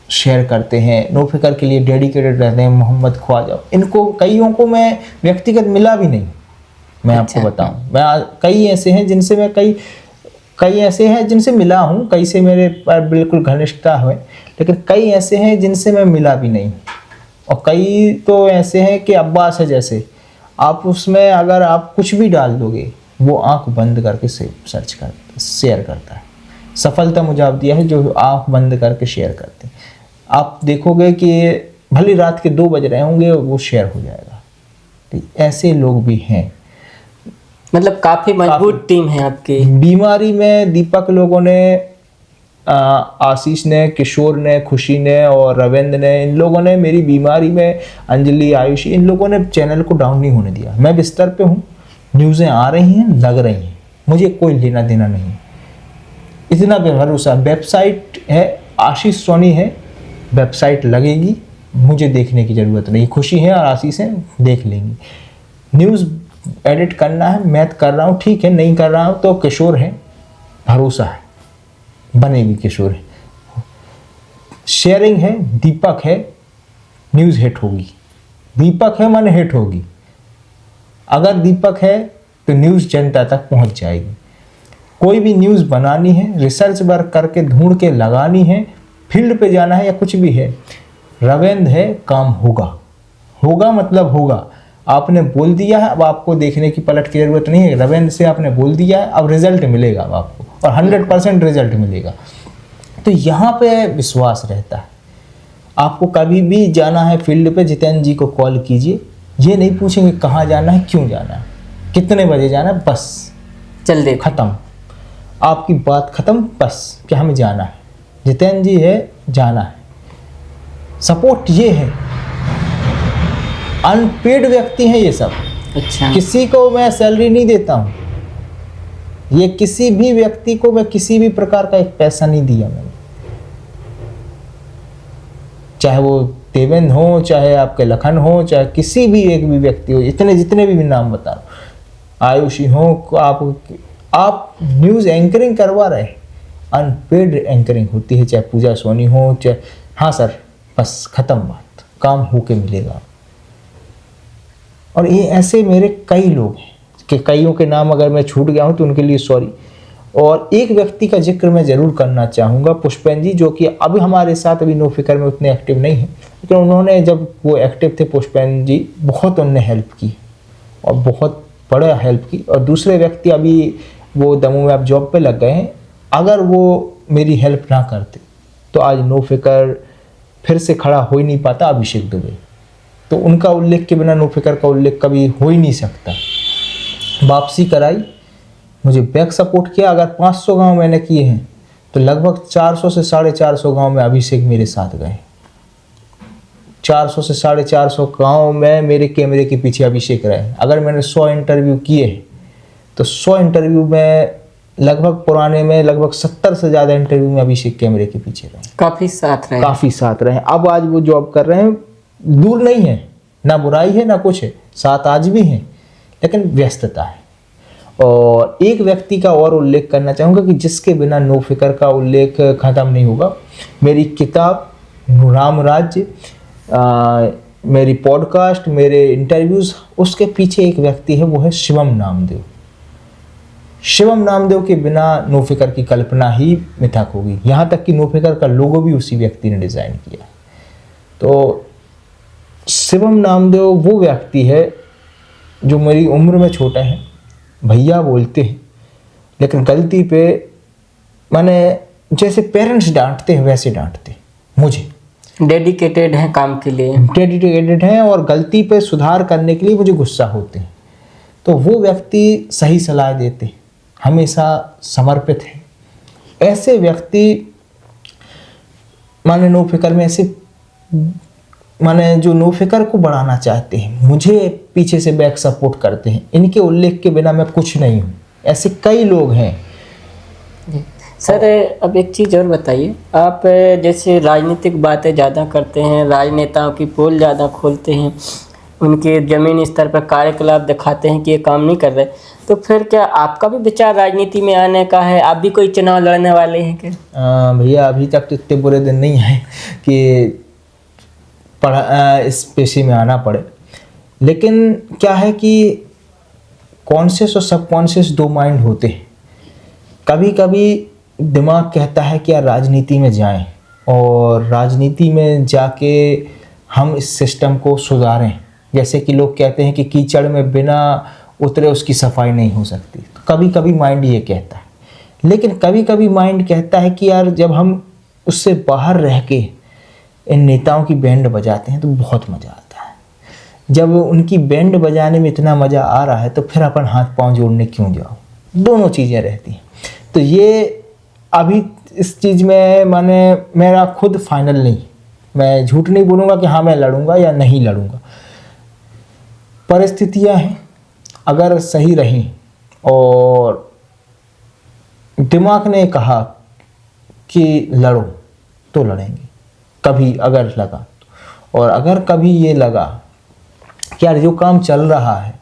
शेयर करते हैं, नो फिकर के लिए डेडिकेटेड रहते हैं। मोहम्मद ख्वाजा, इनको कईयों को मैं व्यक्तिगत मिला भी नहीं, मैं आपको बताऊं। मैं कई ऐसे हैं जिनसे मैं कई ऐसे हैं जिनसे मिला हूं, कई से मेरे पर बिल्कुल घनिष्ठता है, लेकिन कई ऐसे हैं जिनसे मैं मिला भी नहीं। और कई तो ऐसे हैं कि अब्बास है जैसे, आप उसमें अगर आप कुछ भी डाल दोगे वो आंख बंद करके सर्च करता, शेयर करता है। सफलता मुझे आप दिया है जो आंख बंद करके शेयर करते हैं। आप देखोगे कि भले रात के 2 बज रहे होंगे, वो शेयर हो जाएगा। तो ऐसे लोग भी हैं। मतलब काफी मजबूत टीम है आपकी। बीमारी में दीपक लोगों ने, आशीष ने, किशोर ने, खुशी ने और रविंद्र ने, इन लोगों ने मेरी बीमारी में, अंजलि, आयुषी, इन लोगों ने चैनल को डाउन नहीं होने दिया। मैं बिस्तर पे हूँ, न्यूज़ें आ रही हैं, लग रही हैं, मुझे कोई लेना देना नहीं। इतना भरोसा। वेबसाइट है, आशीष सोनी है, वेबसाइट लगेगी, मुझे देखने की ज़रूरत नहीं। खुशी है और आशीष है, देख लेंगी। न्यूज़ एडिट करना है, मैं कर रहा हूँ, ठीक है, नहीं कर रहा हूँ तो किशोर है, भरोसा है, बनेगी। किशोर है, शेयरिंग है, दीपक है, न्यूज़ हिट होगी। दीपक है मन हिट होगी। अगर दीपक है तो न्यूज़ जनता तक पहुंच जाएगी। कोई भी न्यूज़ बनानी है, रिसर्च वर्क करके ढूंढ के लगानी है, फील्ड पे जाना है या कुछ भी है, रविंद्र है, काम होगा। होगा मतलब होगा। आपने बोल दिया है, अब आपको देखने की पलट की ज़रूरत नहीं है। रविंद्र से आपने बोल दिया है, अब रिजल्ट मिलेगा अब आपको, और 100% रिजल्ट मिलेगा। तो यहाँ पे विश्वास रहता है। आपको कभी भी जाना है फील्ड पे, जितेंद्र जी को कॉल कीजिए। ये नहीं पूछेंगे कहाँ जाना है, क्यों जाना है, कितने बजे जाना है, बस चल दे, ख़त्म, आपकी बात ख़त्म, बस कि हमें जाना है, जितेंद्र जी है, जाना है। सपोर्ट ये है। अनपेड व्यक्ति हैं ये सब। अच्छा, किसी को मैं सैलरी नहीं देता हूँ। ये किसी भी व्यक्ति को मैं किसी भी प्रकार का एक पैसा नहीं दिया मैंने। चाहे वो देवेंद्र हो, चाहे आपके लखन हो, चाहे किसी भी एक भी व्यक्ति हो, इतने जितने भी नाम बता रहा हूँ, आयुषी हो, आप न्यूज़ एंकरिंग करवा रहे, अनपेड एंकरिंग होती है, चाहे पूजा सोनी हो, चाहे, हाँ सर, बस ख़त्म बात, काम होके मिलेगा। और ये ऐसे मेरे कई लोग हैं कि कईयों के नाम अगर मैं छूट गया हूँ तो उनके लिए सॉरी। और एक व्यक्ति का जिक्र मैं ज़रूर करना चाहूँगा, पुष्पेन जी, जो कि अभी हमारे साथ अभी नो फिकर में उतने एक्टिव नहीं हैं, लेकिन उन्होंने जब वो एक्टिव थे, पुष्पेन जी, बहुत उनने हेल्प की और बहुत बड़ा हेल्प की। और दूसरे व्यक्ति अभी वो दमू में अब जॉब पे लग गए हैं, अगर वो मेरी हेल्प ना करते तो आज नो फिकर फिर से खड़ा हो ही नहीं पाता, अभिषेक दुबे। तो उनका उल्लेख के बिना नो फिकर का उल्लेख कभी हो ही नहीं सकता। वापसी कराई, मुझे बैक सपोर्ट किया। अगर 500 गांव मैंने किए हैं तो लगभग 400 से 450 गांव में अभिषेक मेरे साथ गए। 400 से 450 गांव में मेरे कैमरे के पीछे अभिषेक रहे। अगर मैंने 100 इंटरव्यू किए तो 100 इंटरव्यू में लगभग पुराने में लगभग 70 से ज़्यादा इंटरव्यू में अभिषेक कैमरे के पीछे रहे, काफ़ी साथ रहे। अब आज वो जॉब कर रहे हैं, दूर नहीं है, ना बुराई है ना कुछ है, साथ आज भी हैं, लेकिन व्यस्तता है। और एक व्यक्ति का और उल्लेख करना चाहूँगा कि जिसके बिना नो फिकर का उल्लेख ख़त्म नहीं होगा। मेरी किताब राम राज्य, मेरी पॉडकास्ट, मेरे इंटरव्यूज़, उसके पीछे एक व्यक्ति है, वो है शिवम नामदेव। शिवम नामदेव के बिना नो फिकर की कल्पना ही मिथक होगी। यहाँ तक कि नो फिकर का लोगो भी उसी व्यक्ति ने डिज़ाइन किया। तो शिवम नामदेव वो व्यक्ति है जो मेरी उम्र में छोटा है, भैया बोलते हैं, लेकिन गलती पे मैंने जैसे पेरेंट्स डांटते हैं वैसे डांटते हैं मुझे। डेडिकेटेड है काम के लिए। डेडिकेटेड हैं और गलती पे सुधार करने के लिए मुझे गुस्सा होते हैं। तो वो व्यक्ति सही सलाह देते हैं, हमेशा समर्पित है। ऐसे व्यक्ति माने नो फिकर में ऐसे माने जो नो फिकर को बढ़ाना चाहते हैं, मुझे पीछे से बैक सपोर्ट करते हैं। इनके उल्लेख के बिना मैं कुछ नहीं हूँ। ऐसे कई लोग हैं। सर अब एक चीज़ और बताइए, आप जैसे राजनीतिक बातें ज़्यादा करते हैं, राजनेताओं की पोल ज़्यादा खोलते हैं, उनके ज़मीनी स्तर पर कार्यकलाप दिखाते हैं कि ये काम नहीं कर रहे, तो फिर क्या आपका भी विचार राजनीति में आने का है? आप भी कोई चुनाव लड़ने वाले हैं क्या? भैया अभी तक तो इतने बुरे दिन नहीं आए कि इस पेशे में आना पड़े। लेकिन क्या है कि कॉन्शियस और सबकॉन्शियस दो माइंड होते हैं। कभी कभी दिमाग कहता है कि यार राजनीति में जाएं और राजनीति में जाके हम इस सिस्टम को सुधारें। जैसे कि लोग कहते हैं कि कीचड़ में बिना उतरे उसकी सफाई नहीं हो सकती। तो कभी कभी माइंड ये कहता है, लेकिन कभी कभी माइंड कहता है कि यार जब हम उससे बाहर रह के इन नेताओं की बैंड बजाते हैं तो बहुत मज़ा आता है। जब उनकी बैंड बजाने में इतना मज़ा आ रहा है तो फिर अपन हाथ पांव जोड़ने क्यों जाओ। दोनों चीज़ें रहती हैं। तो ये अभी इस चीज़ में माने मेरा खुद फाइनल नहीं, मैं झूठ नहीं बोलूँगा कि हाँ मैं लड़ूंगा या नहीं लड़ूंगा। परिस्थितियाँ हैं, अगर सही रहीं और दिमाग ने कहा कि लड़ो तो लड़ेंगे, कभी अगर लगा तो। और अगर कभी ये लगा कि यार जो काम चल रहा है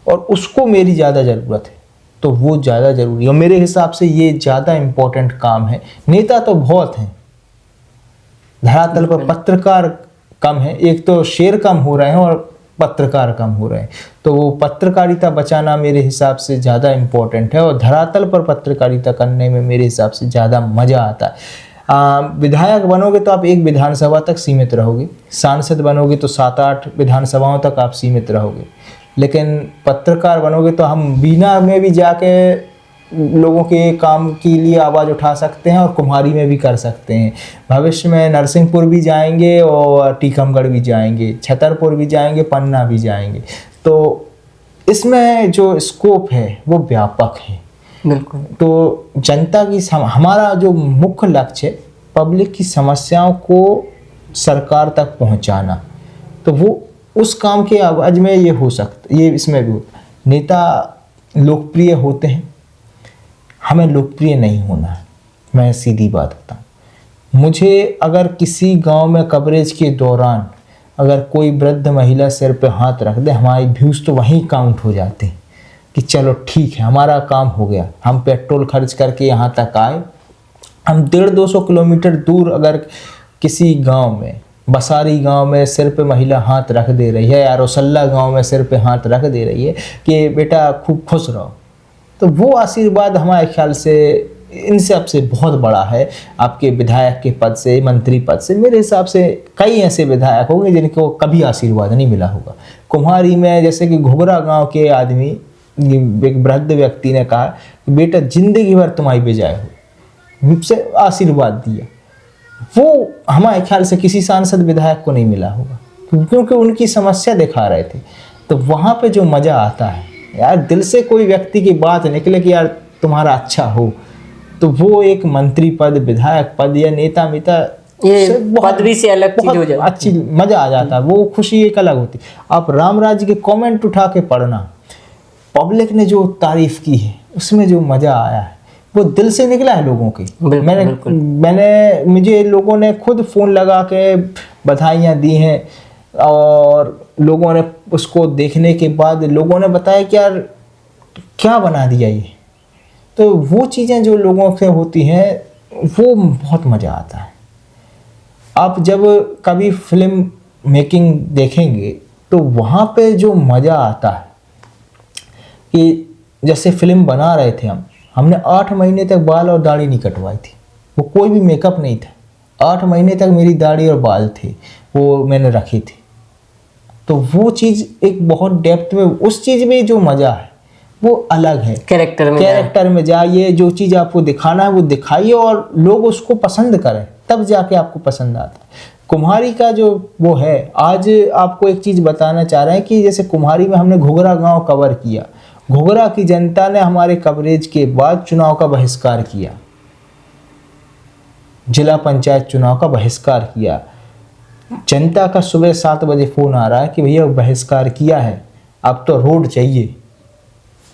और उसको मेरी ज़्यादा ज़रूरत है तो वो ज़्यादा ज़रूरी है। और मेरे हिसाब से ये ज़्यादा इम्पोर्टेंट काम है। नेता तो बहुत हैं, धरातल पर पत्रकार कम है। एक तो शेर कम हो रहे हैं और पत्रकार कम हो रहे हैं। तो वो पत्रकारिता बचाना मेरे हिसाब से ज़्यादा इम्पोर्टेंट है और धरातल पर पत्रकारिता करने में मेरे हिसाब से ज़्यादा मज़ा आता है। विधायक बनोगे तो आप एक विधानसभा तक सीमित रहोगे, सांसद बनोगे तो 7-8 विधानसभाओं तक आप सीमित रहोगे, लेकिन पत्रकार बनोगे तो हम बीना में भी जाके लोगों के काम के लिए आवाज़ उठा सकते हैं और कुम्हारी में भी कर सकते हैं। भविष्य में नरसिंहपुर भी जाएंगे और टीकमगढ़ भी जाएंगे, छतरपुर भी जाएंगे, पन्ना भी जाएंगे। तो इसमें जो स्कोप है वो व्यापक है। बिल्कुल। तो जनता की हमारा जो मुख्य लक्ष्य है पब्लिक की समस्याओं को सरकार तक पहुंचाना। तो वो उस काम के आवाज में ये हो सकता, ये इसमें भी होता। नेता लोकप्रिय होते हैं, हमें लोकप्रिय नहीं होना है। मैं सीधी बात बताऊँ, मुझे अगर किसी गांव में कवरेज के दौरान अगर कोई वृद्ध महिला सिर पे हाथ रख दे, हमारी व्यूज़ तो वहीं काउंट हो जाते हैं कि चलो ठीक है हमारा काम हो गया। हम पेट्रोल खर्च करके यहाँ तक आए। हम 150-200 किलोमीटर दूर अगर किसी गांव में, बसारी गांव में सिर पे महिला हाथ रख दे रही है या रोसल्ला गांव में सिर पे हाथ रख दे रही है कि बेटा खूब खुश रहो, तो वो आशीर्वाद हमारे ख्याल से इन सब से बहुत बड़ा है। आपके विधायक के पद से, मंत्री पद से, मेरे हिसाब से कई ऐसे विधायक होंगे जिनको कभी आशीर्वाद नहीं मिला होगा। कुम्हारी में जैसे कि घुघरा गांव के आदमी, एक वृद्ध व्यक्ति ने कहा कि बेटा जिंदगी भर तुम्हारी बेजाय हो, मुझसे आशीर्वाद दिया। वो हमारे ख्याल से किसी सांसद विधायक को नहीं मिला होगा, क्योंकि उनकी समस्या दिखा रहे थे। तो वहाँ पे जो मज़ा आता है यार, दिल से कोई व्यक्ति की बात निकले कि यार तुम्हारा अच्छा हो, तो वो एक मंत्री पद, विधायक पद या नेता मिता, ये पदवी से अलग चीज हो जाती, अच्छी मज़ा आ जाता है। वो खुशी एक अलग होती। आप राम राज्य के कमेंट उठा के पढ़ना, पब्लिक ने जो तारीफ की है उसमें जो मज़ा आया है वो दिल से निकला है लोगों की। मैंने मुझे लोगों ने खुद फ़ोन लगा के बधाइयाँ दी हैं और लोगों ने उसको देखने के बाद लोगों ने बताया कि यार क्या बना दिया ये। तो वो चीज़ें जो लोगों से होती हैं वो बहुत मज़ा आता है। आप जब कभी फिल्म मेकिंग देखेंगे तो वहाँ पे जो मज़ा आता है कि जैसे फिल्म बना रहे थे हमने 8 महीने तक बाल और दाढ़ी नहीं कटवाई थी। वो कोई भी मेकअप नहीं था, 8 महीने तक मेरी दाढ़ी और बाल थे, वो मैंने रखे थे। तो वो चीज़ एक बहुत डेप्थ में, उस चीज़ में जो मज़ा है वो अलग है। कैरेक्टर में जाइए, जो चीज़ आपको दिखाना है वो दिखाइए और लोग उसको पसंद करें, तब जाके आपको पसंद आता है। कुम्हारी का जो वो है, आज आपको एक चीज़ बताना चाह रहे हैं कि जैसे कुम्हारी में हमने घुघरा गांव कवर किया, घुघरा की जनता ने हमारे कवरेज के बाद चुनाव का बहिष्कार किया, जिला पंचायत चुनाव का बहिष्कार किया। जनता का सुबह 7 बजे फ़ोन आ रहा है कि भैया बहिष्कार किया है, अब तो रोड चाहिए।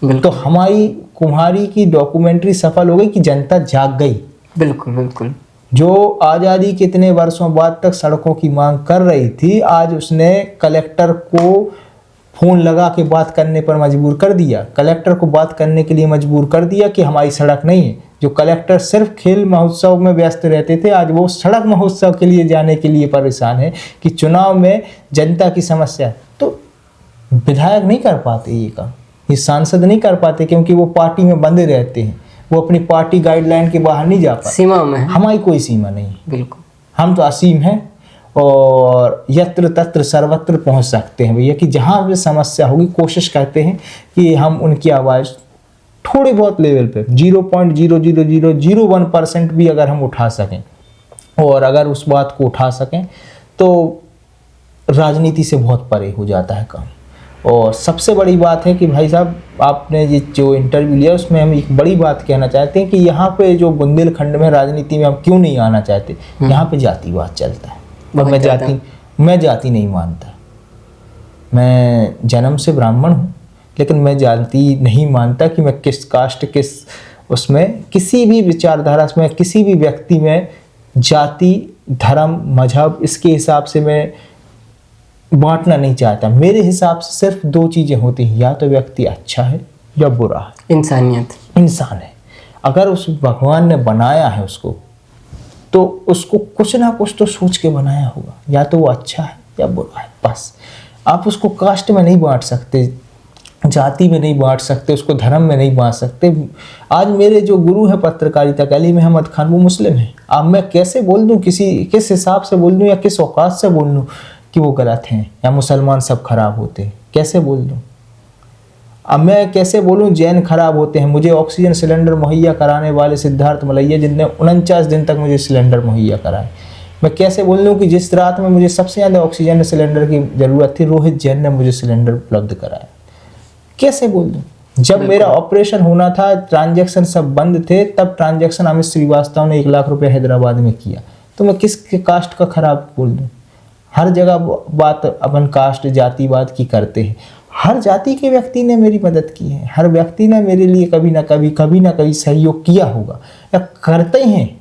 तो हमारी कुम्हारी की डॉक्यूमेंट्री सफल हो गई कि जनता जाग गई। बिल्कुल बिल्कुल। जो आज़ादी के इतने वर्षों बाद तक सड़कों की मांग कर रही थी, आज उसने कलेक्टर को फ़ोन लगा के बात करने पर मजबूर कर दिया, कलेक्टर को बात करने के लिए मजबूर कर दिया कि हमारी सड़क नहीं है। जो कलेक्टर सिर्फ खेल महोत्सव में व्यस्त रहते थे, आज वो सड़क महोत्सव के लिए जाने के लिए परेशान है कि चुनाव में जनता की समस्या। तो विधायक नहीं कर पाते ये काम, ये सांसद नहीं कर पाते, क्योंकि वो पार्टी में बंधे रहते हैं, वो अपनी पार्टी गाइडलाइन के बाहर नहीं जा पाते। सीमा में हमारी कोई सीमा नहीं है, बिल्कुल, हम तो असीम हैं और यत्र तत्र सर्वत्र पहुंच सकते हैं भैया, कि जहाँ भी समस्या होगी कोशिश करते हैं कि हम उनकी आवाज़ थोड़ी बहुत लेवल पे 0.00001% भी अगर हम उठा सकें, और अगर उस बात को उठा सकें तो राजनीति से बहुत परे हो जाता है काम। और सबसे बड़ी बात है कि भाई साहब, आपने ये जो इंटरव्यू लिया उसमें हम एक बड़ी बात कहना चाहते हैं कि यहाँ पे जो बुंदेलखंड में राजनीति में हम क्यों नहीं आना चाहते, यहाँ पे जातिवाद चलता है। और मैं जाति नहीं मानता, मैं जन्म से ब्राह्मण हूँ, लेकिन मैं जाति नहीं मानता कि मैं किस कास्ट, किस उसमें किसी भी विचारधारा में, किसी भी व्यक्ति में जाति, धर्म, मजहब, इसके हिसाब से मैं बांटना नहीं चाहता। मेरे हिसाब से सिर्फ 2 चीज़ें होती हैं, या तो व्यक्ति अच्छा है या बुरा है। इंसानियत, इंसान है। अगर उस भगवान ने बनाया है उसको, तो उसको कुछ ना कुछ तो सोच के बनाया होगा, या तो वो अच्छा है या बुरा है, बस। आप उसको कास्ट में नहीं बांट सकते, जाति में नहीं बांट सकते, उसको धर्म में नहीं बांट सकते। आज मेरे जो गुरु हैं पत्रकारिता के, अली अहमद खान, वो मुस्लिम हैं। अब मैं कैसे बोल दूँ, किस हिसाब से बोल दूँ या किस औकात से बोल दूँ कि वो गलत हैं या मुसलमान सब खराब होते हैं, कैसे बोल दूँ? अब मैं कैसे बोलूँ जैन खराब होते हैं? मुझे ऑक्सीजन सिलेंडर मुहैया कराने वाले सिद्धार्थ मलैया, जिनने 49 दिन तक मुझे सिलेंडर मुहैया कराए, मैं कैसे बोल दूँ कि जिस रात में मुझे सबसे ज़्यादा ऑक्सीजन सिलेंडर की ज़रूरत थी, रोहित जैन ने मुझे सिलेंडर उपलब्ध कराया? कैसे बोल दूँ? जब मेरा ऑपरेशन होना था, ट्रांजैक्शन सब बंद थे, तब ट्रांजैक्शन अमित श्रीवास्तव ने 1 लाख रुपये हैदराबाद में किया, तो मैं किस कास्ट का खराब बोल दूँ? हर जगह बात अपन कास्ट, जातिवाद की करते हैं। हर जाति के व्यक्ति ने मेरी मदद की है, हर व्यक्ति ने मेरे लिए कभी ना कभी सहयोग किया होगा या करते हैं।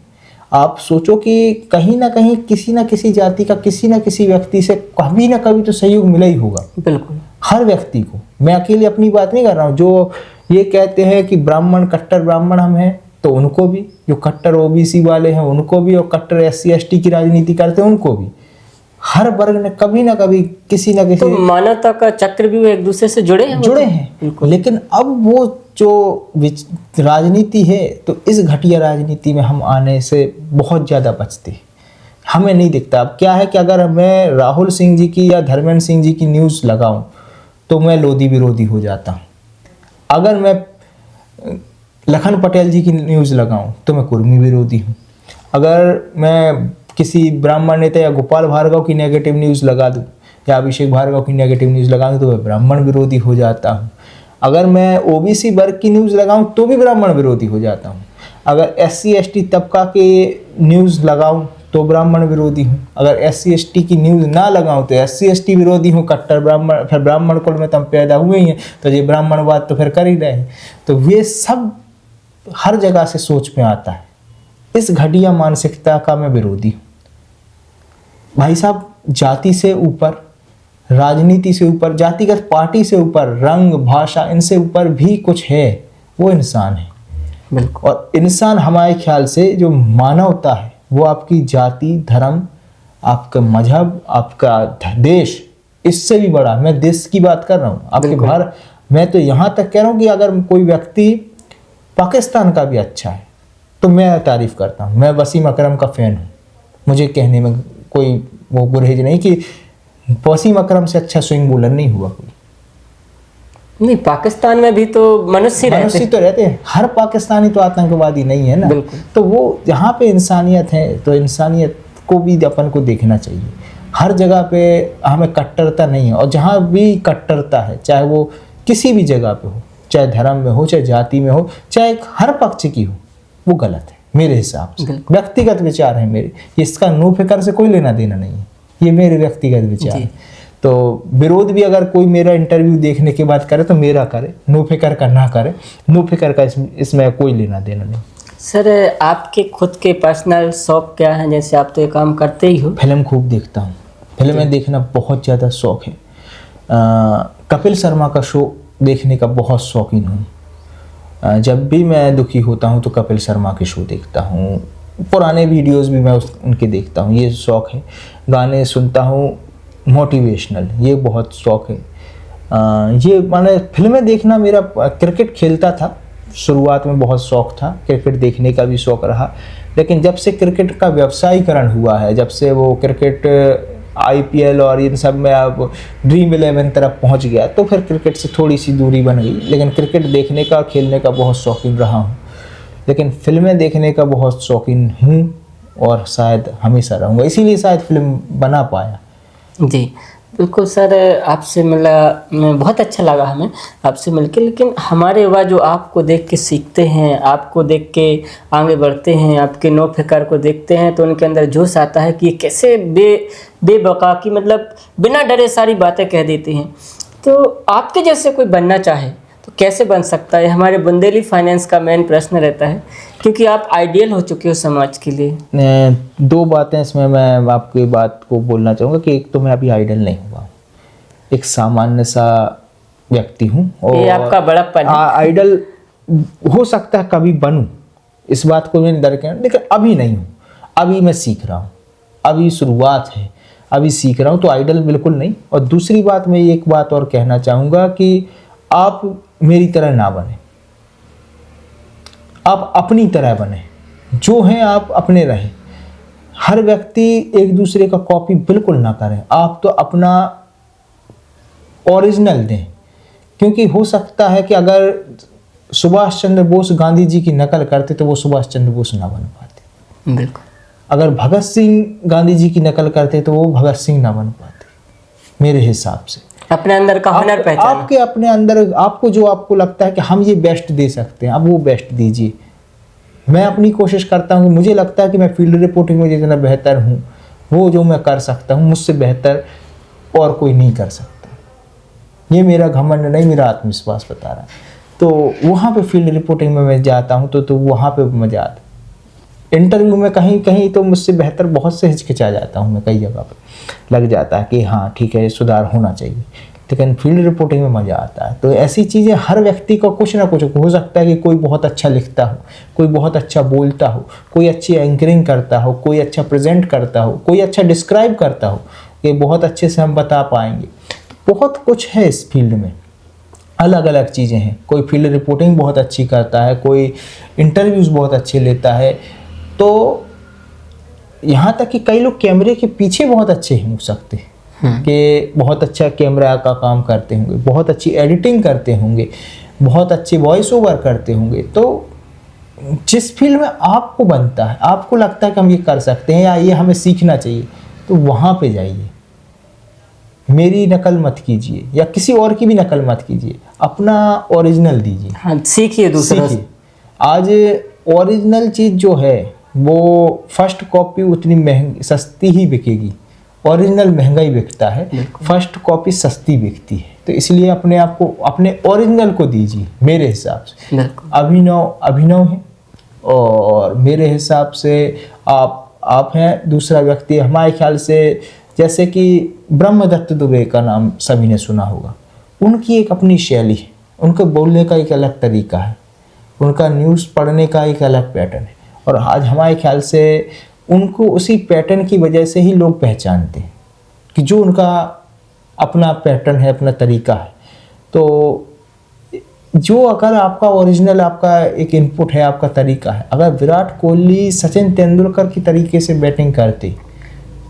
आप सोचो कि कहीं ना कहीं किसी ना किसी जाति का किसी ना किसी व्यक्ति से कभी ना कभी तो सहयोग मिला ही होगा। बिल्कुल, हर व्यक्ति को। मैं अकेले अपनी बात नहीं कर रहा हूँ। जो ये कहते हैं कि ब्राह्मण, कट्टर ब्राह्मण हम हैं, तो उनको भी, जो कट्टर ओबीसी वाले हैं उनको भी, और कट्टर SC ST की राजनीति करते हैं उनको भी, हर वर्ग ने कभी ना कभी किसी ना किसी, तो मानवता का चक्र भी एक दूसरे से जुड़े हैं। लेकिन अब वो जो राजनीति है, तो इस घटिया राजनीति में हम आने से बहुत ज़्यादा बचते हैं, हमें नहीं दिखता। अब क्या है कि अगर मैं राहुल सिंह जी की या धर्मेंद्र सिंह जी की न्यूज़ लगाऊं तो मैं लोधी विरोधी हो जाता हूं। अगर मैं लखन पटेल जी की न्यूज़ लगाऊं तो मैं कुर्मी विरोधी हूं। अगर मैं किसी ब्राह्मण नेता या गोपाल भार्गव की नेगेटिव न्यूज़ लगा दूं या अभिषेक भार्गव की नेगेटिव न्यूज़ लगा दूं तो मैं ब्राह्मण विरोधी हो जाता हूं। अगर मैं OBC वर्ग की न्यूज़ लगाऊं तो भी ब्राह्मण विरोधी हो जाता हूं। अगर SC ST तबका के न्यूज़ लगाऊं तो ब्राह्मण विरोधी हूँ। अगर SC ST की न्यूज़ ना लगाऊं तो SC ST विरोधी हूँ। कट्टर ब्राह्मण, फिर ब्राह्मण कुल में तो हम पैदा हुए ही हैं, तो ये ब्राह्मणवाद तो फिर कर ही रहे हैं। तो ये सब हर जगह से सोच में आता है। इस घटिया मानसिकता का मैं विरोधी हूँ भाई साहब। जाति से ऊपर, राजनीति से ऊपर, जातिगत पार्टी से ऊपर, रंग, भाषा, इनसे ऊपर भी कुछ है, वो इंसान है। बिल्कुल। और इंसान हमारे ख्याल से जो मानवता है वो आपकी जाति, धर्म, आपका मजहब, आपका देश, इससे भी बड़ा। मैं देश की बात कर रहा हूँ, आपके भारत। मैं तो यहाँ तक कह रहा हूँ कि अगर कोई व्यक्ति पाकिस्तान का भी अच्छा है तो मैं तारीफ़ करता हूँ। मैं वसीम अकरम का फ़ैन हूँ, मुझे कहने में कोई वो गुरेज नहीं कि वसीम अकरम से अच्छा स्विंग बॉलर नहीं हुआ कोई। नहीं, पाकिस्तान में भी तो मनुष्य रहते मनुष्य तो रहते हैं, हर पाकिस्तानी तो आतंकवादी नहीं है ना। बिल्कुल। तो वो जहाँ पे इंसानियत है तो इंसानियत को भी अपन को देखना चाहिए। हर जगह पे हमें कट्टरता नहीं है, और जहाँ भी कट्टरता है चाहे वो किसी भी जगह पे हो, चाहे धर्म में हो, चाहे जाति में हो, चाहे हर पक्ष की हो, वो गलत है मेरे हिसाब से। व्यक्तिगत विचार है मेरे, इसका नो फिकर से कोई लेना देना नहीं है, ये मेरे व्यक्तिगत विचार है। तो विरोध भी अगर कोई मेरा इंटरव्यू देखने के बाद करे तो मेरा करे, नो फिकर का ना करे, नो फिकर का इसमें कोई लेना देना नहीं। सर, आपके खुद के पर्सनल शौक क्या हैं? जैसे आप तो ये काम करते ही हो। फिल्म खूब देखता हूँ, फिल्में देखना बहुत ज़्यादा शौक है। कपिल शर्मा का शो देखने का बहुत शौकीन हूँ। जब भी मैं दुखी होता हूँ तो कपिल शर्मा के शो देखता हूँ, पुराने वीडियोस भी मैं उनके देखता हूँ, ये शौक़ है। गाने सुनता हूँ मोटिवेशनल, ये बहुत शौक़ है। ये माने फिल्में देखना मेरा, क्रिकेट खेलता था शुरुआत में, बहुत शौक़ था, क्रिकेट देखने का भी शौक़ रहा। लेकिन जब से क्रिकेट का व्यवसायीकरण हुआ है, जब से वो क्रिकेट IPL और इन सब में अब ड्रीम 11 तरफ पहुंच गया, तो फिर क्रिकेट से थोड़ी सी दूरी बन गई। लेकिन क्रिकेट देखने का और खेलने का बहुत शौकीन रहा हूँ, लेकिन फिल्में देखने का बहुत शौकीन हूँ और शायद हमेशा रहूँगा, इसीलिए शायद फिल्म बना पाया। जी बिल्कुल सर, आपसे मिला मैं बहुत अच्छा लगा हमें आपसे मिलकर। लेकिन हमारे युवा जो आपको देख के सीखते हैं, आपको देख के आगे बढ़ते हैं, आपके नो फिकर को देखते हैं, तो उनके अंदर जोश आता है कि ये कैसे बेबका की मतलब बिना डरे सारी बातें कह देते हैं। तो आपके जैसे कोई बनना चाहे तो कैसे बन सकता है? हमारे बुंदेली फाइनेंस का मेन प्रश्न रहता है, क्योंकि आप आइडियल हो चुके हो समाज के लिए। दो बातें इसमें मैं आपकी बात को बोलना चाहूँगा कि एक तो मैं अभी आइडियल नहीं हुआ, एक सामान्य सा व्यक्ति हूँ, और ये आपका बड़प्पन है। आइडियल हो सकता है कभी बनूँ, इस बात को मैंने डर के, लेकिन अभी नहीं हूँ, अभी मैं सीख रहा हूँ, अभी शुरुआत है, अभी सीख रहा हूँ, तो आइडियल बिल्कुल नहीं। और दूसरी बात मैं एक बात और कहना चाहूँगा कि आप मेरी तरह ना बने, आप अपनी तरह बने, जो हैं आप अपने रहें। हर व्यक्ति एक दूसरे का कॉपी बिल्कुल ना करें, आप तो अपना ओरिजिनल दें। क्योंकि हो सकता है कि अगर सुभाष चंद्र बोस गांधी जी की नकल करते तो वो सुभाष चंद्र बोस ना बन पाते। बिल्कुल। अगर भगत सिंह गांधी जी की नकल करते तो वो भगत सिंह ना बन पाते। मेरे हिसाब से अपने अंदर का हुनर पहचान, आपके अपने अंदर आपको जो आपको लगता है कि हम ये बेस्ट दे सकते हैं, अब वो बेस्ट दीजिए। मैं अपनी कोशिश करता हूँ, मुझे लगता है कि मैं फील्ड रिपोर्टिंग में जितना बेहतर हूँ, वो जो मैं कर सकता हूँ, मुझसे बेहतर और कोई नहीं कर सकता। ये मेरा घमंड नहीं, मेरा आत्मविश्वास बता रहा है। तो वहाँ पे फील्ड रिपोर्टिंग में मैं जाता हूँ तो वहाँ पे मजा आता है। इंटरव्यू में कहीं कहीं तो मुझसे बेहतर बहुत से हिचकिचा जाता हूँ मैं, कई जगह पे लग जाता है कि हाँ ठीक है, सुधार होना चाहिए, लेकिन फील्ड रिपोर्टिंग में मज़ा आता है। तो ऐसी चीज़ें हर व्यक्ति को कुछ ना कुछ हो सकता है कि कोई बहुत अच्छा लिखता हो, कोई बहुत अच्छा बोलता हो, कोई अच्छी एंकरिंग करता हो, कोई अच्छा प्रेजेंट करता हो, कोई अच्छा डिस्क्राइब करता हो, ये बहुत अच्छे से हम बता पाएंगे। बहुत कुछ है इस फील्ड में, अलग अलग चीज़ें हैं। कोई फील्ड रिपोर्टिंग बहुत अच्छी करता है, कोई इंटरव्यूज़ बहुत अच्छे लेता है, तो यहाँ तक कि कई लोग कैमरे के पीछे बहुत अच्छे हो सकते हैं कि बहुत अच्छा कैमरा का काम करते होंगे, बहुत अच्छी एडिटिंग करते होंगे, बहुत अच्छे वॉइस ओवर करते होंगे। तो जिस फील्ड में आपको बनता है, आपको लगता है कि हम ये कर सकते हैं या ये हमें सीखना चाहिए, तो वहाँ पे जाइए। मेरी नकल मत कीजिए या किसी और की भी नकल मत कीजिए, अपना ओरिजिनल दीजिए। हाँ, सीखिए दूसरों से। आज ओरिजिनल चीज़ जो है वो फर्स्ट कॉपी उतनी महंगी सस्ती ही बिकेगी, ओरिजिनल महंगा ही बिकता है, फर्स्ट कॉपी सस्ती बिकती है। तो इसलिए अपने आप को, अपने ओरिजिनल को दीजिए। मेरे हिसाब से अभिनव है, और मेरे हिसाब से आप हैं, दूसरा व्यक्ति हमारे ख्याल से जैसे कि ब्रह्मदत्त दुबे का नाम सभी ने सुना होगा। उनकी एक अपनी शैली है, उनके बोलने का एक अलग तरीका है, उनका न्यूज़ पढ़ने का एक अलग पैटर्न है, और आज हमारे ख्याल से उनको उसी पैटर्न की वजह से ही लोग पहचानते हैं कि जो उनका अपना पैटर्न है, अपना तरीका है। तो जो अगर आपका ओरिजिनल, आपका एक इनपुट है, आपका तरीका है, अगर विराट कोहली सचिन तेंदुलकर की तरीके से बैटिंग करते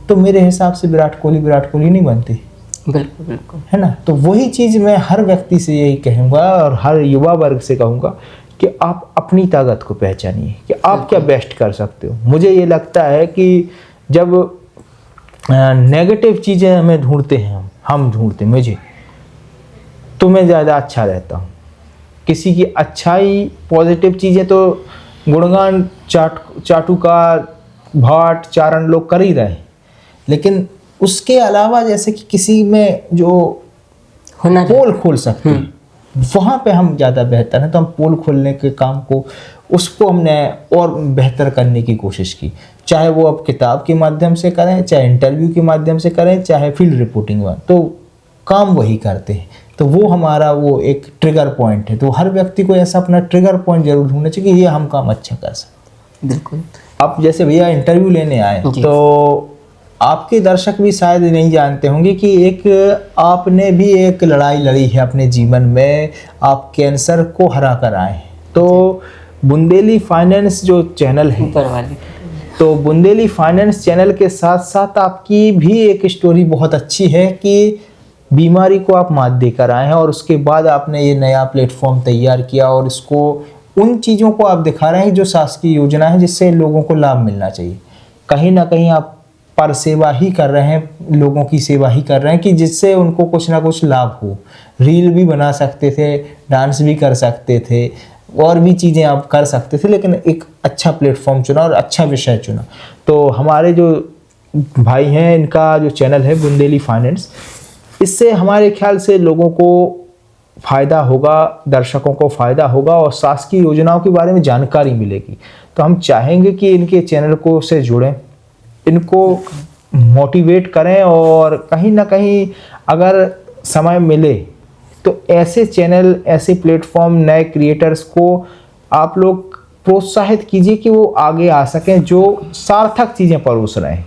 तो मेरे हिसाब से विराट कोहली नहीं बनते, बिल्कुल बिल्कुल। है ना। तो वही चीज़ मैं हर व्यक्ति से यही कहूँगा और हर युवा वर्ग से कहूँगा कि आप अपनी ताकत को पहचानिए कि आप क्या बेस्ट कर सकते हो। मुझे ये लगता है कि जब नेगेटिव चीज़ें हमें ढूंढते हैं, हम ढूंढते मुझे, तो मैं ज़्यादा अच्छा रहता हूँ। किसी की अच्छाई पॉजिटिव चीज़ें तो गुणगान चाटुकार भाट चारण लोग कर ही रहे हैं, लेकिन उसके अलावा जैसे कि किसी में जो हुनर पोल खोल सकते हैं, वहाँ पे हम ज़्यादा बेहतर हैं। तो हम पोल खोलने के काम को, उसको हमने और बेहतर करने की कोशिश की, चाहे वो अब किताब के माध्यम से करें, चाहे इंटरव्यू के माध्यम से करें, चाहे फील्ड रिपोर्टिंग में, तो काम वही करते हैं। तो वो हमारा वो एक ट्रिगर पॉइंट है। तो हर व्यक्ति को ऐसा अपना ट्रिगर पॉइंट जरूर ढूंढना चाहिए कि ये हम काम अच्छा कर सकते। बिल्कुल। आप जैसे भैया इंटरव्यू लेने आए, तो आपके दर्शक भी शायद नहीं जानते होंगे कि एक आपने भी एक लड़ाई लड़ी है अपने जीवन में, आप कैंसर को हरा कर आए हैं। तो बुंदेली फाइनेंस जो चैनल है, ऊपर वाली, तो बुंदेली फाइनेंस चैनल के साथ साथ आपकी भी एक स्टोरी बहुत अच्छी है कि बीमारी को आप मात देकर आए हैं और उसके बाद आपने ये नया प्लेटफॉर्म तैयार किया और इसको, उन चीज़ों को आप दिखा रहे हैं जो शासकीय योजना है जिससे लोगों को लाभ मिलना चाहिए। कहीं ना कहीं आप पर सेवा ही कर रहे हैं, लोगों की सेवा ही कर रहे हैं कि जिससे उनको कुछ ना कुछ लाभ हो। रील भी बना सकते थे, डांस भी कर सकते थे, और भी चीज़ें आप कर सकते थे, लेकिन एक अच्छा प्लेटफॉर्म चुना और अच्छा विषय चुना। तो हमारे जो भाई हैं, इनका जो चैनल है बुंदेली फाइनेंस, इससे हमारे ख्याल से लोगों को फ़ायदा होगा, दर्शकों को फ़ायदा होगा और शासकीय योजनाओं के बारे में जानकारी मिलेगी। तो हम चाहेंगे कि इनके चैनल को से जुड़ें, इनको मोटिवेट करें और कहीं ना कहीं अगर समय मिले तो ऐसे चैनल, ऐसे प्लेटफॉर्म, नए क्रिएटर्स को आप लोग प्रोत्साहित कीजिए कि वो आगे आ सकें, जो सार्थक चीज़ें परोस रहे हैं,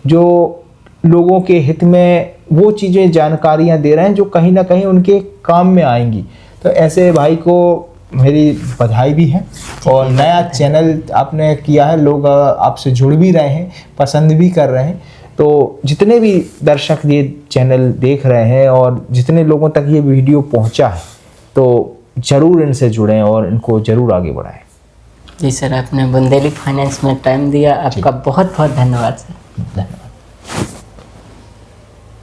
जो लोगों के हित में वो चीज़ें, जानकारियाँ दे रहे हैं जो कहीं ना कहीं उनके काम में आएंगी। तो ऐसे भाई को मेरी बधाई भी है और नया चैनल आपने किया है, लोग आपसे जुड़ भी रहे हैं, पसंद भी कर रहे हैं। तो जितने भी दर्शक ये चैनल देख रहे हैं और जितने लोगों तक ये वीडियो पहुंचा है, तो ज़रूर इनसे जुड़ें और इनको ज़रूर आगे बढ़ाएं। जी सर, आपने बुंदेली फाइनेंस में टाइम दिया, आपका बहुत बहुत धन्यवाद सर। धन्यवाद।